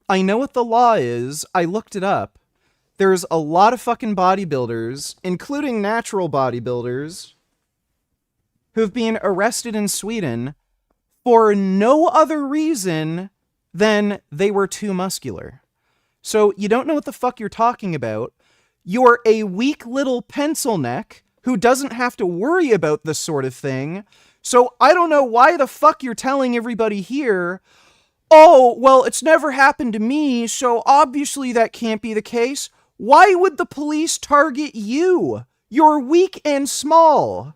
I know what the law is. I looked it up. There's a lot of fucking bodybuilders, including natural bodybuilders, who've been arrested in Sweden for no other reason than they were too muscular. So you don't know what the fuck you're talking about. You're a weak little pencil neck who doesn't have to worry about this sort of thing. So I don't know why the fuck you're telling everybody here, oh, well, it's never happened to me, so obviously that can't be the case. Why would the police target you? You're weak and small.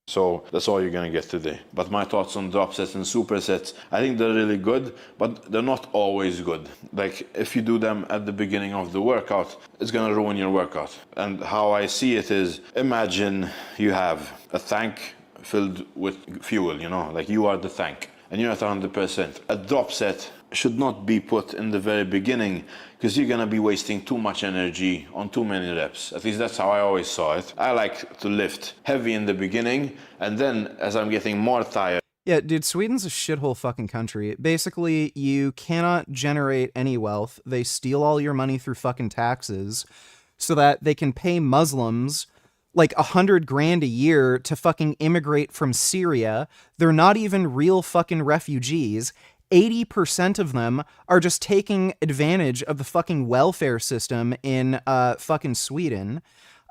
So that's all you're gonna get today. But my thoughts on drop sets and supersets, I think they're really good, but they're not always good. Like, if you do them at the beginning of the workout, it's gonna ruin your workout. And how I see it is, imagine you have a tank filled with fuel, you know, like you are the tank. and you're at 100%. A drop set should not be put in the very beginning because you're gonna be wasting too much energy on too many reps. At least that's how I always saw it. I like to lift heavy in the beginning, and then as I'm getting more tired. Yeah, dude, Sweden's a shithole fucking country. Basically, you cannot generate any wealth. They steal all your money through fucking taxes so that they can pay Muslims like $100,000 a year to fucking immigrate from Syria. They're not even real fucking refugees. 80% of them are just taking advantage of the fucking welfare system in fucking Sweden.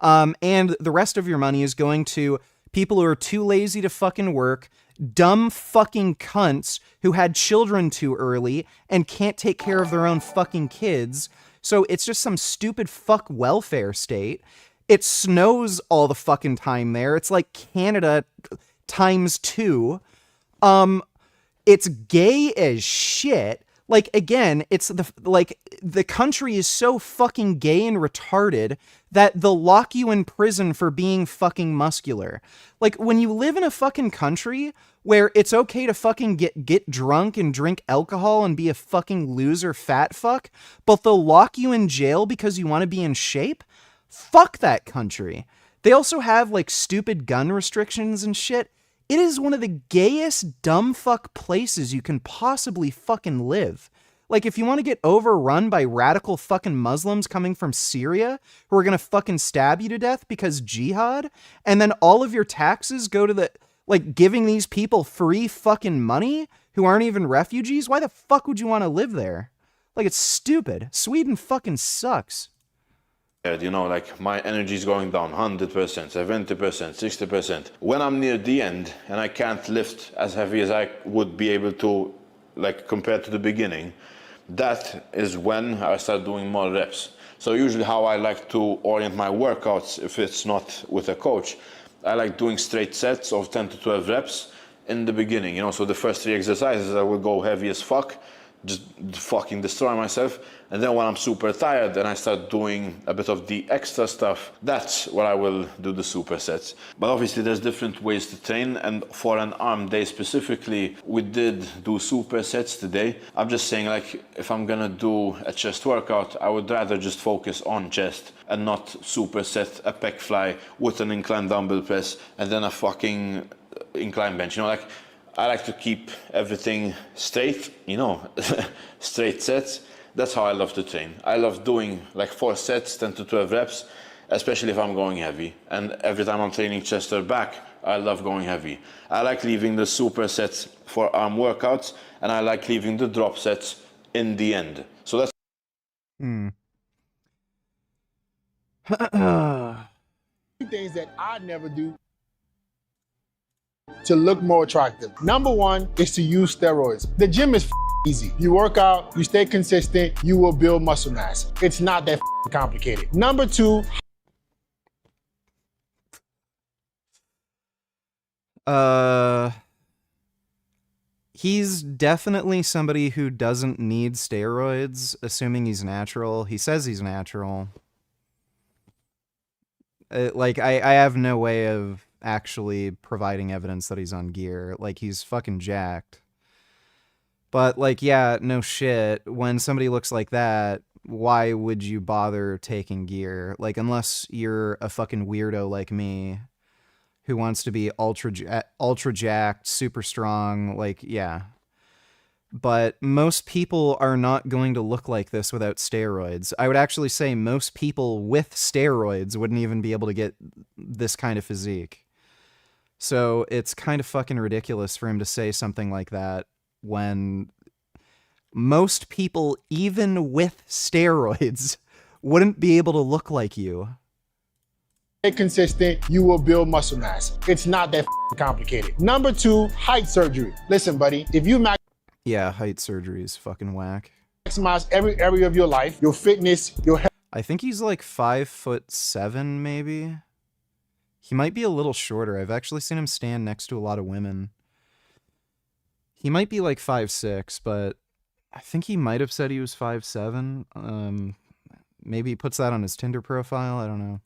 And the rest of your money is going to people who are too lazy to fucking work, dumb fucking cunts who had children too early and can't take care of their own fucking kids. So it's just some stupid fuck welfare state. It snows all the fucking time there. It's like Canada times 2. It's gay as shit. Like, again, it's the country is so fucking gay and retarded that they'll lock you in prison for being fucking muscular. Like, when you live in a fucking country where it's okay to fucking get drunk and drink alcohol and be a fucking loser fat fuck, but they'll lock you in jail because you want to be in shape, fuck that country. They also have, like, stupid gun restrictions and shit. It is one of the gayest dumb fuck places you can possibly fucking live. Like, if you want to get overrun by radical fucking Muslims coming from Syria who are gonna fucking stab you to death because jihad, and then all of your taxes go to the, like, giving these people free fucking money who aren't even refugees, why the fuck would you want to live there? Like, it's stupid. Sweden fucking sucks. You know, like my energy is going down 100%, 70%, 60%. When I'm near the end and I can't lift as heavy as I would be able to, like compared to the beginning, that is when I start doing more reps. So usually how I like to orient my workouts, if it's not with a coach, I like doing straight sets of 10 to 12 reps in the beginning. You know, so the first 3 exercises I will go heavy as fuck, just fucking destroy myself. And then when I'm super tired and I start doing a bit of the extra stuff, that's where I will do the supersets. But obviously there's different ways to train, and for an arm day specifically, we did do supersets today. I'm just saying, like, if I'm gonna do a chest workout, I would rather just focus on chest and not superset a pec fly with an incline dumbbell press and then a fucking incline bench. You know, like, I like to keep everything straight, you know, straight sets. That's how I love to train. I love doing like 4 sets, 10 to 12 reps, especially if I'm going heavy. And every time I'm training chest or back, I love going heavy. I like leaving the supersets for arm workouts, and I like leaving the drop sets in the end. So that's... Things that I never do to look more attractive. Number 1 is to use steroids. The gym is easy. You work out, you stay consistent, you will build muscle mass. It's not that complicated. Number 2. He's definitely somebody who doesn't need steroids, assuming he's natural. He says he's natural. Like, I have no way of actually providing evidence that he's on gear. Like, he's fucking jacked. But, like, yeah, no shit. When somebody looks like that, why would you bother taking gear? Like, unless you're a fucking weirdo like me who wants to be ultra jacked, super strong, like, yeah. But most people are not going to look like this without steroids. I would actually say most people with steroids wouldn't even be able to get this kind of physique. So it's kind of fucking ridiculous for him to say something like that when most people, even with steroids, wouldn't be able to look like you. Stay consistent, you will build muscle mass. It's not that complicated. Number 2, height surgery. Listen, buddy, if you Yeah, height surgery is fucking whack. maximize every area of your life, your fitness, your health. I think he's like 5'7", maybe. He might be a little shorter. I've actually seen him stand next to a lot of women. He might be like 5'6", but I think he might have said he was 5'7". Maybe he puts that on his Tinder profile. I don't know.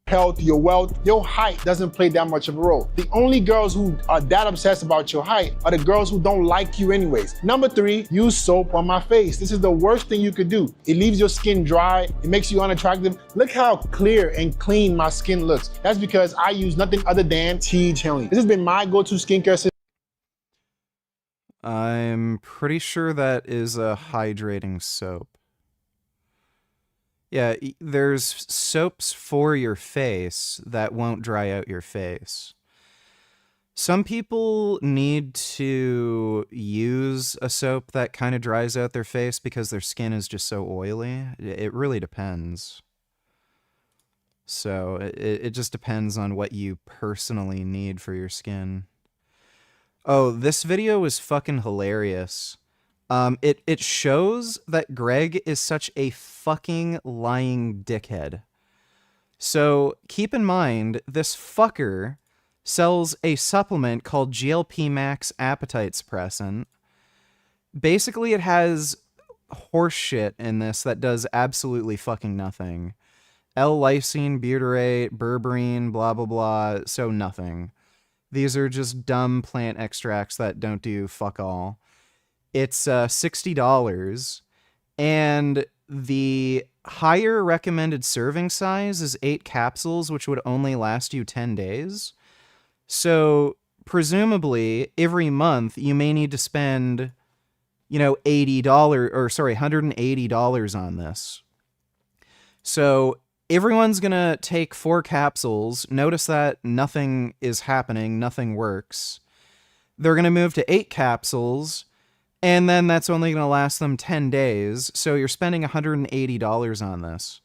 health, your wealth, your height doesn't play that much of a role. The only girls who are that obsessed about your height are the girls who don't like you anyways. Number 3, use soap on my face. This is the worst thing you could do. It leaves your skin dry. It makes you unattractive. Look how clear and clean my skin looks. That's because I use nothing other than tea jelly. This has been my go-to skincare system. I'm pretty sure that is a hydrating soap. Yeah, there's soaps for your face that won't dry out your face. Some people need to use a soap that kind of dries out their face because their skin is just so oily. It really depends. So it just depends on what you personally need for your skin. Oh, this video is fucking hilarious. It shows that Greg is such a fucking lying dickhead. So keep in mind, this fucker sells a supplement called GLP Max Appetite Suppressant. Basically, it has horse shit in this that does absolutely fucking nothing. L-lysine, butyrate, berberine, blah, blah, blah, so nothing. These are just dumb plant extracts that don't do fuck all. It's $60, and the higher recommended serving size is 8 capsules, which would only last you 10 days. So, presumably, every month you may need to spend, $180 on this. So, everyone's gonna take 4 capsules, notice that nothing is happening, nothing works. They're gonna move to 8 capsules, and then that's only gonna last them 10 days, so you're spending $180 on this.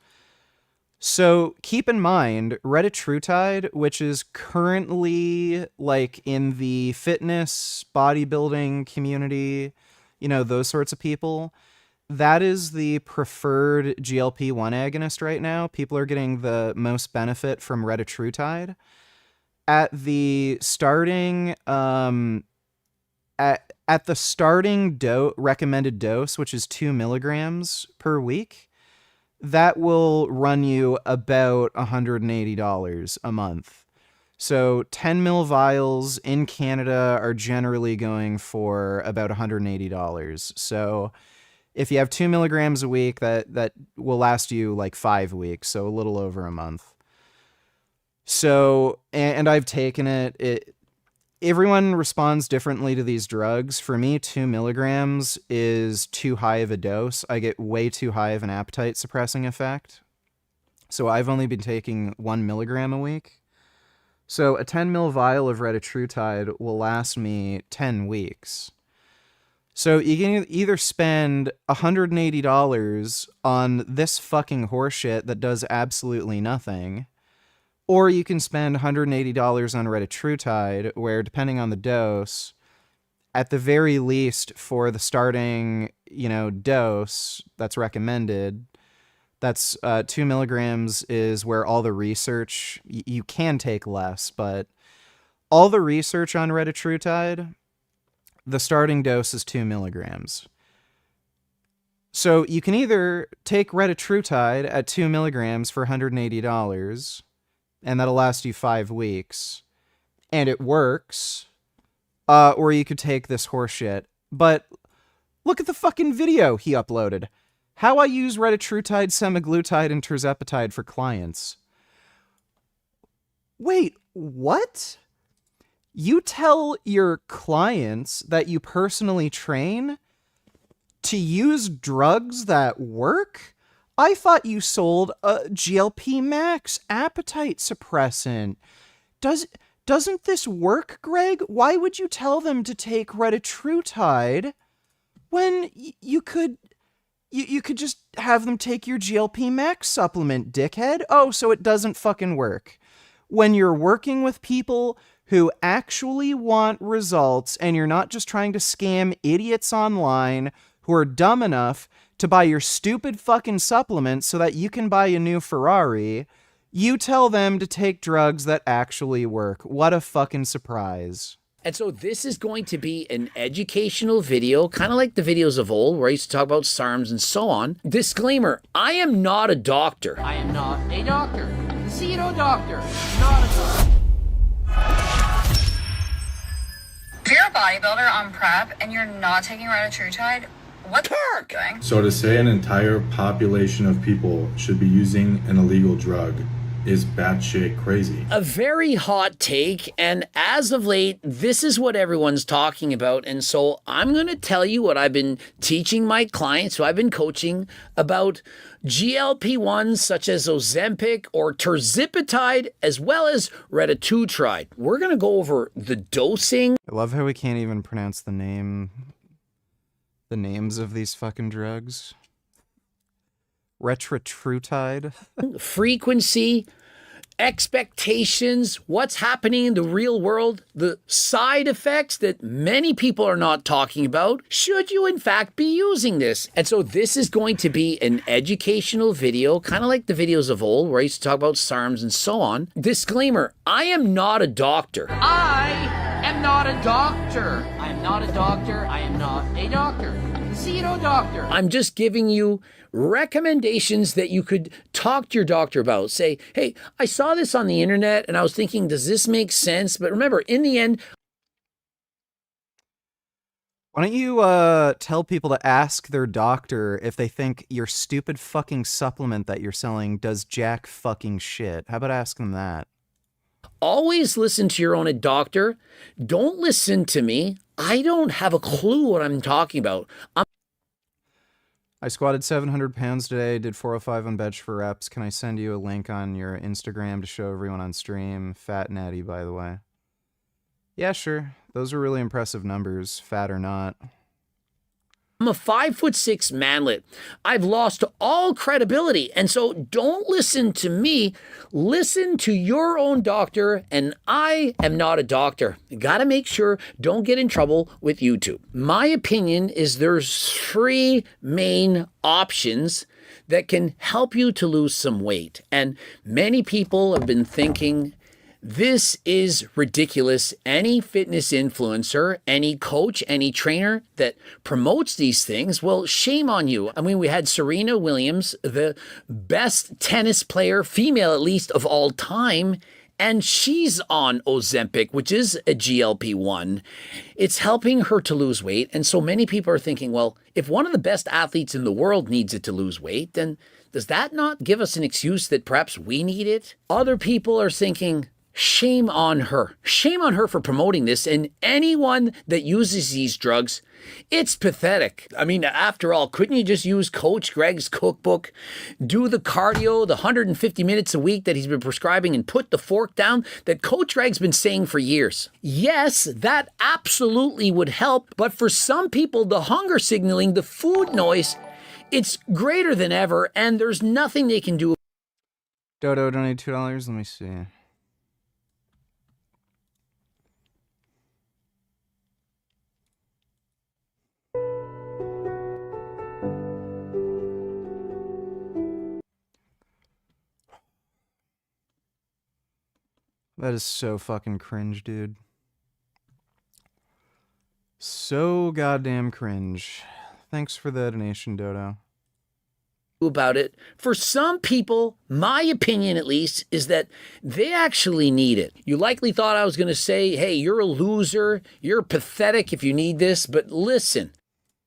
So keep in mind, retatrutide, which is currently like in the fitness, bodybuilding community, those sorts of people, that is the preferred GLP-1 agonist right now. People are getting the most benefit from retatrutide. At the starting at the starting recommended dose, which is 2 milligrams per week, that will run you about $180 a month. So 10 mil vials in Canada are generally going for about $180. So if you have 2 milligrams a week, that will last you like 5 weeks, so a little over a month. So, and I've taken it. Everyone responds differently to these drugs. For me, 2 milligrams is too high of a dose. I get way too high of an appetite suppressing effect. So I've only been taking 1 milligram a week. So a 10 mil vial of retatrutide will last me 10 weeks. So you can either spend $180 on this fucking horseshit that does absolutely nothing, or you can spend $180 on retatrutide, where depending on the dose, at the very least for the starting, dose that's recommended, that's 2 milligrams is where all the research, you can take less, but all the research on retatrutide, the starting dose is 2 milligrams. So you can either take retatrutide at 2 milligrams for $180, and that'll last you 5 weeks, and it works, or you could take this horseshit. But look at the fucking video he uploaded. How I use retatrutide, semaglutide, and tirzepatide for clients. Wait, what? You tell your clients that you personally train to use drugs that work? I thought you sold a GLP Max appetite suppressant. Doesn't this work, Greg? Why would you tell them to take retatrutide when you could just have them take your GLP Max supplement, dickhead? Oh, so it doesn't fucking work. When you're working with people who actually want results and you're not just trying to scam idiots online who are dumb enough to buy your stupid fucking supplements so that you can buy a new Ferrari, you tell them to take drugs that actually work. What a fucking surprise. And so this is going to be an educational video, kind of like the videos of old where I used to talk about SARMs and so on. Disclaimer, I am not a doctor. I am not a doctor. Zero doctor. Not a doctor. If you're a bodybuilder on prep and you're not taking retatrutide, what the fuck are you doing? So to say an entire population of people should be using an illegal drug is batshit crazy. A very hot take, and as of late, this is what everyone's talking about. And so I'm going to tell you what I've been teaching my clients who I've been coaching about GLP-1s such as Ozempic or Tirzepatide, as well as retatrutide. We're going to go over the dosing. I love how we can't even pronounce the names of these fucking drugs. Retatrutide. Frequency, expectations, what's happening in the real world, the side effects that many people are not talking about. Should you in fact be using this? And so this is going to be an educational video, kind of like the videos of old where I used to talk about SARMs and so on. Disclaimer, I am not a doctor. I am not a doctor. I am not a doctor. I am not a doctor. Zero doctor. I'm just giving you recommendations that you could talk to your doctor about. Say, hey, I saw this on the internet and I was thinking, does this make sense? But remember, in the end... Why don't you tell people to ask their doctor if they think your stupid fucking supplement that you're selling does jack fucking shit? How about asking them that? Always listen to your own doctor. Don't listen to me. I don't have a clue what I'm talking about. I squatted 700 pounds today, did 405 on bench for reps. Can I send you a link on your Instagram to show everyone on stream? Fat Natty, by the way. Yeah, sure. Those are really impressive numbers, fat or not. I'm a 5'6" manlet. I've lost all credibility. And so don't listen to me. Listen to your own doctor. And I am not a doctor. You gotta make sure don't get in trouble with YouTube. My opinion is there's 3 main options that can help you to lose some weight. And many people have been thinking, this is ridiculous. Any fitness influencer, any coach, any trainer that promotes these things, well, shame on you. I mean, we had Serena Williams, the best tennis player, female at least, of all time, and she's on Ozempic, which is a GLP-1. It's helping her to lose weight, and so many people are thinking, well, if one of the best athletes in the world needs it to lose weight, then does that not give us an excuse that perhaps we need it? Other people are thinking, shame on her. Shame on her for promoting this. And anyone that uses these drugs, it's pathetic. I mean, after all, couldn't you just use Coach Greg's cookbook, do the cardio, the 150 minutes a week that he's been prescribing, and put the fork down that Coach Greg's been saying for years? Yes, that absolutely would help. But for some people, the hunger signaling, the food noise, it's greater than ever, and there's nothing they can do. Dodo donated $2. Let me see. That is so fucking cringe, dude. So goddamn cringe. Thanks for the donation, Dodo. About it. For some people, my opinion at least, is that they actually need it. You likely thought I was going to say, hey, you're a loser, you're pathetic if you need this, but listen.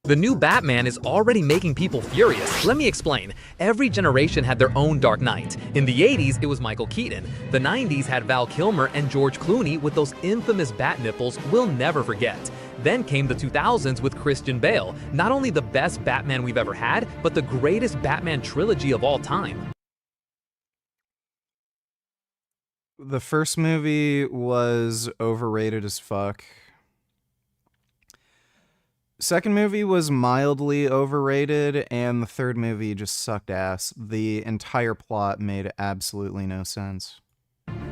The new Batman is already making people furious. Let me explain. Every generation had their own Dark Knight. In the 80s, it was Michael Keaton. The 90s had Val Kilmer and George Clooney with those infamous bat nipples we'll never forget. Then came the 2000s with Christian Bale. Not only the best Batman we've ever had, but the greatest Batman trilogy of all time. The first movie was overrated as fuck. Second movie was mildly overrated, and the third movie just sucked ass. The entire plot made absolutely no sense.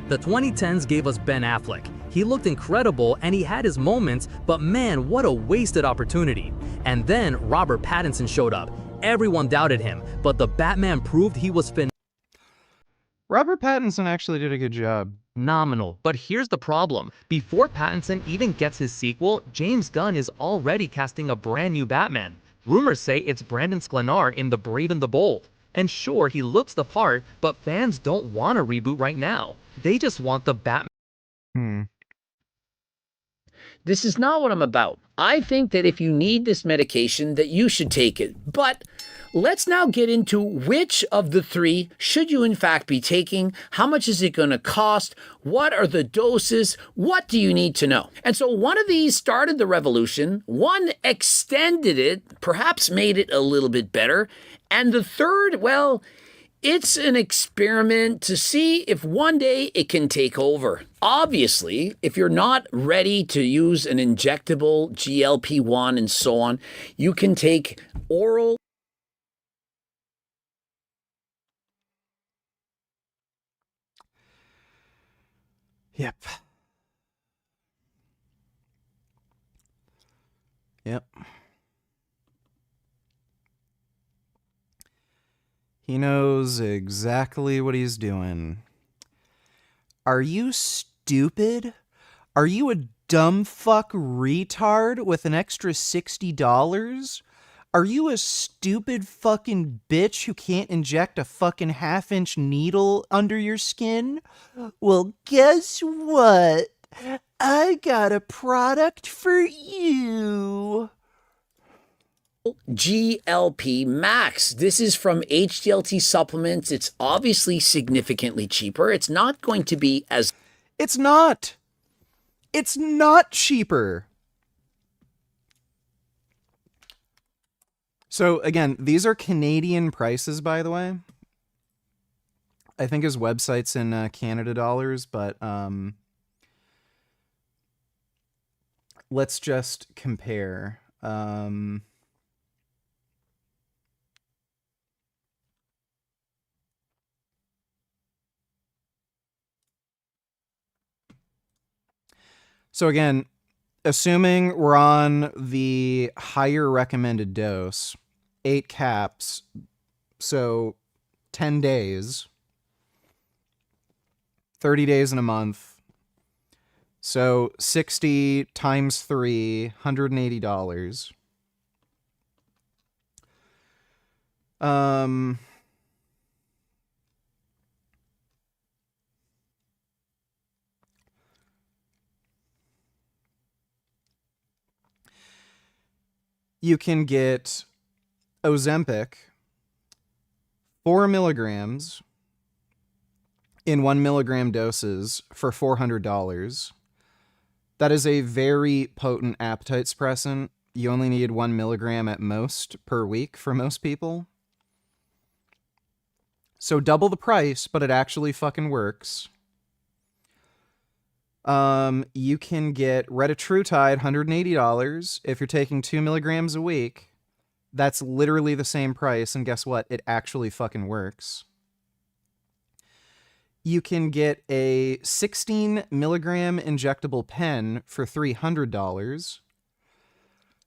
The 2010s gave us Ben Affleck. He looked incredible and he had his moments, but man, what a wasted opportunity. And then Robert Pattinson showed up. Everyone doubted him, but the Batman proved he was Robert Pattinson actually did a good job. Nominal. But here's the problem. Before Pattinson even gets his sequel, James Gunn is already casting a brand new Batman. Rumors say it's Brandon Sklenar in The Brave and the Bold. And sure, he looks the part, but fans don't want a reboot right now. They just want the Batman. This is not what I'm about. I think that if you need this medication, that you should take it. But let's now get into which of the three should you in fact be taking, how much is it going to cost, what are the doses, what do you need to know? And so one of these started the revolution, one extended it, perhaps made it a little bit better, and the third, well, it's an experiment to see if one day it can take over. Obviously, if you're not ready to use an injectable GLP-1 and so on, you can take oral. Yep. Yep. He knows exactly what he's doing. Are you stupid? Are you a dumb fuck retard with an extra $60? Are you a stupid fucking bitch who can't inject a fucking half-inch needle under your skin? Well, guess what? I got a product for you. GLP Max. This is from HDLT Supplements. It's obviously significantly cheaper. It's not going to be as... It's not. It's not cheaper. So again, these are Canadian prices, by the way. I think his website's in Canada dollars, but let's just compare. So again, assuming we're on the higher recommended dose, 8 caps, so 10 days, 30 days in a month, so 60 times 3, $180. You can get Ozempic, 4 milligrams in 1 milligram doses for $400. That is a very potent appetite suppressant. You only need 1 milligram at most per week for most people. So double the price, but it actually fucking works. You can get retatrutide, $180. If you're taking 2 milligrams a week, that's literally the same price, and guess what? It actually fucking works. You can get a 16 milligram injectable pen for $300.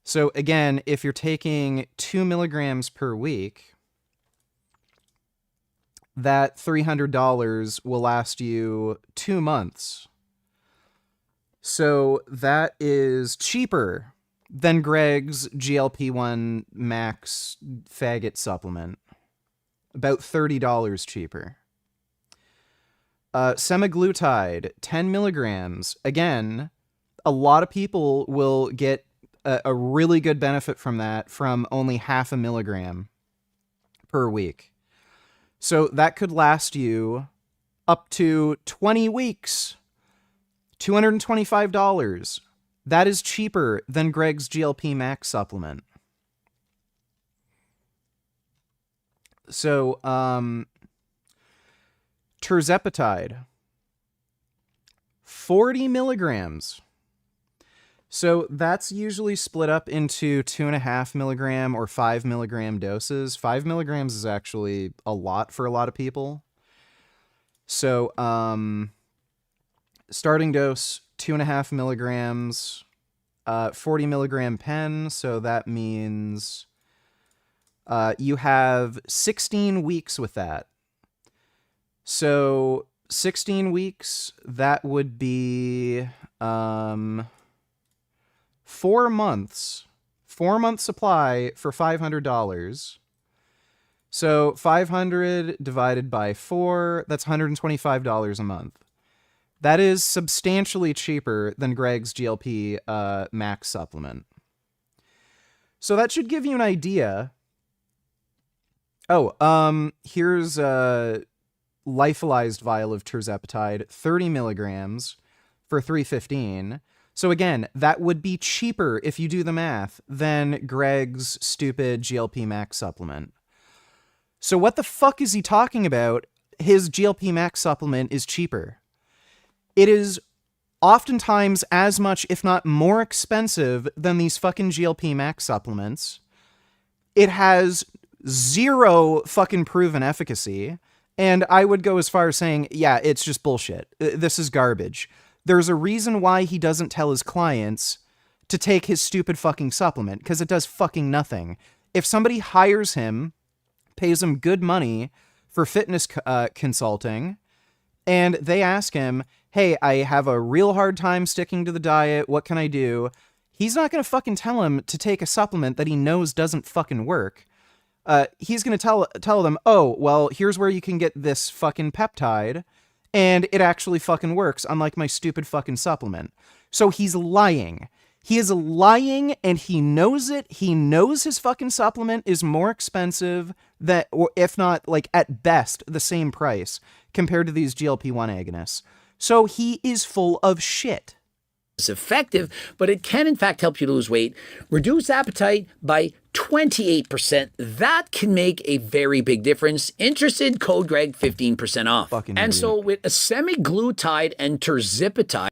So again, if you're taking 2 milligrams per week, that $300 will last you 2 months. So that is cheaper than Greg's GLP-1 Max faggot supplement. About $30 cheaper. Semaglutide, 10 milligrams. Again, a lot of people will get a really good benefit from that from only 0.5 milligram per week. So that could last you up to 20 weeks. $225. That is cheaper than Greg's GLP Max supplement. So, tirzepatide, 40 milligrams. So that's usually split up into 2.5 milligram or 5 milligram doses. 5 milligrams is actually a lot for a lot of people. So, starting dose, 2.5 milligrams, 40 milligram pen. So that means you have 16 weeks with that. So 16 weeks, that would be 4 months. 4-month supply for $500. So 500 divided by 4, that's $125 a month. That is substantially cheaper than Greg's GLP Max supplement. So that should give you an idea. Oh, here's a lyophilized vial of tirzepatide, 30 milligrams for $315. So again, that would be cheaper if you do the math than Greg's stupid GLP Max supplement. So what the fuck is he talking about? His GLP Max supplement is cheaper. It is oftentimes as much, if not more expensive than these fucking GLP Max supplements. It has 0 fucking proven efficacy. And I would go as far as saying, yeah, it's just bullshit. This is garbage. There's a reason why he doesn't tell his clients to take his stupid fucking supplement, because it does fucking nothing. If somebody hires him, pays him good money for fitness consulting, and they ask him, hey, I have a real hard time sticking to the diet, what can I do? He's not going to fucking tell him to take a supplement that he knows doesn't fucking work. He's going to tell them, oh, well, here's where you can get this fucking peptide, and it actually fucking works, unlike my stupid fucking supplement. So he's lying. He is lying, and he knows it. He knows his fucking supplement is more expensive, or if not, like, at best, the same price compared to these GLP-1 agonists. So he is full of shit. It's effective, but it can in fact help you lose weight, reduce appetite by 28%. That can make a very big difference. Interested? Code Greg 15% off. Fucking and idiot. so with a semaglutide and tirzepatide,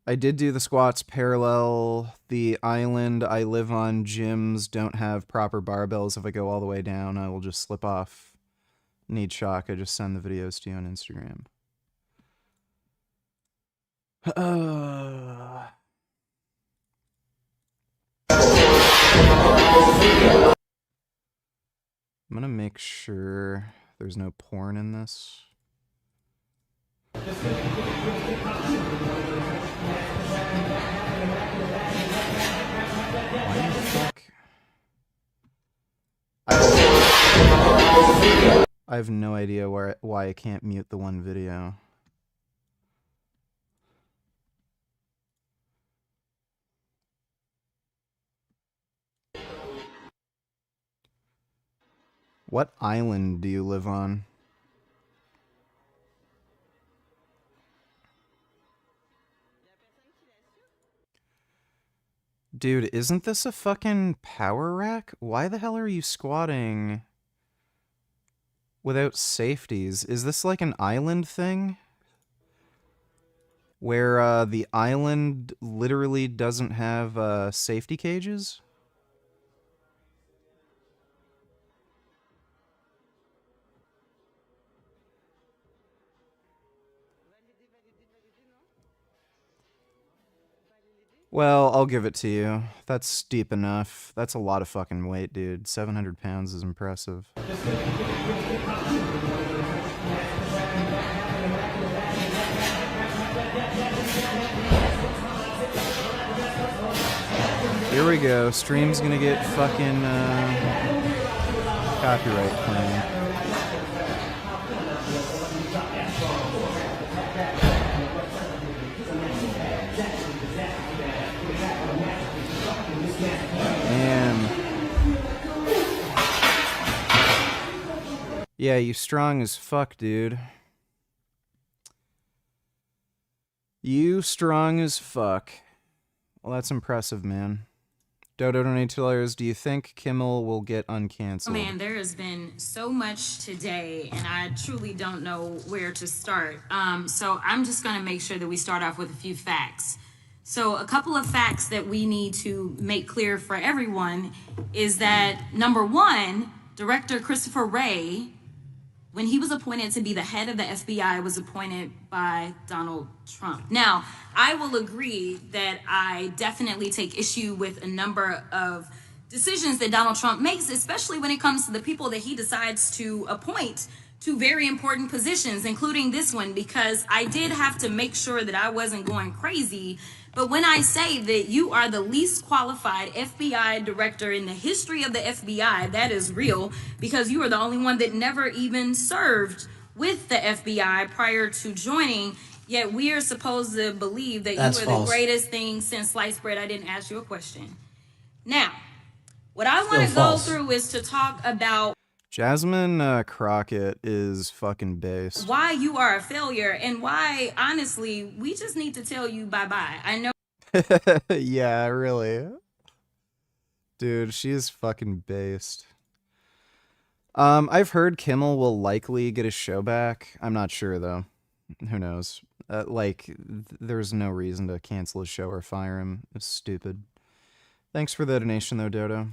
I did do the squats parallel. The island I live on gyms don't have proper barbells. If I go all the way down, I will just slip off. Need shock. I just send the videos to you on Instagram. I'm gonna make sure there's no porn in this. Why the fuck? I have no idea why I can't mute the one video. What island do you live on? Dude, isn't this a fucking power rack? Why the hell are you squatting without safeties? Is this like an island thing? Where the island literally doesn't have safety cages? Well, I'll give it to you. That's steep enough. That's a lot of fucking weight, dude. 700 pounds is impressive. Here we go. Stream's gonna get fucking copyright claim. Yeah, you strong as fuck, dude. You strong as fuck. Well, that's impressive, man. Dodo $20. Do you think Kimmel will get uncanceled? Oh man, there has been so much today, and I truly don't know where to start. So I'm just going to make sure that we start off with a few facts. So a couple of facts that we need to make clear for everyone is that, number one, Director Christopher Wray, when he was appointed to be the head of the FBI, was appointed by Donald Trump. Now, I will agree that I definitely take issue with a number of decisions that Donald Trump makes, especially when it comes to the people that he decides to appoint to very important positions, including this one, because I did have to make sure that I wasn't going crazy. But when I say that you are the least qualified FBI director in the history of the FBI, that is real, because you are the only one that never even served with the FBI prior to joining. Yet we are supposed to believe that That's you are false. the greatest thing since sliced bread. I didn't ask you a question. Now, what I want Still to go false. through is to talk about Jasmine Crockett is fucking based. why you are a failure and why, honestly, we just need to tell you bye-bye. I know. Yeah, really. Dude, she's fucking based. I've heard Kimmel will likely get his show back. I'm not sure, though. Who knows? There's no reason to cancel his show or fire him. It's stupid. Thanks for the donation, though, Dodo.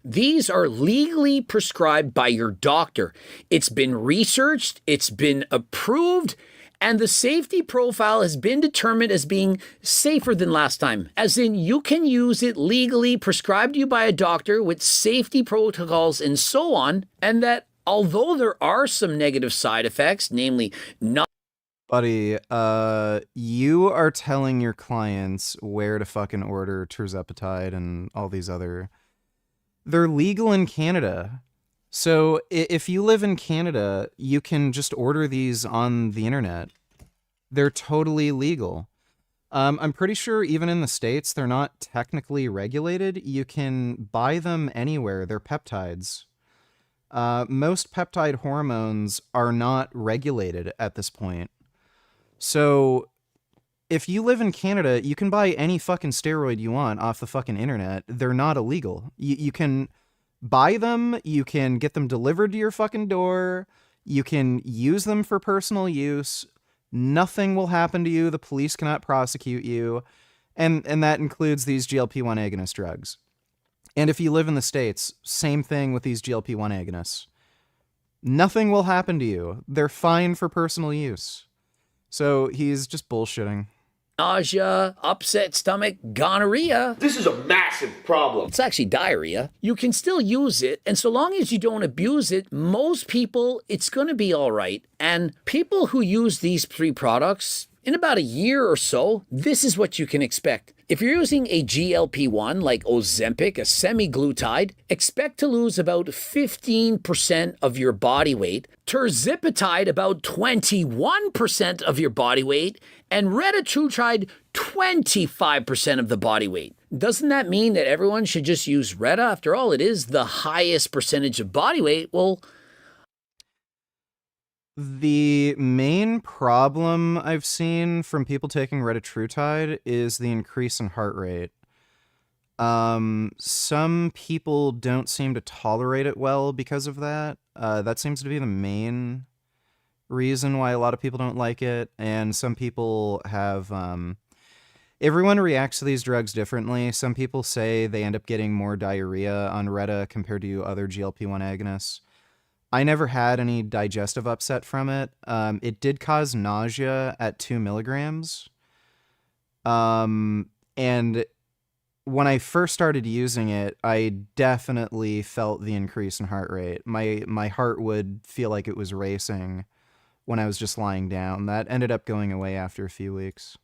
These are legally prescribed by your doctor. It's been researched, it's been approved, and the safety profile has been determined as being safer than last time. As in, you can use it legally prescribed to you by a doctor with safety protocols and so on, and that although there are some negative side effects, namely not... Buddy, you are telling your clients where to fucking order tirzepatide and all these other... They're legal in Canada. So if you live in Canada, you can just order these on the internet. They're totally legal. I'm pretty sure even in the States, they're not technically regulated. You can buy them anywhere. They're peptides. Most peptide hormones are not regulated at this point. So if you live in Canada, you can buy any fucking steroid you want off the fucking internet. They're not illegal. You can buy them, you can get them delivered to your fucking door, you can use them for personal use. Nothing will happen to you. The police cannot prosecute you. And that includes these GLP-1 agonist drugs. And if you live in the States, same thing with these GLP-1 agonists. Nothing will happen to you. They're fine for personal use. So he's just bullshitting. Nausea, upset stomach, gonorrhea. This is a massive problem. It's actually diarrhea. You can still use it, and so long as you don't abuse it, most people, it's going to be all right. And people who use these 3 products, in about a year or so, this is what you can expect. If you're using a GLP-1 like Ozempic, a semaglutide, expect to lose about 15% of your body weight, tirzepatide about 21% of your body weight, and retatrutide 25% of the body weight. Doesn't that mean that everyone should just use Reta? After all, it is the highest percentage of body weight. Well, the main problem I've seen from people taking retatrutide is the increase in heart rate. Some people don't seem to tolerate it well because of that. That seems to be the main reason why a lot of people don't like it. And some people have... everyone reacts to these drugs differently. Some people say they end up getting more diarrhea on Reta compared to other GLP-1 agonists. I never had any digestive upset from it. It did cause nausea at 2 milligrams. And when I first started using it, I definitely felt the increase in heart rate. My heart would feel like it was racing when I was just lying down. That ended up going away after a few weeks.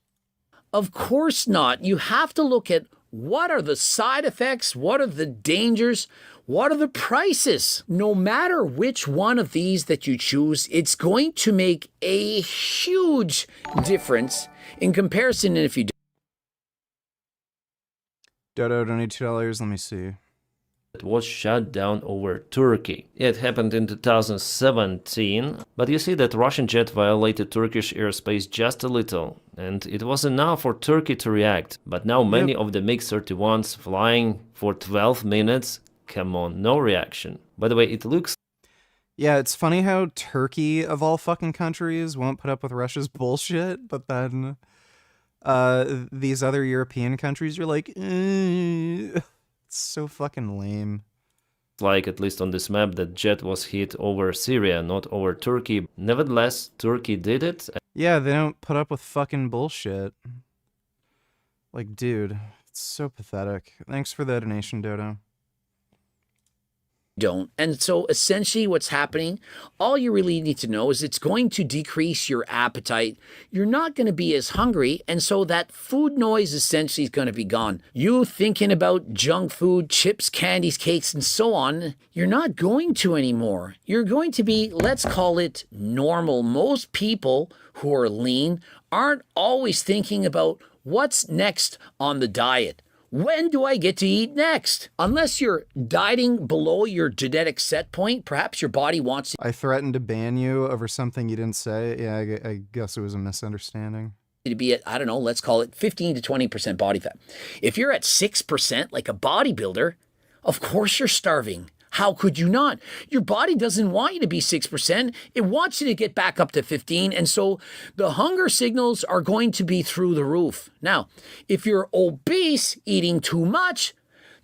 of course not. You have to look at what are the side effects, what are the dangers, what are the prices. No matter which one of these that you choose, it's going to make a huge difference in comparison if you do. Dodo, donate $2. Let me see. It was shut down over Turkey. It happened in 2017, but you see that Russian jet violated Turkish airspace just a little, and it was enough for Turkey to react. But now many of the MiG-31s flying for 12 minutes, come on, no reaction. By the way, it looks... Yeah, it's funny how Turkey, of all fucking countries, won't put up with Russia's bullshit, but then these other European countries, you're like, it's so fucking lame. Like, at least on this map, that jet was hit over Syria, not over Turkey. Nevertheless, Turkey did it. Yeah, they don't put up with fucking bullshit. Like, dude, It's so pathetic. Thanks for the donation, Dodo. Don't. And so essentially what's happening, all you really need to know is it's going to decrease your appetite. You're not going to be as hungry. And so that food noise essentially is going to be gone. You thinking about junk food, chips, candies, cakes, and so on, you're not going to anymore. You're going to be, let's call it normal. Most people who are lean aren't always thinking about what's next on the diet. When do I get to eat next? Unless you're dieting below your genetic set point, perhaps your body wants... I threatened to ban you over something you didn't say. Yeah, I guess it was a misunderstanding. To be at, I don't know, let's call it 15 to 20% body fat. If you're at 6% like a bodybuilder, of course you're starving. How could you not? Your body doesn't want you to be 6%. It wants you to get back up to 15. And so the hunger signals are going to be through the roof. Now, if you're obese, eating too much,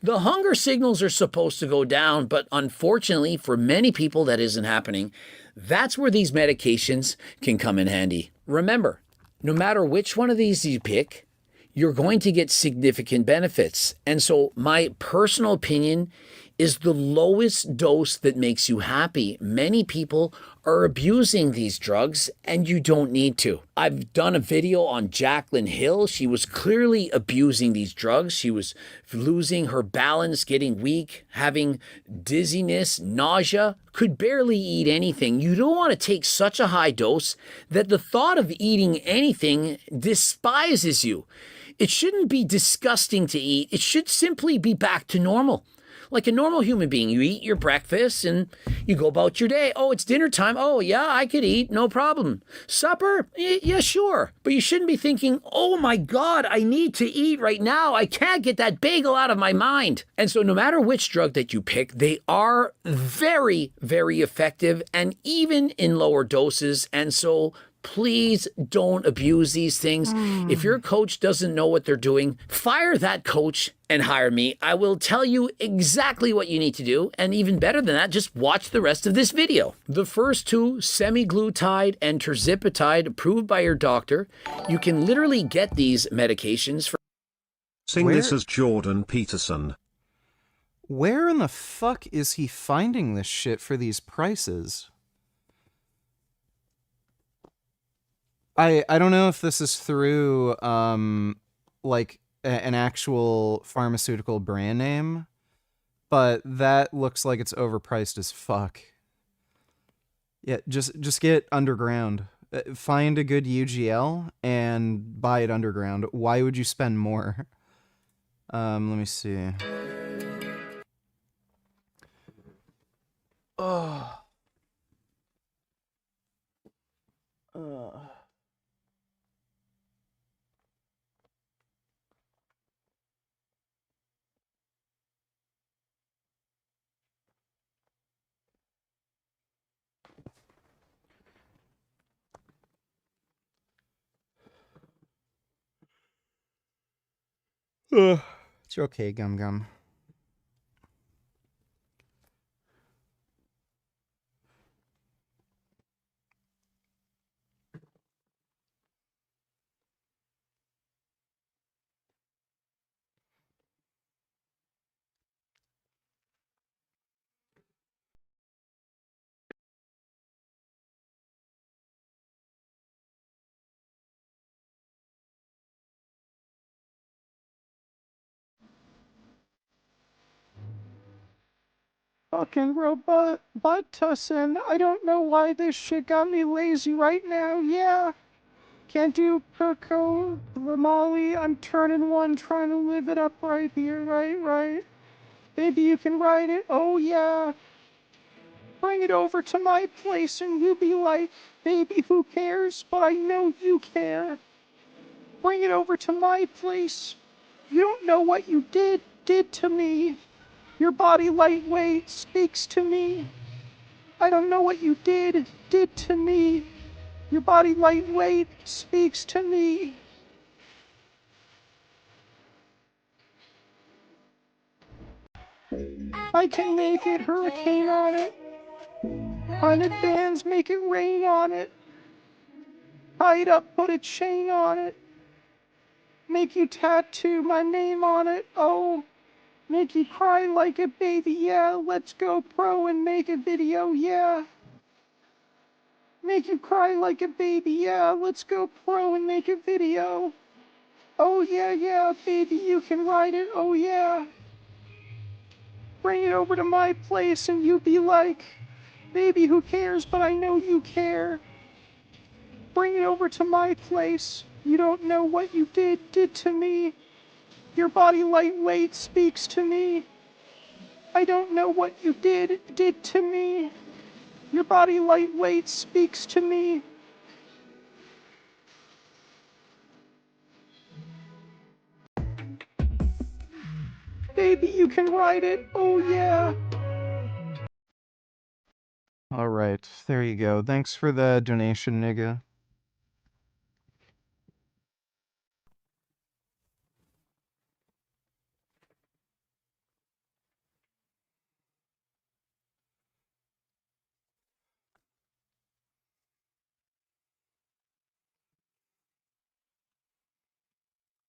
the hunger signals are supposed to go down. But unfortunately, for many people, that isn't happening. That's where these medications can come in handy. Remember, no matter which one of these you pick, you're going to get significant benefits. And so my personal opinion is the lowest dose that makes you happy. Many people are abusing these drugs and you don't need to. I've done a video on Jaclyn Hill. She was clearly abusing these drugs. She was losing her balance, getting weak, having dizziness, nausea, could barely eat anything. You don't want to take such a high dose that the thought of eating anything despises you. It shouldn't be disgusting to eat. It should simply be back to normal. Like a normal human being, you eat your breakfast and you go about your day. Oh, it's dinner time. Oh, yeah, I could eat. No problem. Supper? Yeah, sure. But you shouldn't be thinking, oh my God, I need to eat right now. I can't get that bagel out of my mind. And so no matter which drug that you pick, they are very, very effective and even in lower doses. And so please don't abuse these things. If your coach doesn't know what they're doing, fire that coach and hire me. I will tell you exactly what you need to do. And even better than that, just watch the rest of this video. The first two, semaglutide and tirzepatide, approved by your doctor. You can literally get these medications for... Sing this as Jordan Peterson. Where in the fuck is he finding this shit for these prices? I don't know if this is through, like, an actual pharmaceutical brand name, but that looks like it's overpriced as fuck. Yeah, just get underground. Find a good UGL and buy it underground. Why would you spend more? Let me see. Oh. It's okay, Gum Gum. Fucking robot butt tussin'. I don't know why this shit got me lazy right now. Yeah. Can't do Perco, Ramali. I'm turning one, trying to live it up right here. Right. Maybe you can ride it. Oh, yeah. Bring it over to my place and you be like, baby, who cares? But I know you care. Bring it over to my place. You don't know what you did to me. Your body lightweight speaks to me. I don't know what you did to me. Your body lightweight speaks to me. I can make it hurricane on it. 100 bands make it rain on it. Tie it up, put a chain on it. Make you tattoo my name on it. Oh, make you cry like a baby. Yeah, let's go pro and make a video. Yeah. Make you cry like a baby. Yeah, let's go pro and make a video. Oh yeah, baby, you can ride it. Oh yeah. Bring it over to my place and you be like, baby, who cares, but I know you care. Bring it over to my place. You don't know what you did to me. Your body lightweight speaks to me. I don't know what you did to me. Your body lightweight speaks to me. Baby, you can ride it. Oh yeah. Alright, there you go. Thanks for the donation, nigga.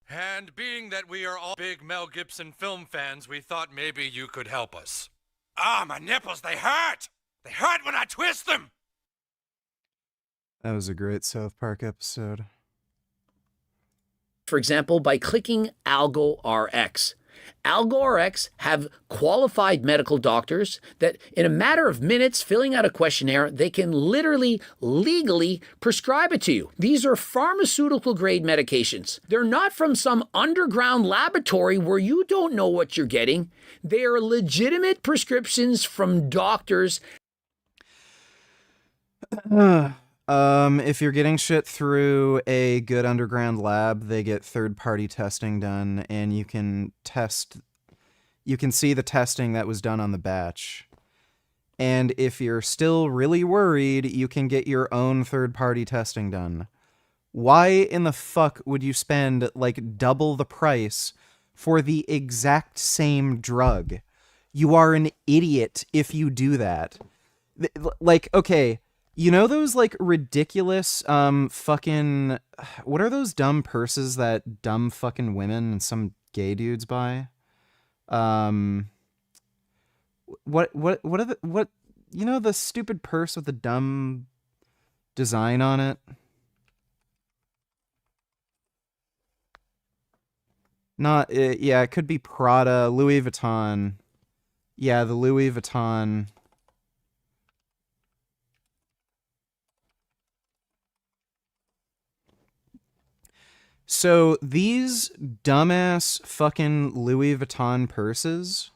And being that we are all big Mel Gibson film fans, we thought maybe you could help us. Ah, my nipples, they hurt! They hurt when I twist them! That was a great South Park episode. For example, by clicking AlgoRx. AlgoRx have qualified medical doctors that in a matter of minutes, filling out a questionnaire, they can literally, legally prescribe it to you. These are pharmaceutical grade medications. They're not from some underground laboratory where you don't know what you're getting. They are legitimate prescriptions from doctors. If you're getting shit through a good underground lab, they get third-party testing done, and you can see the testing that was done on the batch. And if you're still really worried, you can get your own third-party testing done. Why in the fuck would you spend, like, double the price for the exact same drug? You are an idiot if you do that. Like, okay... You know those, like, ridiculous, fucking... What are those dumb purses that dumb fucking women and some gay dudes buy? What are the... What... You know the stupid purse with the dumb design on it? Not... yeah, it could be Prada, Louis Vuitton. Yeah, the Louis Vuitton... So these dumbass fucking Louis Vuitton purses,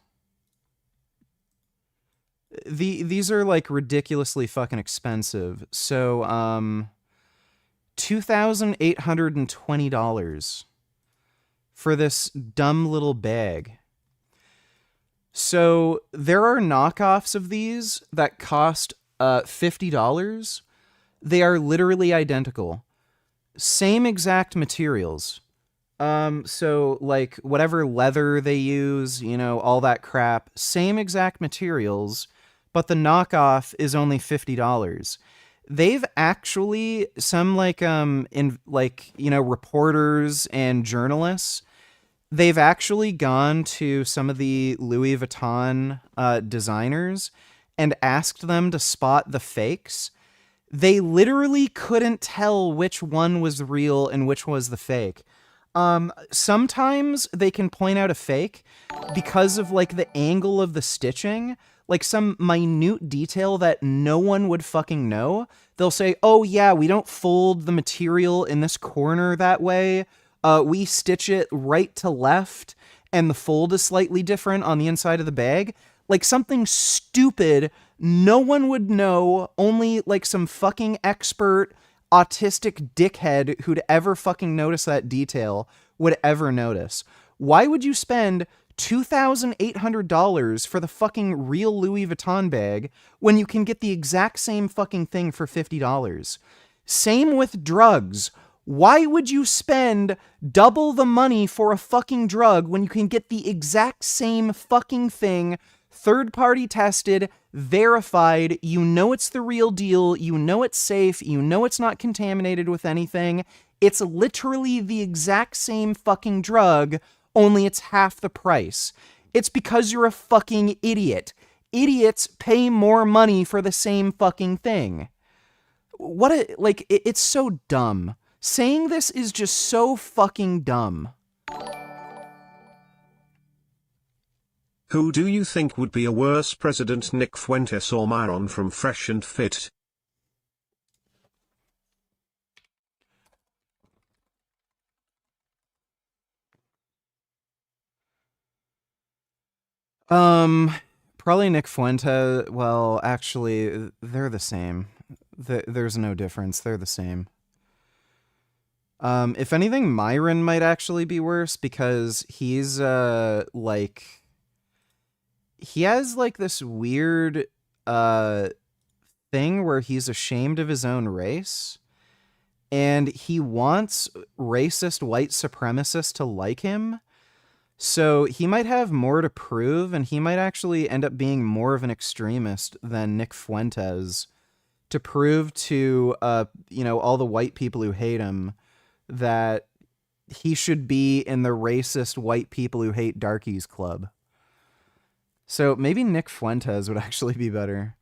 these are like ridiculously fucking expensive. So $2,820 for this dumb little bag. So there are knockoffs of these that cost $50. They are literally identical. Same exact materials. So like whatever leather they use, you know, all that crap, same exact materials, but the knockoff is only $50. They've actually, some like in like, you know, reporters and journalists, they've actually gone to some of the Louis Vuitton designers and asked them to spot the fakes. They literally couldn't tell which one was real and which was the fake. Sometimes they can point out a fake because of like the angle of the stitching, like some minute detail that no one would fucking know. They'll say, oh yeah, we don't fold the material in this corner that way. We stitch it right to left and the fold is slightly different on the inside of the bag. Like something stupid no one would know, only like some fucking expert autistic dickhead who'd ever fucking notice that detail would ever notice. Why would you spend $2,800 for the fucking real Louis Vuitton bag when you can get the exact same fucking thing for $50? Same with drugs. Why would you spend double the money for a fucking drug when you can get the exact same fucking thing, third-party tested, verified, you know it's the real deal, you know it's safe, you know it's not contaminated with anything, It's literally the exact same fucking drug, only it's half the price. It's because you're a fucking idiot. Idiots pay more money for the same fucking thing. It's so dumb. Saying this is just so fucking dumb. Who do you think would be a worse president, Nick Fuentes or Myron from Fresh and Fit? Probably Nick Fuentes. Well, actually, they're the same. There's no difference. They're the same. If anything, Myron might actually be worse because he's, he has, this weird, thing where he's ashamed of his own race, and he wants racist white supremacists to like him. So he might have more to prove, and he might actually end up being more of an extremist than Nick Fuentes to prove to, all the white people who hate him that he should be in the racist white people who hate darkies club. So maybe Nick Fuentes would actually be better.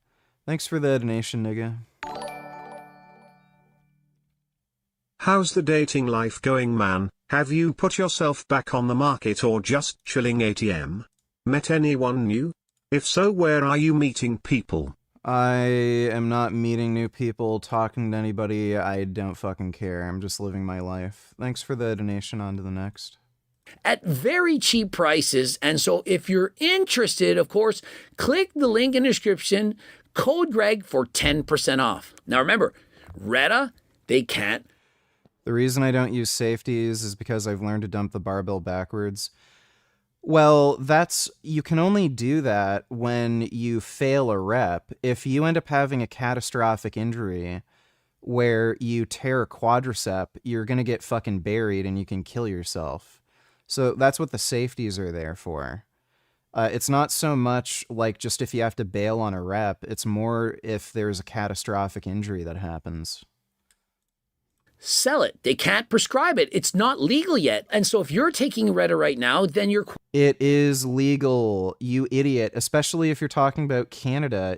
Thanks for the donation, nigga. How's the dating life going, man? Have you put yourself back on the market or just chilling ATM? Met anyone new? If so, where are you meeting people? I am not meeting new people, talking to anybody. I don't fucking care. I'm just living my life. Thanks for the donation. On to the next. At very cheap prices. And so if you're interested, of course, click the link in the description, code Greg for 10% off. Now remember, Retta, they can't. The reason I don't use safeties is because I've learned to dump the barbell backwards. Well, you can only do that when you fail a rep. If you end up having a catastrophic injury where you tear a quadricep, you're going to get fucking buried and you can kill yourself. So that's what the safeties are there for. It's not so much like just if you have to bail on a rep. It's more if there's a catastrophic injury that happens. Sell it. They can't prescribe it. It's not legal yet. And so if you're taking Retta right now, then you're... It is legal, you idiot, especially if you're talking about Canada.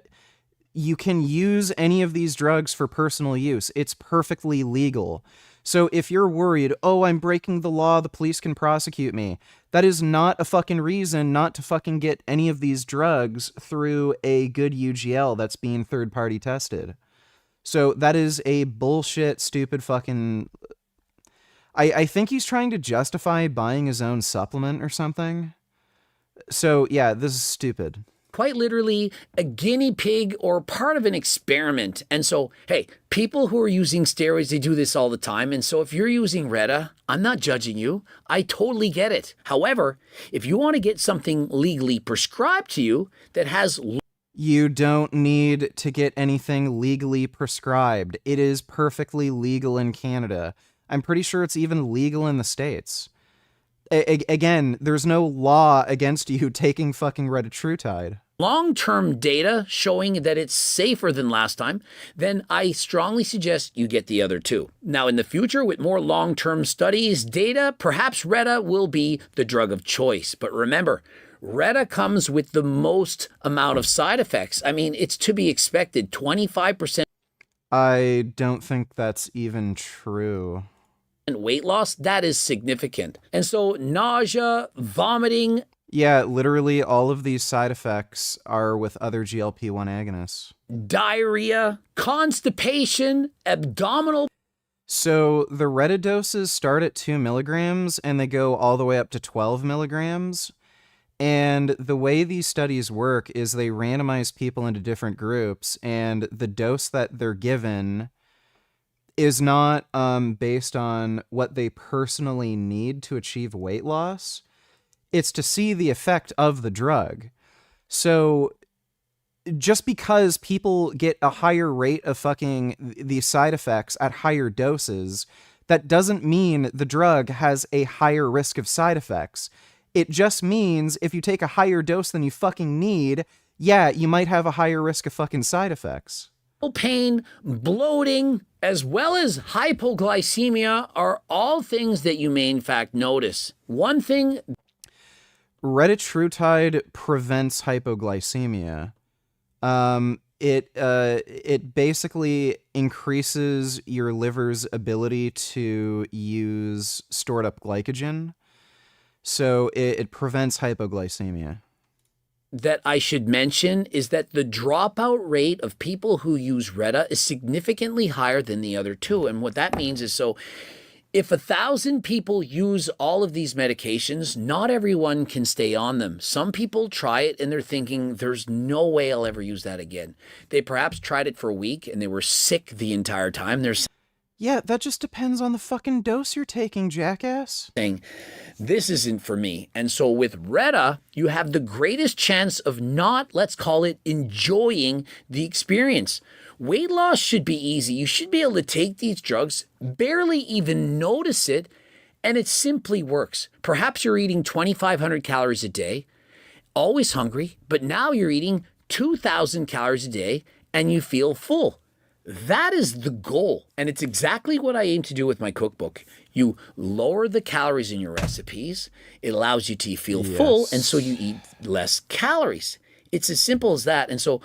You can use any of these drugs for personal use. It's perfectly legal. So if you're worried, oh, I'm breaking the law, the police can prosecute me, that is not a fucking reason not to fucking get any of these drugs through a good UGL that's being third-party tested. So that is a bullshit, stupid fucking... I think he's trying to justify buying his own supplement or something. So, yeah, this is stupid. Quite literally a guinea pig or part of an experiment. And so, hey, people who are using steroids, they do this all the time. And so if you're using Retta, I'm not judging you. I totally get it. However, if you want to get something legally prescribed to you that has... You don't need to get anything legally prescribed. It is perfectly legal in Canada. I'm pretty sure it's even legal in the States. Again, there's no law against you taking fucking retatrutide. Long-term data showing that it's safer than last time, then I strongly suggest you get the other two. Now, in the future, with more long-term studies, data, perhaps Retta will be the drug of choice. But remember, Retta comes with the most amount of side effects. I mean, it's to be expected, 25%. I don't think that's even true. Weight loss, that is significant. And so nausea, vomiting. Yeah, literally all of these side effects are with other GLP-1 agonists. Diarrhea, constipation, abdominal. So the Retta doses start at 2 milligrams and they go all the way up to 12 milligrams. And the way these studies work is they randomize people into different groups, and the dose that they're given is not based on what they personally need to achieve weight loss. It's to see the effect of the drug. So just because people get a higher rate of fucking these side effects at higher doses, that doesn't mean the drug has a higher risk of side effects. It just means if you take a higher dose than you fucking need, yeah, you might have a higher risk of fucking side effects. Pain, bloating, as well as hypoglycemia are all things that you may in fact notice. One thing... Retatrutide prevents hypoglycemia. It basically increases your liver's ability to use stored up glycogen. So it prevents hypoglycemia. That I should mention is that the dropout rate of people who use Retta is significantly higher than the other two. And what that means is, so if 1,000 people use all of these medications, not everyone can stay on them. Some people try it and they're thinking, there's no way I'll ever use that again. They perhaps tried it for a week and they were sick the entire time. Yeah, that just depends on the fucking dose you're taking, jackass. Saying, this isn't for me. And so with Retta, you have the greatest chance of not, let's call it, enjoying the experience. Weight loss should be easy. You should be able to take these drugs, barely even notice it, and it simply works. Perhaps you're eating 2,500 calories a day, always hungry, but now you're eating 2,000 calories a day and you feel full. That is the goal, and it's exactly what I aim to do with my cookbook. You lower the calories in your recipes, it allows you to feel full, and so you eat less calories. It's as simple as that. And so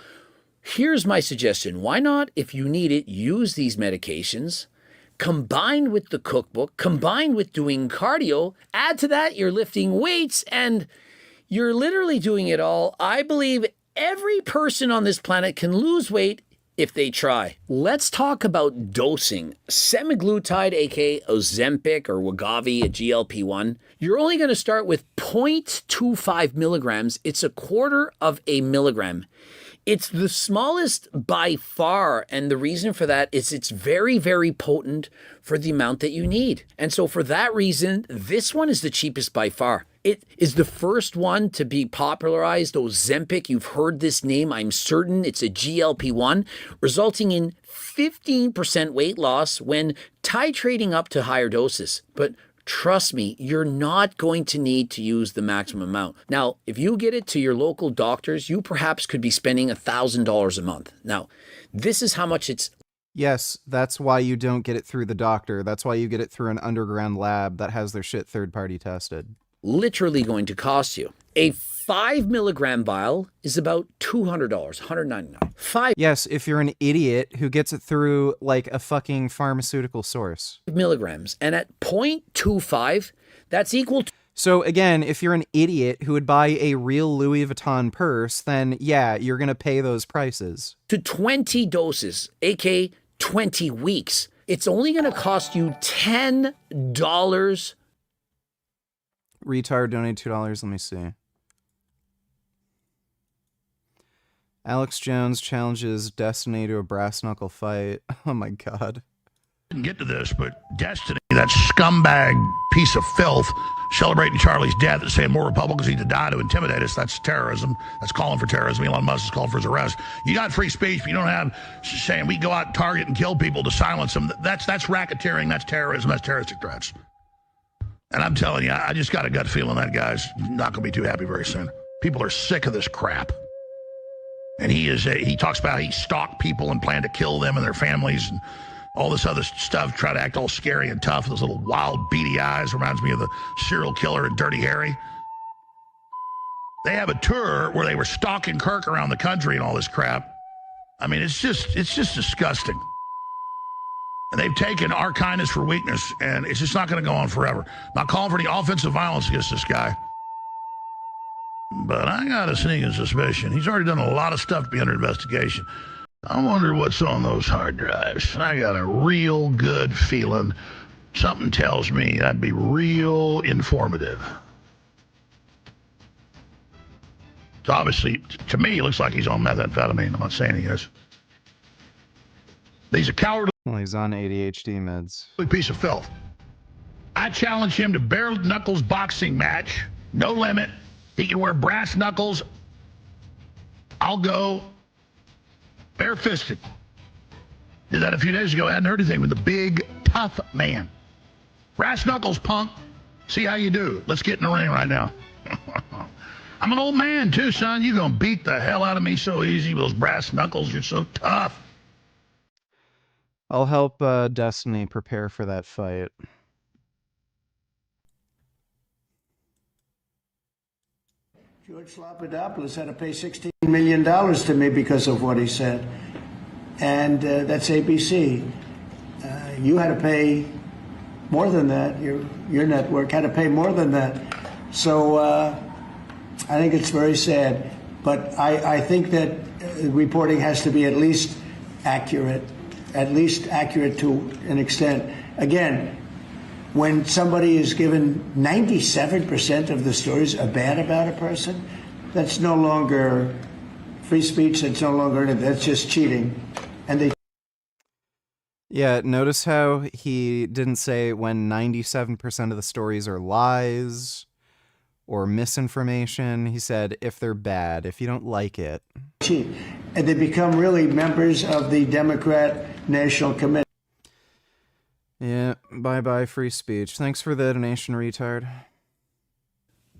here's my suggestion. Why not, if you need it, use these medications, combined with the cookbook, combined with doing cardio, add to that you're lifting weights, and you're literally doing it all. I believe every person on this planet can lose weight if they try. Let's talk about dosing. Semaglutide, aka Ozempic or Wegovy, a GLP-1, you're only going to start with 0.25 milligrams. It's a quarter of a milligram. It's the smallest by far, and the reason for that is it's very, very potent for the amount that you need. And so for that reason, this one is the cheapest by far. It is the first one to be popularized, Ozempic. You've heard this name, I'm certain. It's a GLP-1, resulting in 15% weight loss when titrating up to higher doses. But trust me, you're not going to need to use the maximum amount. Now, if you get it to your local doctors, you perhaps could be spending $1,000 a month. Now, this is how much it's... Yes, that's why you don't get it through the doctor. That's why you get it through an underground lab that has their shit third-party tested. Literally going to cost you. A 5 milligram vial is about $200, $199. Yes, if you're an idiot who gets it through like a fucking pharmaceutical source. Milligrams, and at 0.25, that's equal to... So again, if you're an idiot who would buy a real Louis Vuitton purse, then yeah, you're gonna pay those prices. To 20 doses, aka 20 weeks. It's only gonna cost you $10. Retard donated $2. Let me see. Alex Jones challenges Destiny to a brass knuckle fight. Oh my god. Didn't get to this, but Destiny, that scumbag piece of filth, celebrating Charlie's death and saying more Republicans need to die to intimidate us. That's terrorism. That's calling for terrorism. Elon Musk is calling for his arrest. You got free speech, but you don't have saying we go out and target and kill people to silence them. That's racketeering. That's terrorism. That's terroristic threats. And I'm telling you, I just got a gut feeling that guy's not going to be too happy very soon. People are sick of this crap. And he talks about he stalked people and planned to kill them and their families and all this other stuff, try to act all scary and tough. Those little wild, beady eyes reminds me of the serial killer in Dirty Harry. They have a tour where they were stalking Kirk around the country and all this crap. I mean, it's just disgusting. And they've taken our kindness for weakness, and it's just not going to go on forever. I'm not calling for any offensive violence against this guy. But I got a sneaking suspicion. He's already done a lot of stuff to be under investigation. I wonder what's on those hard drives. I got a real good feeling. Something tells me that'd be real informative. So obviously, to me, it looks like he's on methamphetamine. I'm not saying he is. He's a cowardly... Well, he's on ADHD meds. Piece of filth. I challenge him to bare knuckles boxing match. No limit. He can wear brass knuckles. I'll go bare-fisted. Did that a few days ago. I hadn't heard anything with the big, tough man. Brass knuckles, punk. See how you do. Let's get in the ring right now. I'm an old man, too, son. You're going to beat the hell out of me so easy with those brass knuckles. You're so tough. I'll help Destiny prepare for that fight. George Papadopoulos had to pay $16 million to me because of what he said. And that's ABC. You had to pay more than that. Your network had to pay more than that. So I think it's very sad. But I think that reporting has to be at least accurate to an extent. Again, when somebody is given 97% of the stories are bad about a person, that's no longer free speech. That's no longer anything. That's just cheating. And they. Yeah, notice how he didn't say when 97% of the stories are lies or misinformation. He said if they're bad, if you don't like it. Cheat. And they become really members of the Democrat National Committee. Yeah, bye-bye free speech. Thanks for the donation, retard.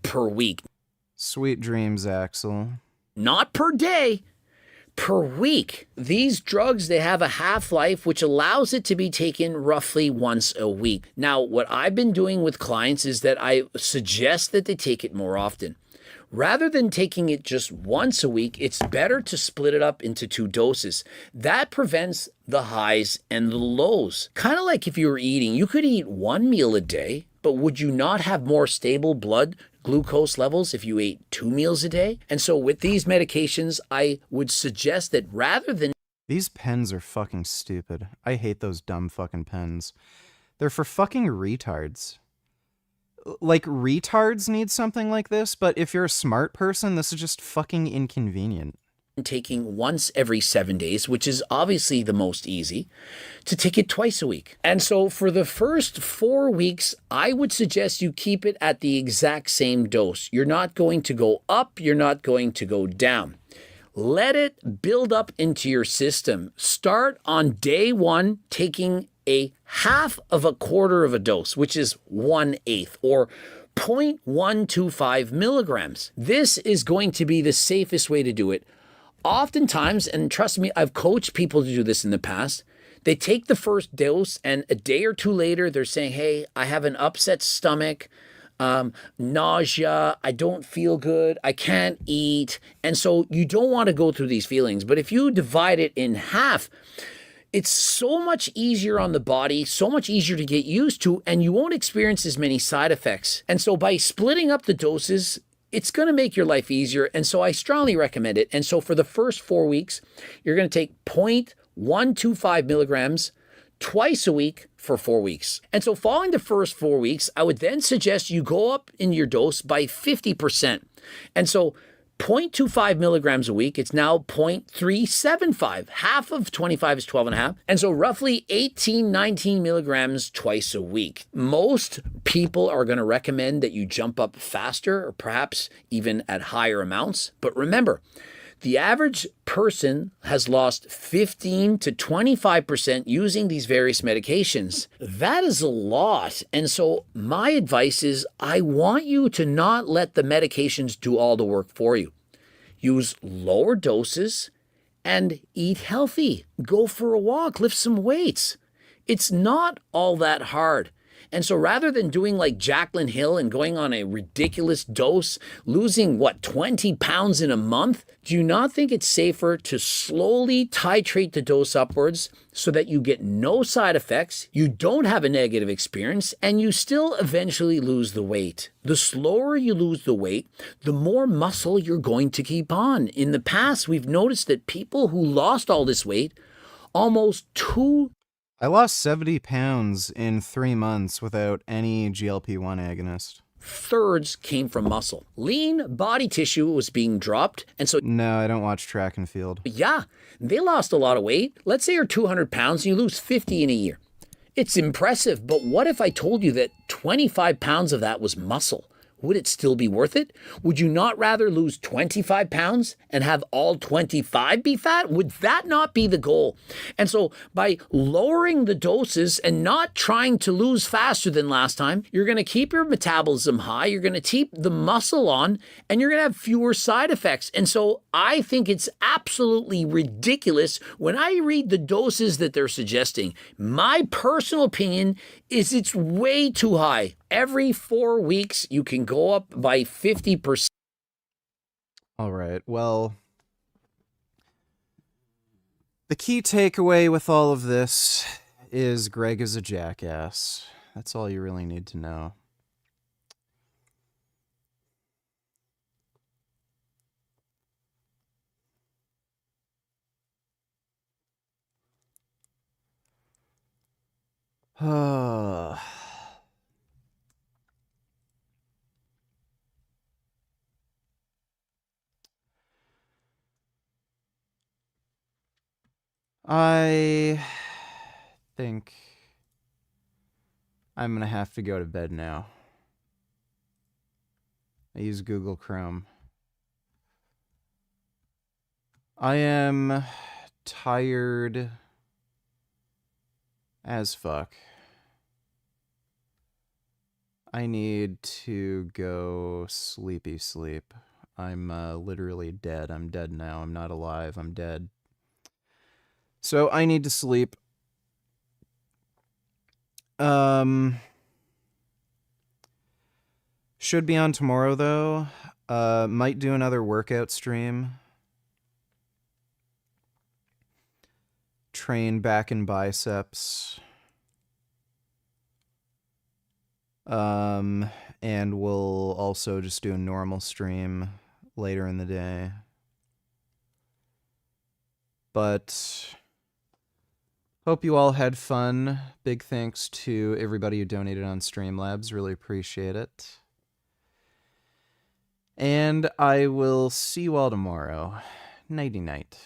Per week. Sweet dreams, Axel. Not per day. Per week. These drugs, they have a half-life which allows it to be taken roughly once a week. Now, what I've been doing with clients is that I suggest that they take it more often. Rather than taking it just once a week, it's better to split it up into 2 doses. That prevents the highs and the lows. Kind of like if you were eating, you could eat 1 meal a day, but would you not have more stable blood glucose levels if you ate 2 meals a day? And so with these medications, I would suggest that rather than... These pens are fucking stupid. I hate those dumb fucking pens. They're for fucking retards. Like, retards need something like this, but if you're a smart person, this is just fucking inconvenient. Taking once every 7 days, which is obviously the most easy, to take it twice a week. And so for the first 4 weeks, I would suggest you keep it at the exact same dose. You're not going to go up, you're not going to go down. Let it build up into your system. Start on day 1 taking a half of a quarter of a dose, which is 1/8 or 0.125 milligrams. This is going to be the safest way to do it. Oftentimes, and trust me, I've coached people to do this in the past, they take the first dose and a day or 2 later, they're saying, hey, I have an upset stomach, nausea, I don't feel good, I can't eat. And so you don't want to go through these feelings. But if you divide it in half, it's so much easier on the body, so much easier to get used to, and you won't experience as many side effects. And so by splitting up the doses, it's going to make your life easier. And so I strongly recommend it. And so for the first 4 weeks, you're going to take 0.125 milligrams twice a week for 4 weeks. And so following the first 4 weeks, I would then suggest you go up in your dose by 50%. And so 0.25 milligrams a week, it's now 0.375. Half of 25 is 12.5. And so roughly 18, 19 milligrams twice a week. Most people are going to recommend that you jump up faster or perhaps even at higher amounts. But remember, the average person has lost 15 to 25% using these various medications. That is a lot. And so my advice is I want you to not let the medications do all the work for you. Use lower doses and eat healthy. Go for a walk, lift some weights. It's not all that hard. And so rather than doing like Jaclyn Hill and going on a ridiculous dose, losing 20 pounds in a month, do you not think it's safer to slowly titrate the dose upwards so that you get no side effects, you don't have a negative experience, and you still eventually lose the weight? The slower you lose the weight, the more muscle you're going to keep on. In the past, we've noticed that people who lost all this weight, almost I lost 70 pounds in 3 months without any GLP-1 agonist. 2/3 came from muscle. Lean body tissue was being dropped, and so... No, I don't watch track and field. Yeah, they lost a lot of weight. Let's say you're 200 pounds and you lose 50 in a year. It's impressive, but what if I told you that 25 pounds of that was muscle? would it still be worth it? Would you not rather lose 25 pounds and have all 25 be fat? Would that not be the goal? And so by lowering the doses and not trying to lose faster than last time, you're going to keep your metabolism high, you're going to keep the muscle on, and you're going to have fewer side effects. And so I think it's absolutely ridiculous when I read the doses that they're suggesting. My personal opinion is it's way too high. Every 4 weeks, you can go up by 50%. All right, well, the key takeaway with all of this is Greg is a jackass. That's all you really need to know. I think I'm gonna have to go to bed now. I use Google Chrome. I am tired as fuck. I need to go sleepy sleep. I'm literally dead. I'm dead now. I'm not alive. I'm dead. So I need to sleep. Should be on tomorrow though. Might do another workout stream. Train back and biceps. And we'll also just do a normal stream later in the day. But hope you all had fun. Big thanks to everybody who donated on Streamlabs. Really appreciate it. And I will see you all tomorrow. Nighty night.